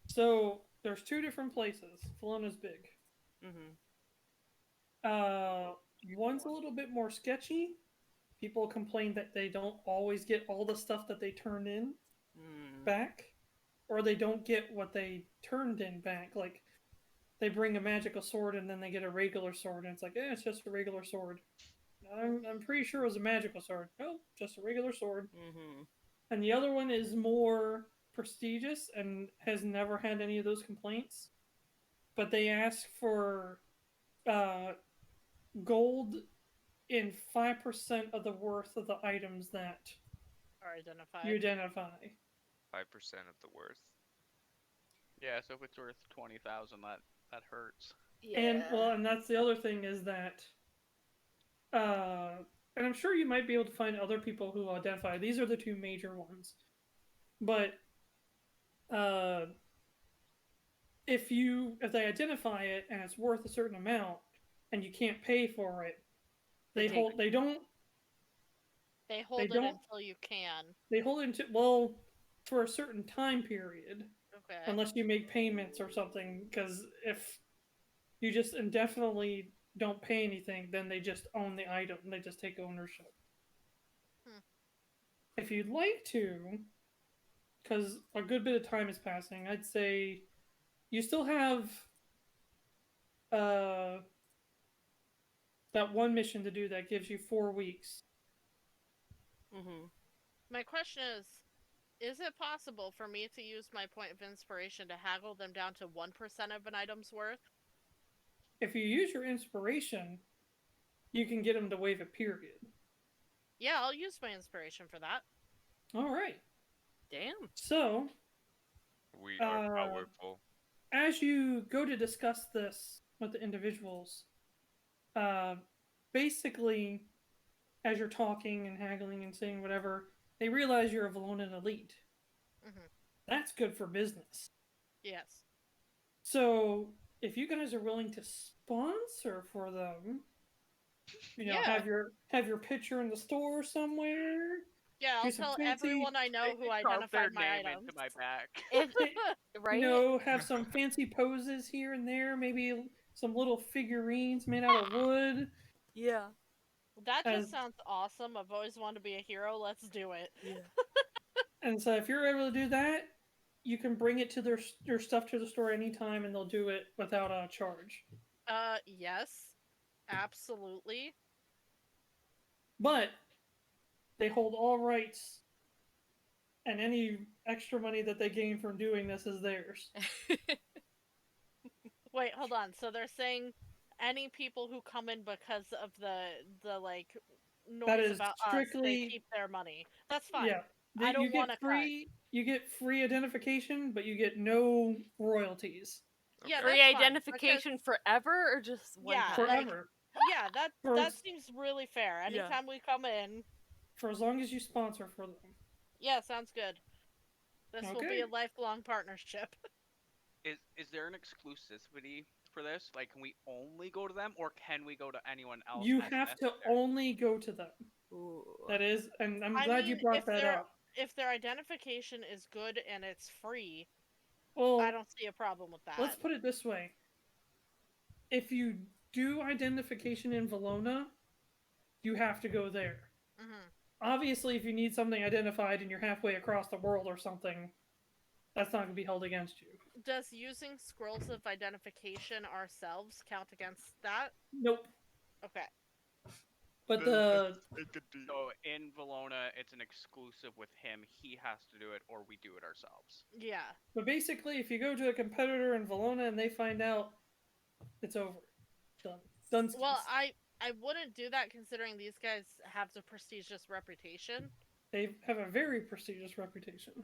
So, there's two different places. Valona's big. Mm-hmm. One's a little bit more sketchy. People complain that they don't always get all the stuff that they turned in back, or they don't get what they turned in back. Like, they bring a magical sword and then they get a regular sword, and it's like, it's just a regular sword. I'm pretty sure it was a magical sword. No, just a regular sword. Mm-hmm. And the other one is more prestigious and has never had any of those complaints. But they ask for gold in 5% of the worth of the items that Or identified? you identify. 5% of the worth. Yeah, so if it's worth 20,000, that hurts. Yeah. And that's the other thing is that, and I'm sure you might be able to find other people who identify. These are the two major ones. But if they identify it and it's worth a certain amount and you can't pay for it, they hold it until you can. They hold it for a certain time period. Okay. Unless you make payments or something, because if you just indefinitely don't pay anything, then they just own the item. They just take ownership. If you'd like to, because a good bit of time is passing, I'd say you still have that one mission to do that gives you 4 weeks. Mm-hmm. My question is it possible for me to use my point of inspiration to haggle them down to 1% of an item's worth? If you use your inspiration, you can get them to waive a period. Yeah, I'll use my inspiration for that. All right. Damn. So, We are powerful. as you go to discuss this with the individuals, basically, as you're talking and haggling and saying whatever, they realize you're a Valonan elite. Mm-hmm. That's good for business. Yes. So, if you guys are willing to sponsor for them, Yeah. have your picture in the store somewhere. Yeah, Do I'll some tell fancy- everyone I know who Carve their identified my name items. into my back. If right. Have some fancy poses here and there. Maybe some little figurines made out of wood. Yeah. That As- just sounds awesome. I've always wanted to be a hero. Let's do it. Yeah. And so, if you're able to do that, you can bring it to your stuff to the store anytime, and they'll do it without a charge. Yes. Absolutely. But they hold all rights, and any extra money that they gain from doing this is theirs. Wait, hold on. So they're saying any people who come in because of the like That noise is about us, they strictly keep their money. That's fine. yeah. I You don't want get to cut. free. You get free identification, but you get no royalties Yeah, Okay. Free that's fine, identification forever or just one Yeah, time? like- forever. Yeah, that For- that seems really fair. Anytime we come in, for as long as you sponsor for them. yeah, sounds good. This will be Okay. a lifelong partnership. Is there an exclusivity for this? Like, can we only go to them, or can we go to anyone else? You as have to necessary? only go to them. Ooh. That is, and I'm I glad you mean, brought if that they're- up. If their identification is good and it's free, Well, I don't see a problem with that. let's put it this way. If you do identification in Valona, you have to go there. Mhm. Obviously, if you need something identified and you're halfway across the world or something, that's not going to be held against you. Does using scrolls of identification ourselves count against that? Nope. Okay. But the So in Valona, it's an exclusive with him. He has to do it, or we do it ourselves. Yeah. but basically, if you go to a competitor in Valona and they find out, it's over. Done. Done. Well, I wouldn't do that considering these guys have the prestigious reputation. They have a very prestigious reputation.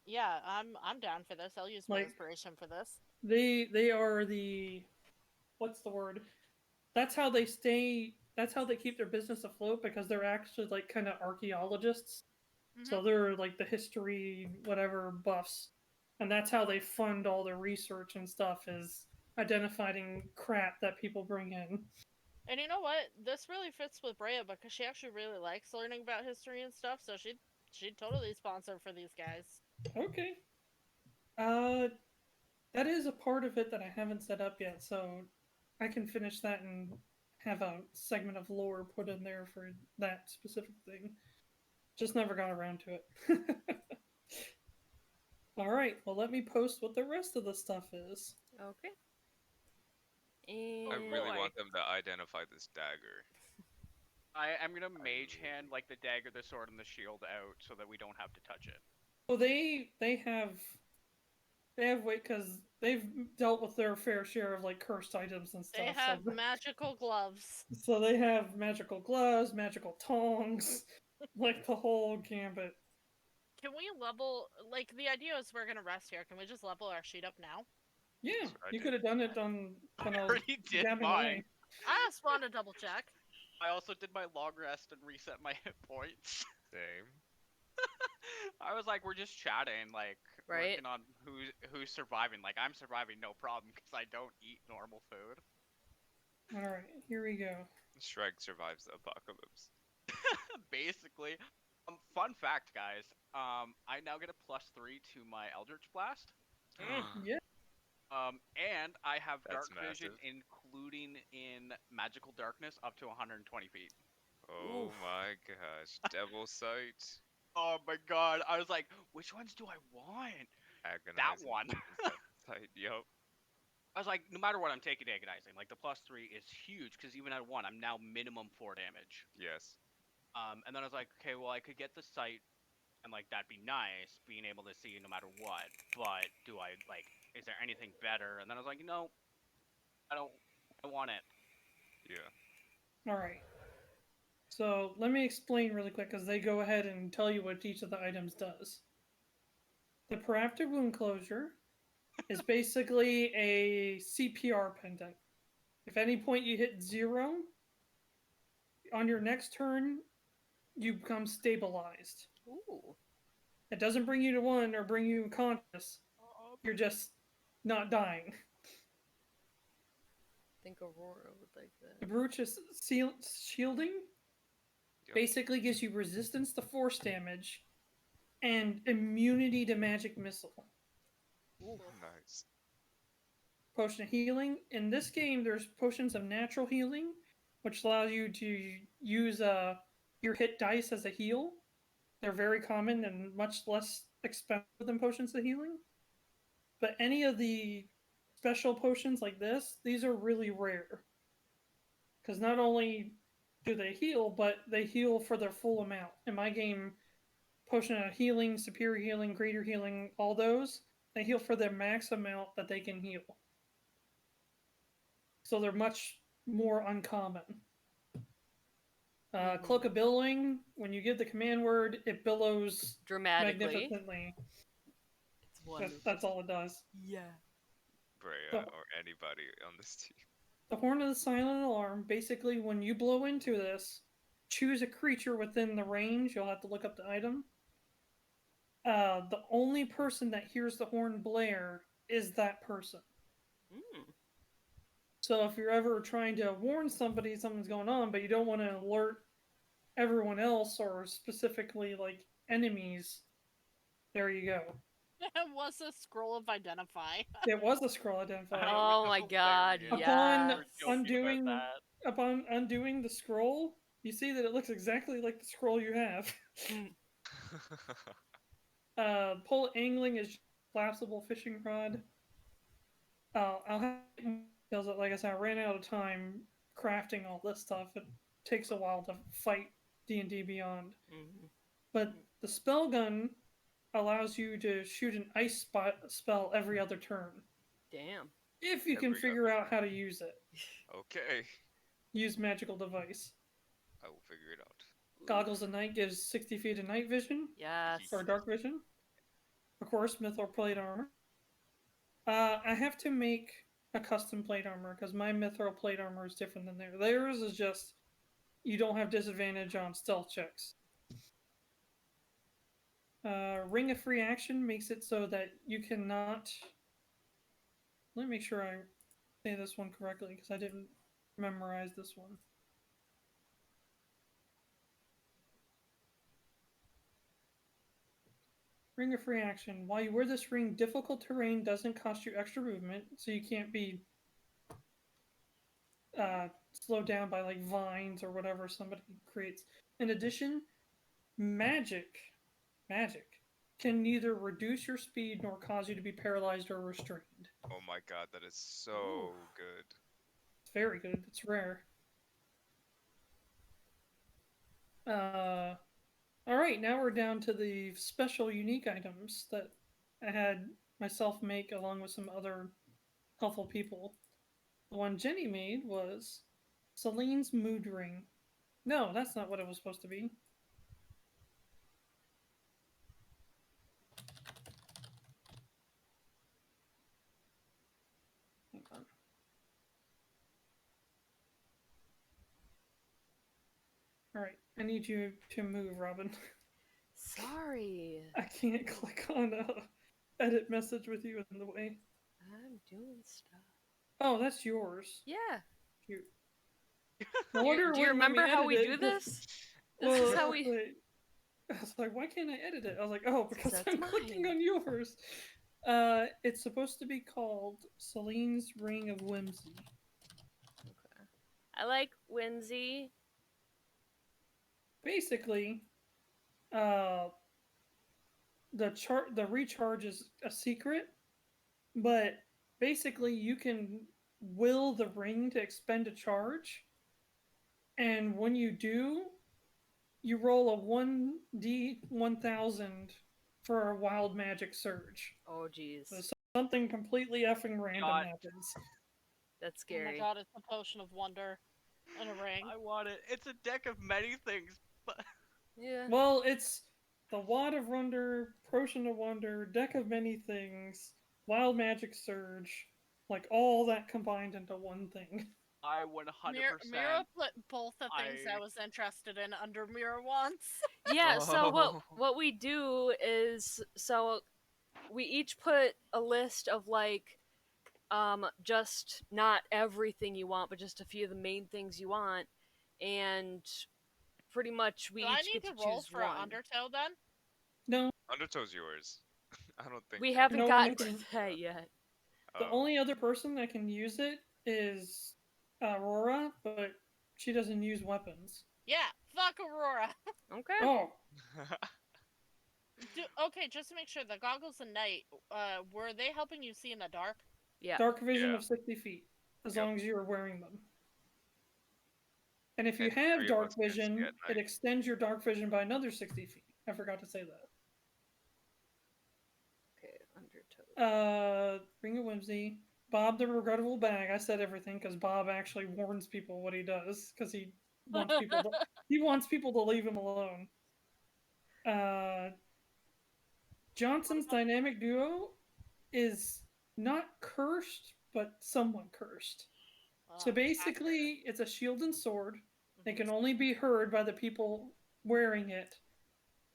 Yeah, I'm down for this. I'll use my Like- inspiration for this. They are the what's the word? That's how they stay. That's how they keep their business afloat because they're actually like kind of archaeologists. So they're like the history whatever buffs, and that's how they fund all their research and stuff is identifying crap that people bring in. And you know what? This really fits with Breya because she actually really likes learning about history and stuff. So she'd totally sponsor for these guys. Okay. That is a part of it that I haven't set up yet, so I can finish that and have a segment of lore put in there for that specific thing. Just never got around to it. Alright, well, let me post what the rest of the stuff is. Okay. I And really boy. want them to identify this dagger. I'm gonna mage hand like the dagger, the sword, and the shield out so that we don't have to touch it. Well, they have weight because they've dealt with their fair share of like cursed items and stuff. They have so, magical gloves. so they have magical gloves, magical tongs, like the whole gambit. Can we level? Like the idea is we're gonna rest here. Can we just level our sheet up now? Yeah, That's what I you did. could have done it on I kind of already did gabbing mine. away. I just want to double check. I also did my long rest and reset my hit points. Same. I was like, we're just chatting, like Right. working on who's surviving. Like I'm surviving no problem because I don't eat normal food. Alright, here we go. Shrike survives the apocalypse. Basically. Fun fact, guys. I now get a +3 to my Eldritch Blast. Yeah. And I have That's dark vision, massive. including in magical darkness, up to 120 feet. Oh Oof. my gosh. Devil sight. Oh my god! I was like, which ones do I want? Agonizing. one. Sight. Yup. I was like, no matter what, I'm taking agonizing. Like the +3 is huge because even at 1, I'm now minimum 4 damage. Yes. And then I was like, okay, well, I could get the sight, and like that'd be nice, being able to see no matter what. But do I like? Is there anything better? And then I was like, no, I don't. I want it. Yeah. Alright. So let me explain really quick because they go ahead and tell you what each of the items does. The Proactive Wound Closure is basically a CPR pendant. If at any point you hit 0, on your next turn, you become stabilized. ooh. It doesn't bring you to 1 or bring you conscious. You're just not dying. I think Aurora would like The that. Brooch is shielding. Yep. Basically gives you resistance to force damage and immunity to magic missile. Nice. Potion of healing. In this game, there's potions of natural healing, which allows you to use your hit dice as a heal. They're very common and much less expensive than potions of healing. But any of the special potions like this, these are really rare. Because not only do they heal, but they heal for their full amount. In my game, Potion of Healing, Superior Healing, Greater Healing, all those, they heal for their max amount that they can heal. So they're much more uncommon. Cloak of Billowing, when you give the command word, it billows Dramatically. magnificently. It's wonderful. That's all it does. Yeah. Breya or anybody on this team. The Horn of the Silent Alarm, basically when you blow into this, choose a creature within the range. You'll have to look up the item. The only person that hears the horn blare is that person. So if you're ever trying to warn somebody something's going on, but you don't want to alert everyone else or specifically like enemies, there you go. It was a scroll of identify. It was a scroll identifier. Oh my god, yeah. Upon undoing the scroll, you see that it looks exactly like the scroll you have. Pole angling is collapsible fishing rod. I'll have because, like I said, I ran out of time crafting all this stuff. It takes a while to fight D&D Beyond. But the spell gun allows you to shoot an ice spell every other turn. Damn. If you can figure out how to use it. Okay. Use magical device. I will figure it out. Goggles of Night gives 60 feet of night vision. Yes. Or dark vision. Of course, mithril plate armor. I have to make a custom plate armor because my mithril plate armor is different than theirs. Theirs is just you don't have disadvantage on stealth checks. Ring of Free Action makes it so that you cannot... Let me make sure I say this one correctly because I didn't memorize this one. Ring of Free Action. While you wear this ring, difficult terrain doesn't cost you extra movement, so you can't be slowed down by like vines or whatever somebody creates. In addition, magic can neither reduce your speed nor cause you to be paralyzed or restrained. Oh my god, that is so good. It's very good. It's rare. Alright, now we're down to the special unique items that I had myself make along with some other helpful people. The one Jenny made was Celine's Mood Ring. No, that's not what it was supposed to be. Hang on. Alright, I need you to move, Robyn. Sorry. I can't click on edit message with you in the way. I'm doing stuff. Oh, that's yours. Yeah. Cute. Do you remember how we do this? This is how we... I was like, why can't I edit it? I was like, oh, because That's I'm mine. clicking on yours. It's supposed to be called Celine's Ring of Whimsy. Okay. I like whimsy. Basically, the recharge is a secret, but basically you can will the ring to expend a charge, and when you do, you roll a 1d1000 for a wild magic surge. Oh, jeez. So something completely effing random happens. That's Oh my scary. god, it's a potion of wonder and a ring. I want it. It's a deck of many things, but... Yeah. Well, it's the Wad of Wonder, Potion of Wonder, Deck of Many Things, Wild Magic Surge, like all that combined into one thing. I 100%. Mirra put both the things I was interested in under Mirra once. Yeah, so what we do is, so we each put a list of like, just not everything you want, but just a few of the main things you want, and pretty much we Do each I need get to to roll choose for one. an undertow then? No, Undertow's yours. I don't think We that- haven't No gotten one to can- that yet. the Oh. only other person that can use it is Aurora, but she doesn't use weapons. Yeah, fuck Aurora. Okay. Oh, Okay, just to make sure, the goggles of night, were they helping you see in the dark? Yeah. dark vision Yeah. of 60 feet, as Yep. long as you're wearing them. And if you And have 3 of dark us can't see vision, at it night. extends your dark vision by another 60 feet. I forgot to say that. Okay, Undertow. Ring of Whimsy. Bob the Regrettable Bag. I said everything because Bob actually warns people what he does because he wants people to leave him alone. Johnson's dynamic duo is not cursed, but somewhat cursed. So basically, it's a shield and sword. They can only be heard by the people wearing it.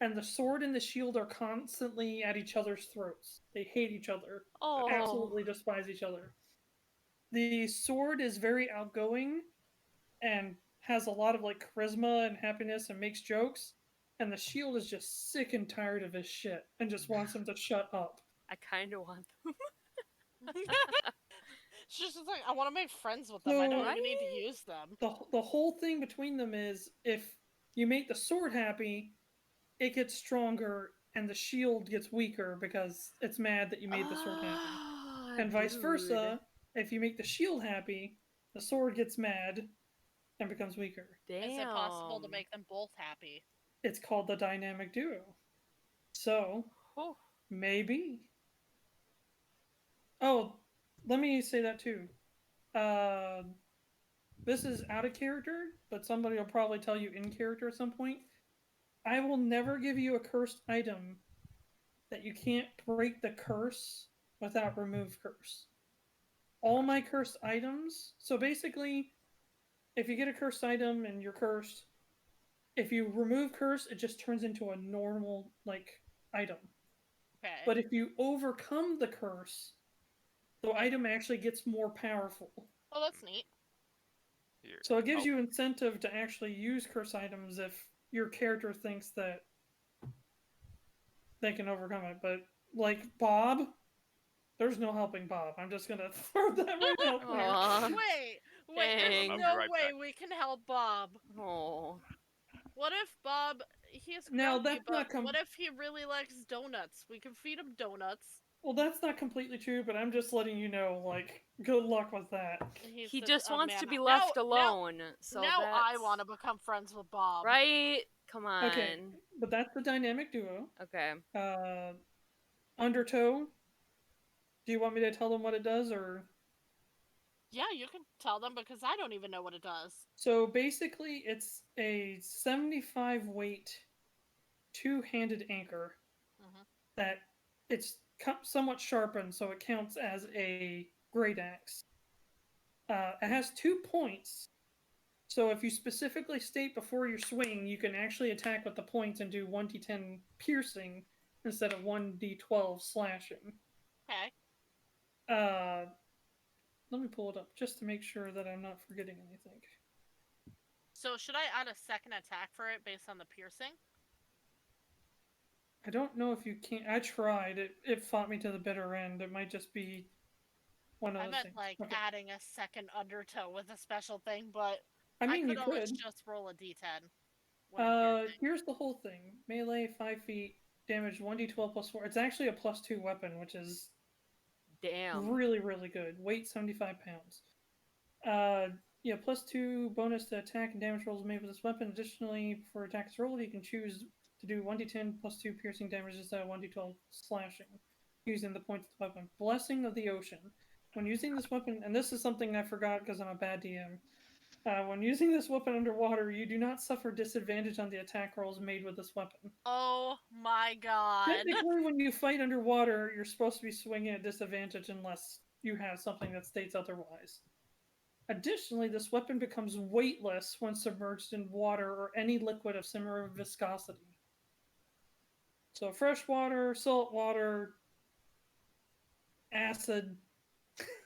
And the sword and the shield are constantly at each other's throats. They hate each other. Oh. Absolutely despise each other. The sword is very outgoing and has a lot of like charisma and happiness and makes jokes. And the shield is just sick and tired of his shit and just wants him to shut up. I kind of want them. She's just like, I want to make friends with them. I don't even need to use them. The whole thing between them is if you make the sword happy, it gets stronger and the shield gets weaker because it's mad that you made the sword happy. And vice versa, if you make the shield happy, the sword gets mad and becomes weaker. Damn. Is it possible to make them both happy? It's called the dynamic duo. So, maybe. Oh, let me say that too. This is out of character, but somebody will probably tell you in character at some point. I will never give you a cursed item that you can't break the curse without remove curse. All my cursed items, so basically, if you get a cursed item and you're cursed, if you remove curse, it just turns into a normal, like, item. Okay. But if you overcome the curse, the item actually gets more powerful. Oh, that's neat. Here. So it gives you incentive to actually use curse items if your character thinks that they can overcome it. But, like, Bob, there's no helping Bob. I'm just gonna throw that right out there. Aw. Wait, Dang. there's I'll be no right way back. we can help Bob. Oh. What if Bob, he's Now, grumpy, that's but not what if he really likes donuts? We can feed him donuts. Well, that's not completely true, but I'm just letting you know, like, good luck with that. He just wants to be left now, alone. So now I that's... want to become friends with Bob. Right? Come on. Okay, but that's the dynamic duo. Okay. Undertow, do you want me to tell them what it does, or...? Yeah, you can tell them because I don't even know what it does. So basically, it's a 75 weight two-handed anchor that it's somewhat sharpened, so it counts as a great axe. It has 2 points, so if you specifically state before your swing, you can actually attack with the points and do 1d10 piercing instead of 1d12 slashing. Okay. Let me pull it up just to make sure that I'm not forgetting anything. So should I add a second attack for it based on the piercing? I don't know if you can. I tried. It fought me to the bitter end. It might just be one of those things. I meant adding a second undertow with a special thing, but I mean, could you always could. just roll a d10. when I'm piercing. Here's the whole thing. Melee, 5 feet, damage 1d12 plus 4. It's actually a +2 weapon, which is Damn. really, really good. Weight 75 pounds. Yeah, +2 bonus to attack and damage rolls made with this weapon. Additionally, for attacks rolled, you can choose to do 1d10 +2 piercing damage instead of 1d12 slashing, using the points of the weapon. Blessing of the Ocean. When using this weapon, and this is something I forgot because I'm a bad DM, when using this weapon underwater, you do not suffer disadvantage on the attack rolls made with this weapon. Oh my god. Technically, when you fight underwater, you're supposed to be swinging at disadvantage unless you have something that states otherwise. Additionally, this weapon becomes weightless when submerged in water or any liquid of similar viscosity. So fresh water, salt water, acid.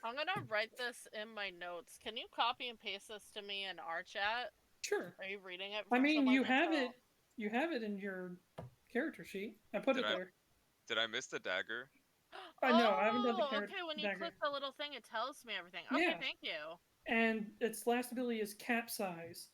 I'm gonna write this in my notes. Can you copy and paste this to me in our chat? Sure. Are you reading it? I from mean, someone you that's have all- it. You have it in your character sheet. I put it there. Did I miss the dagger? I know. I haven't done the character. Okay, when you dagger. click the little thing, it tells me everything. Okay, Yeah. thank you. And its last ability is capsize.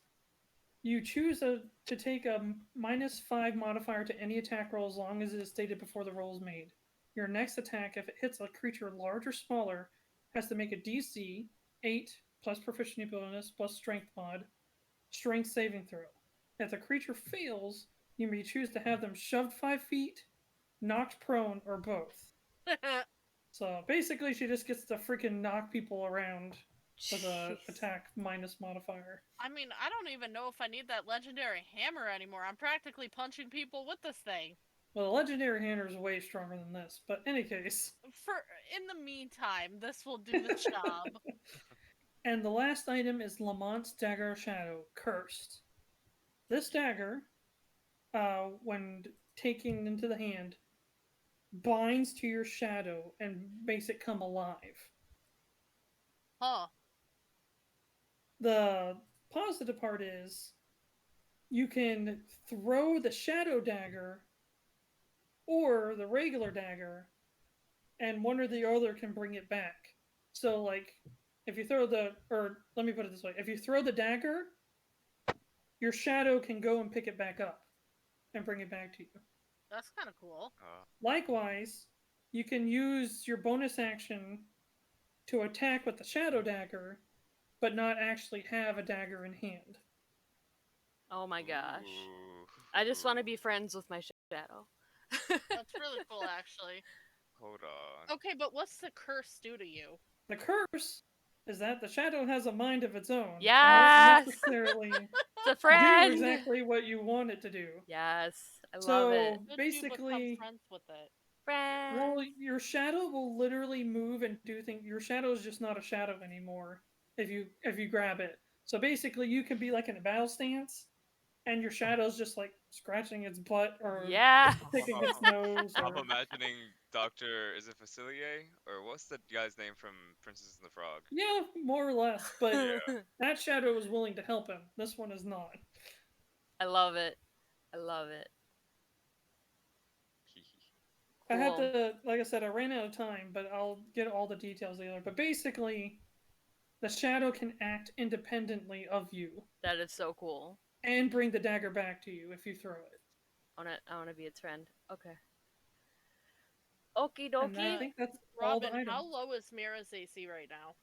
You choose to take a -5 modifier to any attack roll as long as it is stated before the roll is made. Your next attack, if it hits a creature large or smaller, has to make a DC 8 plus proficiency bonus plus strength mod. strength saving throw. If the creature fails, you may choose to have them shoved 5 feet, knocked prone, or both. So basically, she just gets to freaking knock people around with a Jeez. attack minus modifier. I mean, I don't even know if I need that legendary hammer anymore. I'm practically punching people with this thing. Well, the legendary hammer is way stronger than this, but in any case. In the meantime, this will do the job. And the last item is Lamont's Dagger Shadow, Cursed. This dagger, when taken into the hand, binds to your shadow and makes it come alive. Huh. The positive part is you can throw the shadow dagger or the regular dagger, and one or the other can bring it back. So, like, if you throw let me put it this way: if you throw the dagger, your shadow can go and pick it back up and bring it back to you. That's kind of cool. Likewise, you can use your bonus action to attack with the shadow dagger, but not actually have a dagger in hand. Oh my gosh. Ooh. I just want to be friends with my shadow. That's really cool, actually. Hold on. Okay, but what's the curse do to you? The curse is that the shadow has a mind of its own. Yes! It won't necessarily It's a do friend! exactly what you want it to do. Yes, I So, love it. Could basically, you become friends with it? Friend! well, your shadow will literally move and do things. Your shadow is just not a shadow anymore if you grab it. So basically, you can be like in a battle stance, and your shadow's just like scratching its butt or Yeah! picking its nose. I'm Or... imagining Dr. Is it Facilier? Or what's the guy's name from Princess and the Frog? Yeah, more or less. But Yeah. that shadow was willing to help him. This one is not. I love it. I love it. I have Cool. to, like I said, I ran out of time, but I'll get all the details together. But basically, the shadow can act independently of you That is so cool. and bring the dagger back to you if you throw it. I wanna be its friend. Okay. Okie And I dokie. think that's all the Robyn, items. how low is Mirra's AC right now?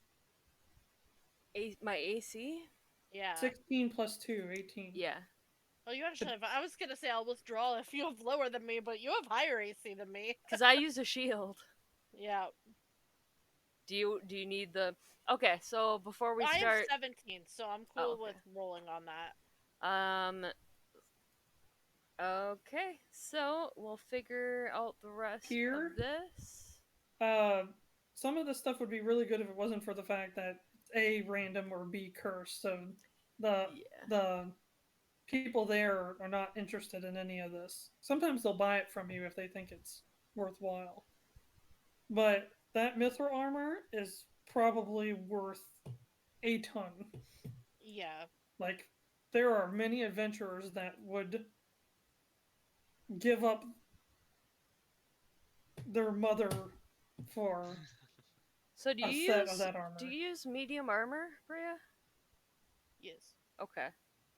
My AC? Yeah. 16 plus 2, 18. Yeah. Oh, you actually have. I was gonna say I'll withdraw if you have lower than me, but you have higher AC than me. Because I use a shield. Yeah. Do you need the... Okay, so before we I start... have 17, so I'm cool with rolling on that. Okay, so we'll figure out the rest Here? of this. Some of the stuff would be really good if it wasn't for the fact that it's A, random, or B, cursed. So the people there are not interested in any of this. Sometimes they'll buy it from you if they think it's worthwhile. But that mithril armor is probably worth a ton. Yeah. Like, there are many adventurers that would give up their mother for So do a you set use of that armor. do you use medium armor, Breya? Yes. Okay.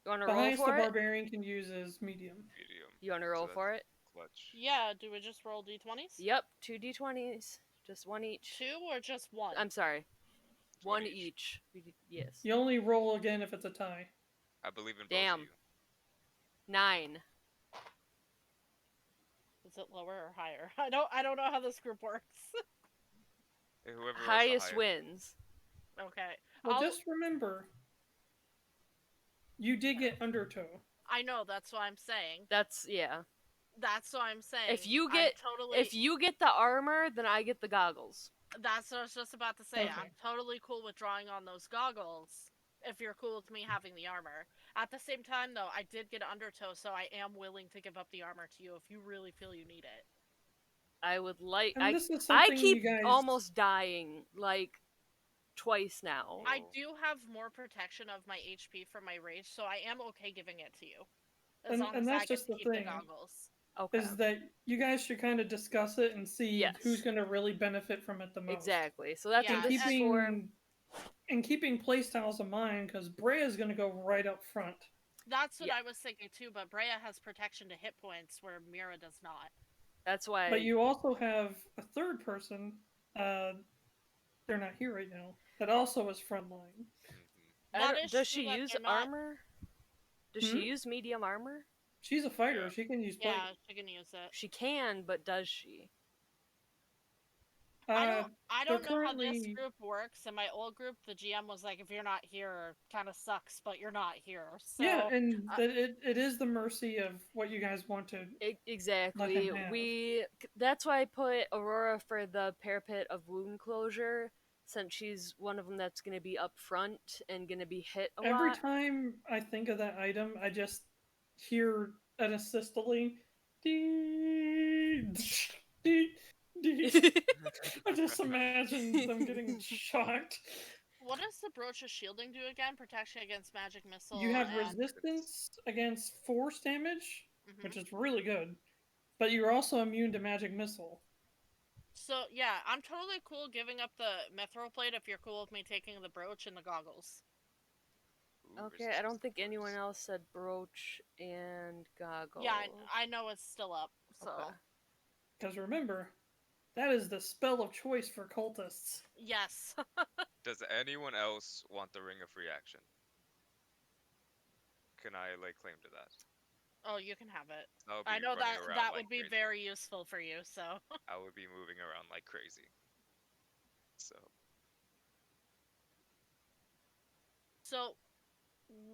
You want to The roll highest for the it? barbarian can use is medium. Medium. You want to roll So for it? Clutch. Yeah. Do we just roll d20s? Yep, 2d20s, just one each. 2 or just 1? I'm sorry, one each. each. Yes. You only roll again if it's a tie. I believe in both Damn. of you. 9. Is it lower or higher? I don't know how this group works. Whoever rolls the Highest higher. wins. Okay. Well, just remember, you did get undertow. I know. That's what I'm saying. That's That's what I'm saying. If you I'm get totally. if you get the armor, then I get the goggles. That's what I was just about to say. Okay. I'm totally cool with drawing on those goggles. If you're cool with me having the armor. At the same time, though, I did get undertow, so I am willing to give up the armor to you if you really feel you need it. I would like. And this is I something keep you guys... almost dying like twice now. I do have more protection of my HP from my rage, so I am okay giving it to you. As long as that's I get just to the keep the thing. goggles. Okay. Is that you guys should kind of discuss it and see Yes. who's going to really benefit from it the most. Exactly. So that's Yeah, what this is for. And keeping playstyles in mind, because Breya is going to go right up front. That's what I was thinking too, but Breya has protection to hit points where Mirra does not. That's why. But you also have a third person, they're not here right now, that also is frontline. That is Does true, she but use they're not- armor? Does she use medium armor? She's a fighter. Yeah. She can use plate. Yeah, she can use it. She can, but does she? I they're don't know how this currently- group works. In my old group, the GM was like, if you're not here, kind of sucks, but you're not here. So Yeah, and it is the mercy of what you guys want to. Exactly. Let him have. That's why I put Aurora for the parapet of wound closure, since she's one of them that's going to be up front and going to be hit a Every lot. time I think of that item, I just hear an assistantly. I just imagine them getting shocked. what does the brooch of shielding do again? Protection against magic missile. You have and... resistance against force damage, Mhm. which is really good, but you're also immune to magic missile. So yeah, I'm totally cool giving up the mithril plate if you're cool with me taking the brooch and the goggles. Ooh, Okay, I resistance don't think to anyone force. else said brooch and goggles. Yeah, I know it's still up. So Okay. Because remember, that is the spell of choice for cultists. yes. Does anyone else want the Ring of Reaction? Can I lay claim to that? Oh, you can have it. I'll be I know running that around that like would be crazy. very useful for you. So I would be moving around like crazy. so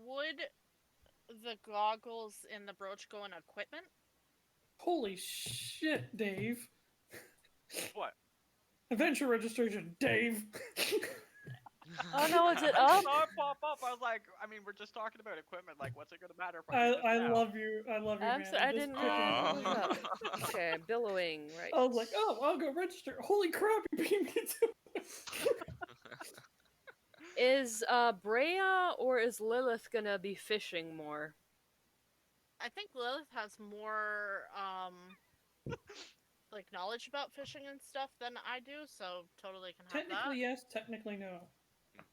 would the goggles in the brooch go in equipment? Holy shit, Dave. What? Adventure registration, Dave. Oh no, is it I up? saw it pop up. I was like, I mean, we're just talking about equipment. Like, what's it gonna matter if I do this I now? love you. I love you, man. I I'm just didn't picking have on it you. up. Okay, billowing, right. I was like, oh, I'll go register. Holy crap, you beat me to it. Is Breya or is Lilith gonna be fishing more? I think Lilith has more like knowledge about fishing and stuff than I do, so totally can have Technically that. yes, technically no.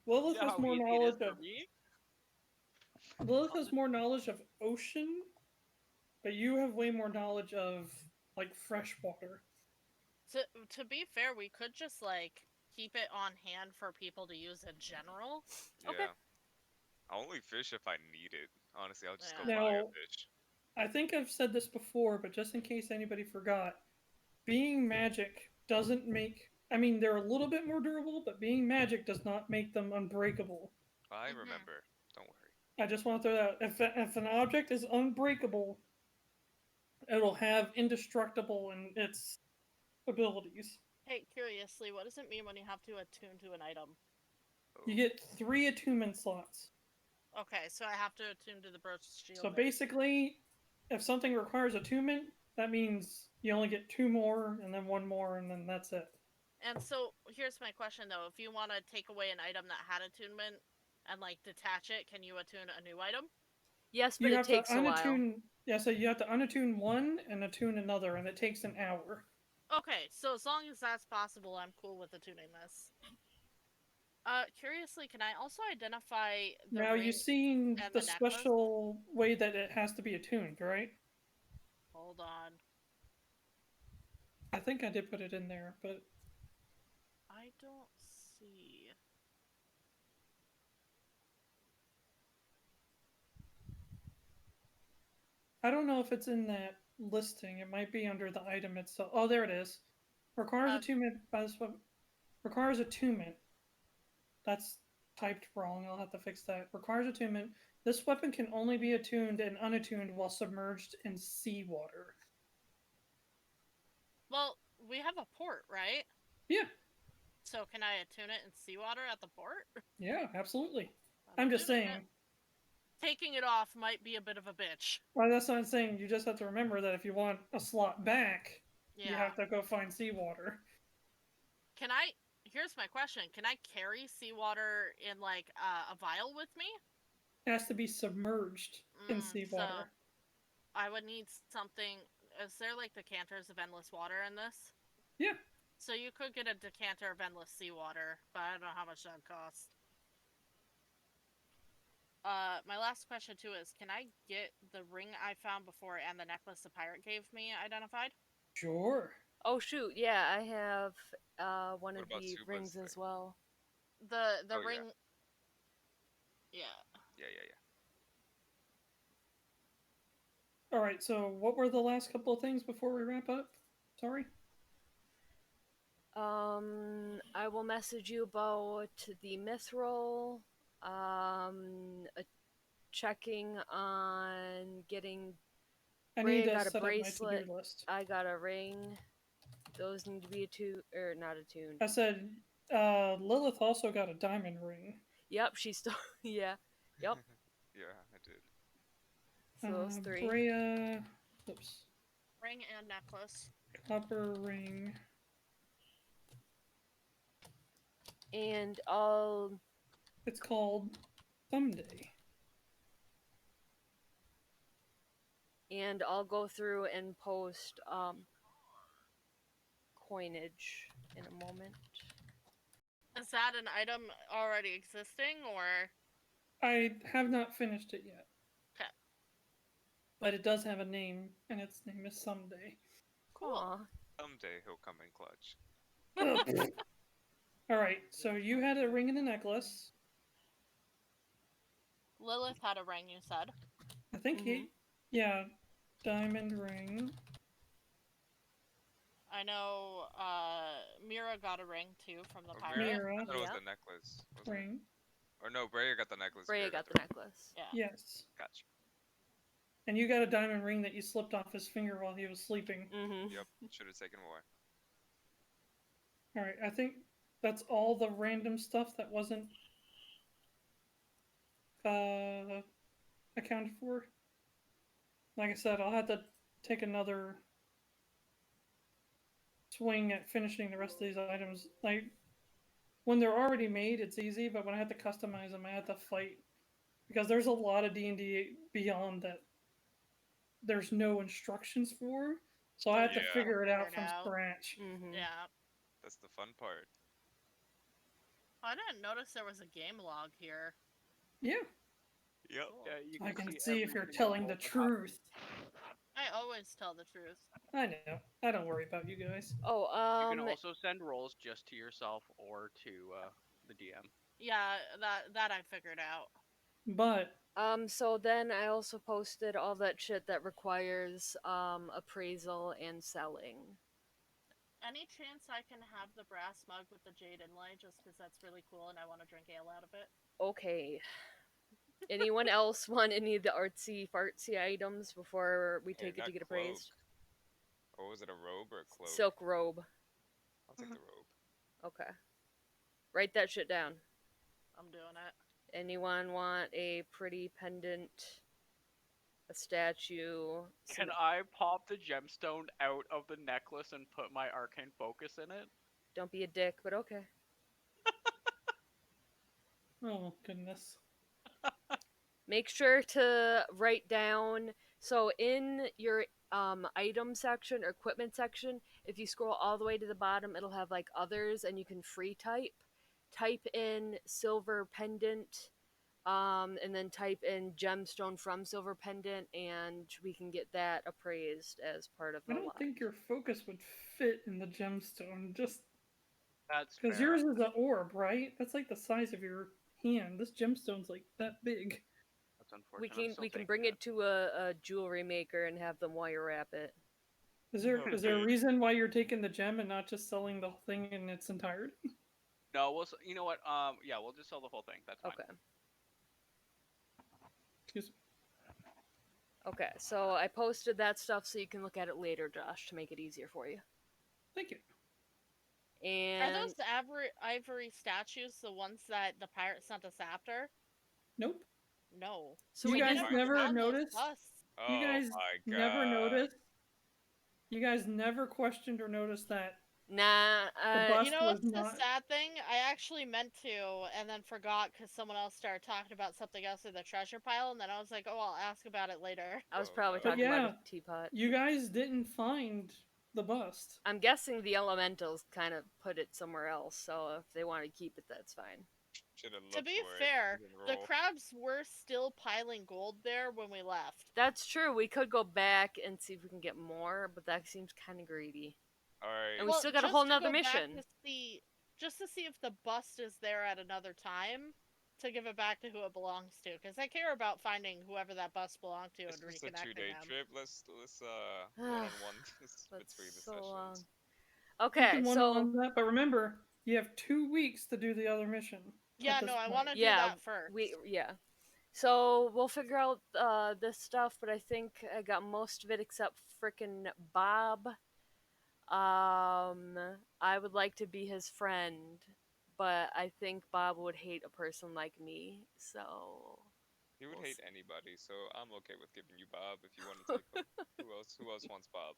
Lilith You know has how more easy it is knowledge for of me? Lilith has more knowledge of ocean, but you have way more knowledge of like freshwater. To be fair, we could just like keep it on hand for people to use in general. Yeah. Okay. I'll only fish if I need it. Honestly, I'll just go Yeah. buy a Now, fish. I think I've said this before, but just in case anybody forgot, being magic doesn't make. I mean, they're a little bit more durable, but being magic does not make them unbreakable. I Mhm. remember. Don't worry. I just want to throw that out. If an object is unbreakable, it'll have indestructible in its abilities. Hey, curiously, what does it mean when you have to attune to an item? You get 3 attunement slots. Okay, so I have to attune to the brooch shield. So basically, if something requires attunement, that means you only get 2 more, and then 1 more, and then that's it. And so here's my question though: if you want to take away an item that had attunement and like detach it, can you attune a new item? Yes, but You it have takes to a while. unattune. Yeah, so you have to unattune one and attune another, and it takes an hour. Okay, so as long as that's possible, I'm cool with attuning this. Curiously, can I also identify the Now ring you've seen and the the necklace? special way that it has to be attuned, right? Hold on. I think I did put it in there, but I don't see. I don't know if it's in that listing. It might be under the item itself. Oh, there it is. Requires attunement by this weapon. Requires attunement. That's typed wrong. I'll have to fix that. Requires attunement. This weapon can only be attuned and unattuned while submerged in seawater. Well, we have a port, right? Yeah. So can I attune it in seawater at the port? Yeah, absolutely. I'm I'm just doing saying. it. Taking it off might be a bit of a bitch. Well, that's what I'm saying. You just have to remember that if you want a slot back, Yeah. you have to go find seawater. Can I? Here's my question: can I carry seawater in like a vial with me? It has to be submerged in seawater. So I would need something. Is there like decanters of endless water in this? Yeah. So you could get a decanter of endless seawater, but I don't know how much that would cost. My last question too is, can I get the ring I found before and the necklace the pirate gave me identified? Sure. Oh shoot, yeah, I have one What of about the Suba's rings thing? as well. The Oh, ring. Yeah. Yeah. Yeah. All right. So, what were the last couple of things before we wrap up? Sorry. I will message you about the mithril. Checking on getting. I need Breya to got a set up my bracelet. to-do list. I got a ring. Those need to be not attuned. I said Lilith also got a diamond ring. Yep, she's still. Yeah. Yep. Yeah, I did. So those 3. Breya. Oops. Ring and necklace. Copper ring. And I'll. It's called Someday. And I'll go through and post coinage in a moment. Is that an item already existing, or? I have not finished it yet. Okay. But it does have a name, and its name is Someday. Cool. Aw. Someday he'll come in clutch. Alright, so you had a ring and a necklace. Lilith had a ring, you said. I think he... Yeah, diamond ring. I know Mirra got a ring, too, from the pirate. Mirra. That was Yeah. the necklace. wasn't it? Ring. Or no, Breya got the necklace. Breya Mirra got the ring. necklace. Yeah. Yes. Gotcha. And you got a diamond ring that you slipped off his finger while he was sleeping. Mm-hmm. Yep, should have taken more. Alright, I think that's all the random stuff that wasn't accounted for. Like I said, I'll have to take another swing at finishing the rest of these items. Like, when they're already made, it's easy, but when I have to customize them, I have to fight. Because there's a lot of D&D beyond that there's no instructions for, so I have to Yeah. figure it out Figure from it out. scratch. Mm-hmm. Yeah. That's the fun part. I didn't notice there was a game log here. Yeah, Yep. Yeah, you I can see see if you're everything telling the that happened. truth. I always tell the truth. I know. I don't worry about you guys. Oh, You can also send rolls just to yourself or to the DM. Yeah, that I figured out. But so then I also posted all that shit that requires appraisal and selling. Any chance I can have the brass mug with the jade inlay, just because that's really cool and I want to drink ale out of it? Okay. Anyone else want any of the artsy fartsy items before we take it not to get cloak. appraised? Or was it a robe or a cloak? Silk robe. I'll take the robe. Okay. Write that shit down. I'm doing it. Anyone want a pretty pendant, a statue? Can I pop the gemstone out of the necklace and put my arcane focus in it? Don't be a dick, but okay. oh goodness. Make sure to write down. So in your item section or equipment section, if you scroll all the way to the bottom, it'll have like others, and you can free type. Type in silver pendant, and then type in gemstone from silver pendant, and we can get that appraised as part of the I don't lot. think your focus would fit in the gemstone, just That's because fair. yours is an orb, right? That's like the size of your hand. This gemstone's like that big. That's unfortunate. We can bring it to a jewelry maker and have them wire wrap it. Is there a reason why you're taking the gem and not just selling the whole thing in its entirety? No, you know what? Yeah, we'll just sell the whole thing. That's fine. Okay. Excuse me. Okay, so I posted that stuff so you can look at it later, Josh, to make it easier for you. Thank you. And Are those ivory statues the ones that the pirate sent us after? Nope. No. so You we guys didn't. never found those noticed? busts. Oh You guys my god. never noticed? You guys never questioned or noticed that Nah. the bust You know was what's the not... sad thing? I actually meant to, and then forgot because someone else started talking about something else in the treasure pile, and then I was like, oh, I'll ask about it later. I was Oh, probably no. talking But about yeah. a teapot. You guys didn't find the bust. I'm guessing the elementals kind of put it somewhere else, so if they want to keep it, that's fine. Should have looked To be for fair, it. the crabs were still piling gold there when we left. That's true. We could go back and see if we can get more, but that seems kind of greedy. Alright. And we still got a whole nother mission. Just to see if the bust is there at another time. to give it back to who it belongs to, because I care about finding whoever that bus belonged to It's and just a reconnecting 2-day them. trip. Let's one-on-one this That's between the so sessions. long. You Okay, can so one-on that, but remember, you have 2 weeks to do the other mission. Yeah, at this no, I point. want to do yeah, that first. So we'll figure out this stuff, but I think I got most of it except frickin' Bob. I would like to be his friend, but I think Bob would hate a person like me, so He would we'll hate see. anybody, so I'm okay with giving you Bob if you want to take him. Who else wants Bob?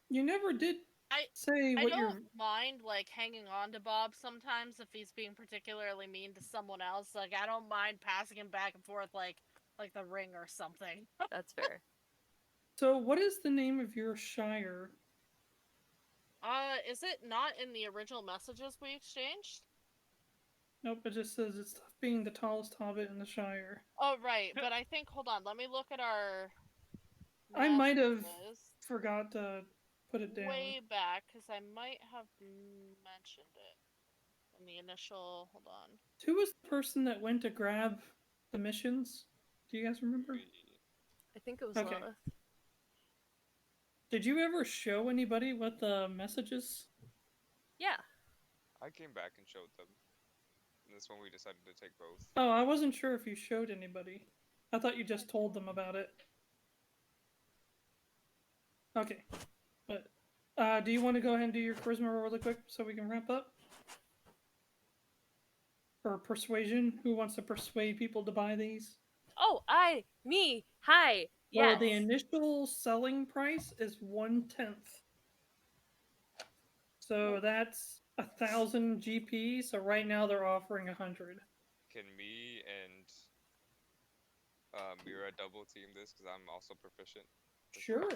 You never did I say I what don't your mind like hanging on to Bob sometimes if he's being particularly mean to someone else. Like I don't mind passing him back and forth like the ring or something. That's fair. So what is the name of your shire? Is it not in the original messages we exchanged? Nope, it just says it's being the tallest hobbit in the shire. Oh right, but I think hold on, let me look at our I might have messages forgot to put it down. way back because I might have mentioned it in the initial. Hold on. Who was the person that went to grab the missions? Do you guys remember? I think it was Okay. Lilith. Did you ever show anybody what the messages? Yeah. I came back and showed them. And that's when we decided to take both. Oh, I wasn't sure if you showed anybody. I thought you just told them about it. Okay. But do you want to go ahead and do your charisma roll really quick so we can wrap up? Or persuasion? Who wants to persuade people to buy these? Oh, me, hi, Well, yes. the initial selling price is 1/10. So that's 1,000 GP. So right now they're offering 100. Can me and Mirra double team this because I'm also proficient? Sure.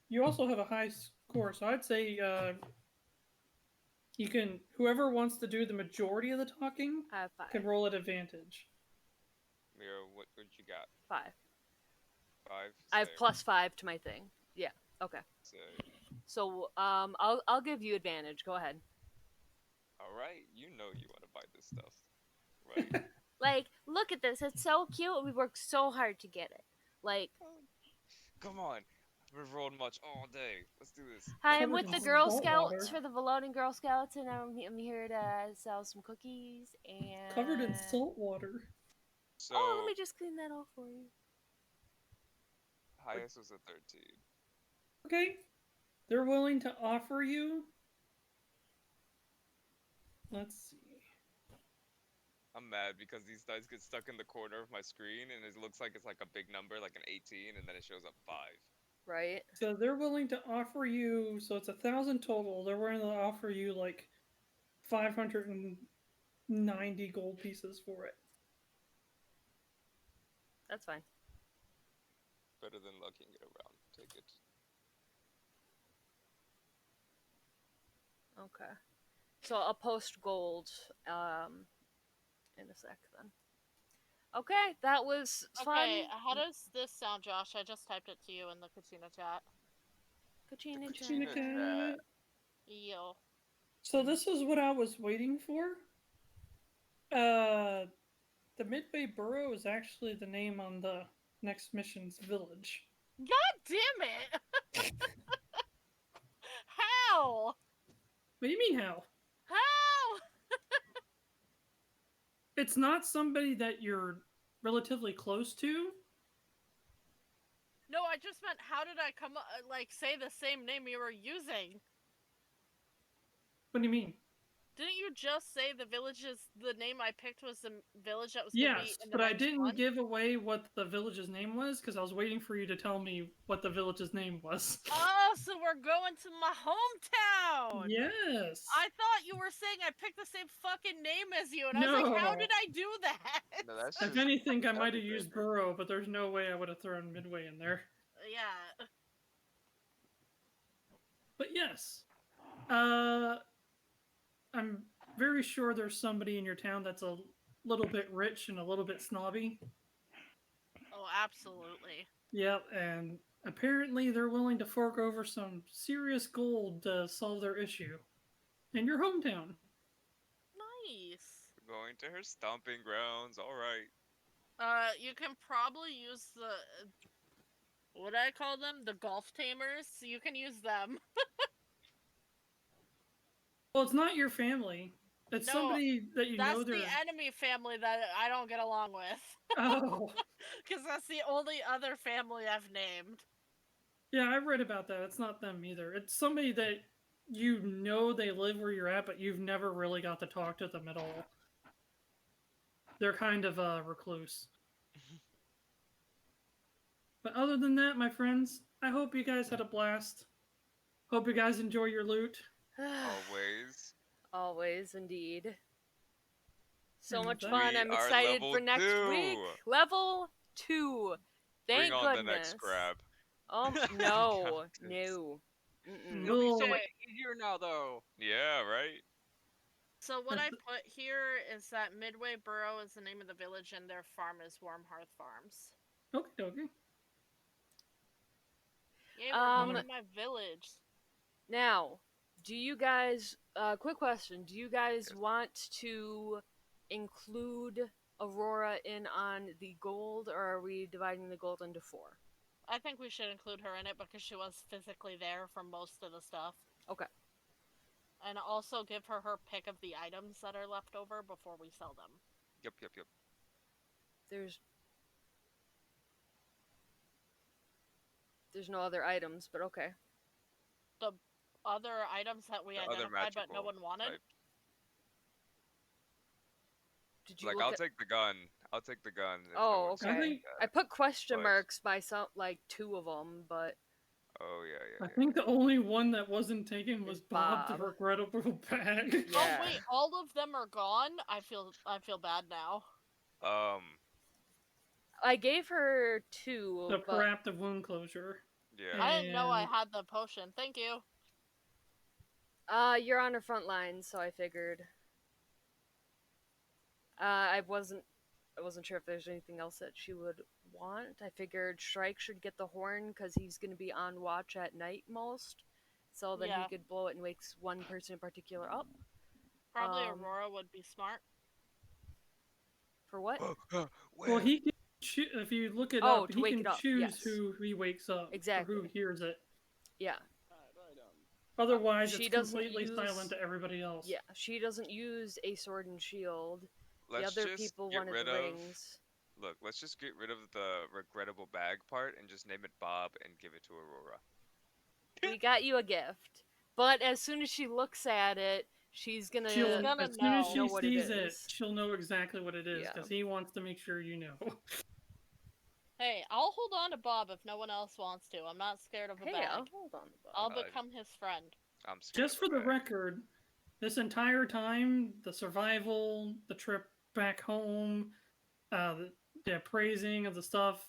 You also have a high score, so I'd say you can. Whoever wants to do the majority of the talking I have 5. can roll at advantage. Mirra, what you got? 5. 5? I have Same. +5 to my thing. Yeah. Okay. Same. So I'll give you advantage. Go ahead. All right, you know you want to buy this stuff, right? Like, look at this. It's so cute. We worked so hard to get it. Like, Come on, we've rolled much all day. Let's do this. hi, I'm Covered with in the Girl salt Scouts water. for the Velodin Girl Scouts, and I'm here to sell some cookies and. Covered in salt water. So Oh, let me just clean that off for you. highest was a 13. Okay. They're willing to offer you. Let's see. I'm mad because these dice get stuck in the corner of my screen and it looks like it's like a big number, like an 18, and then it shows up 5. Right. So they're willing to offer you. So it's 1,000 total. They're willing to offer you like 590 gold pieces for it. That's fine. Better than lugging it around. Take it. Okay. So I'll post gold in a sec then. Okay, that was fun. Okay, how does this sound, Josh? I just typed it to you in the Kachina chat. Kachina Kachina chat. cat. Yo. So this is what I was waiting for. The Midway Burrow is actually the name on the next mission's village. God damn it! How? What do you mean how? How? It's not somebody that you're relatively close to. No, I just meant how did I come say the same name you were using? What do you mean? Didn't you just say the name I picked was the village that was gonna be Yes, in the but I next didn't one? give away what the village's name was because I was waiting for you to tell me what the village's name was. Oh, so we're going to my hometown! Yes. I thought you were saying I picked the same fucking name as you, and I was No. like, how did I do that? No, that's If just anything, I might have sounded used bigger. Burrow, but there's no way I would have thrown Midway in there. Yeah. But yes, I'm very sure there's somebody in your town that's a little bit rich and a little bit snobby. Oh, absolutely. Yep, and apparently they're willing to fork over some serious gold to solve their issue in your hometown. Nice. going to her stomping grounds. All right. You can probably use the what do I call them? The golf tamers. You can use them. Well, it's not your family. It's No, somebody that you know That's the they're. enemy family that I don't get along with. Oh. Because that's the only other family I've named. Yeah, I read about that. It's not them either. It's somebody that you know they live where you're at, but you've never really got to talk to them at all. They're kind of a recluse. But other than that, my friends, I hope you guys had a blast. Hope you guys enjoy your loot. Always. Always, indeed. So And much with fun. that- I'm We are excited level for next week. 2. Level 2. Thank Bring on the next goodness. crab. No. Giantess. No. Mm-mm. It'll be so We'll- much easier now, though. Yeah, right? So what I put here is that Midway Borough is the name of the village and their farm is Warm Hearth Farms. Okay. Yay, we're going to my village. Now, do you guys, quick question, do you guys want to include Aurora in on the gold, or are we dividing the gold into 4? I think we should include her in it because she was physically there for most of the stuff. Okay. And also give her her pick of the items that are left over before we sell them. Yep. There's no other items, but okay. The other items that we The other identified but no magical one wanted. type. Did you Like, look I'll at... take the gun. I'll take the gun. if no Oh, one's okay. taking I that. put question but- marks by some, like, 2 of them, but... Oh, yeah. I think the only one that wasn't taken was Is Bob, the Bob. regrettable bag. Yeah. Oh wait, all of them are gone? I feel bad now. I gave her 2, The but... proactive wound closure. Yeah. I didn't know I And- had the potion. Thank you. You're on her front line, so I figured. I wasn't sure if there's anything else that she would want. I figured Shrike should get the horn because he's going to be on watch at night most, so then Yeah. he could blow it and wakes one person in particular up. Probably Aurora would be smart. For what? Well, he can if you look it Oh, up, to he wake can it up, choose yes. who he wakes up. Exactly. Or who hears it. Yeah. Otherwise, She it's doesn't completely use- silent to everybody else. Yeah, she doesn't use a sword and shield. Let's the other just people get wanted rid the of. rings. Look, let's just get rid of the regrettable bag part and just name it Bob and give it to Aurora. We got you a gift. But as soon as she looks at it, she's gonna She'll, gonna as soon as know she what it sees it, is. she'll know exactly what it is Yeah. because he wants to make sure you know. Hey, I'll hold on to Bob if no one else wants to. I'm not scared of a Hey, bag. I'll hold on to Bob. I'll become his friend. I'm scared Just of for a the bag. record, this entire time, the survival, the trip back home, the appraising of the stuff,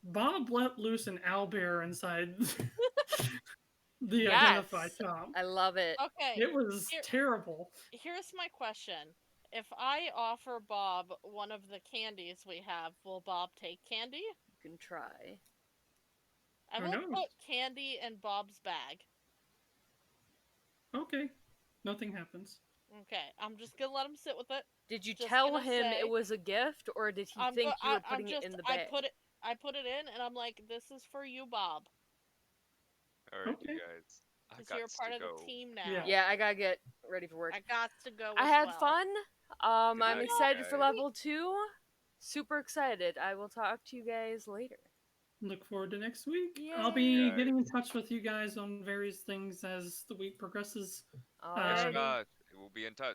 Bob let loose an owlbear inside the Yes. identify shop. I love it. Okay, It was Here- terrible. here's my question. If I offer Bob one of the candies we have, will Bob take candy? You can try. I Who will knows? put candy in Bob's bag. Okay. Nothing happens. Okay, I'm just gonna let him sit with it. Did you Just tell gonna him say- it was a gift, or did he I'm think go- you were I- I'm putting just, it in the bag? I put it in, and I'm like, this is for you, Bob, Alright, Okay. you guys. I because got you're part to of go. the team now. Yeah. Yeah, I gotta get ready for work. I got to go. I as had well. fun. I'm night, excited for guys. level 2. Super excited. I will talk to you guys later. Look forward to next week. I'll be Yay. getting in touch with you guys on various things as the week progresses. Yes, Alrighty. God. We'll be in touch.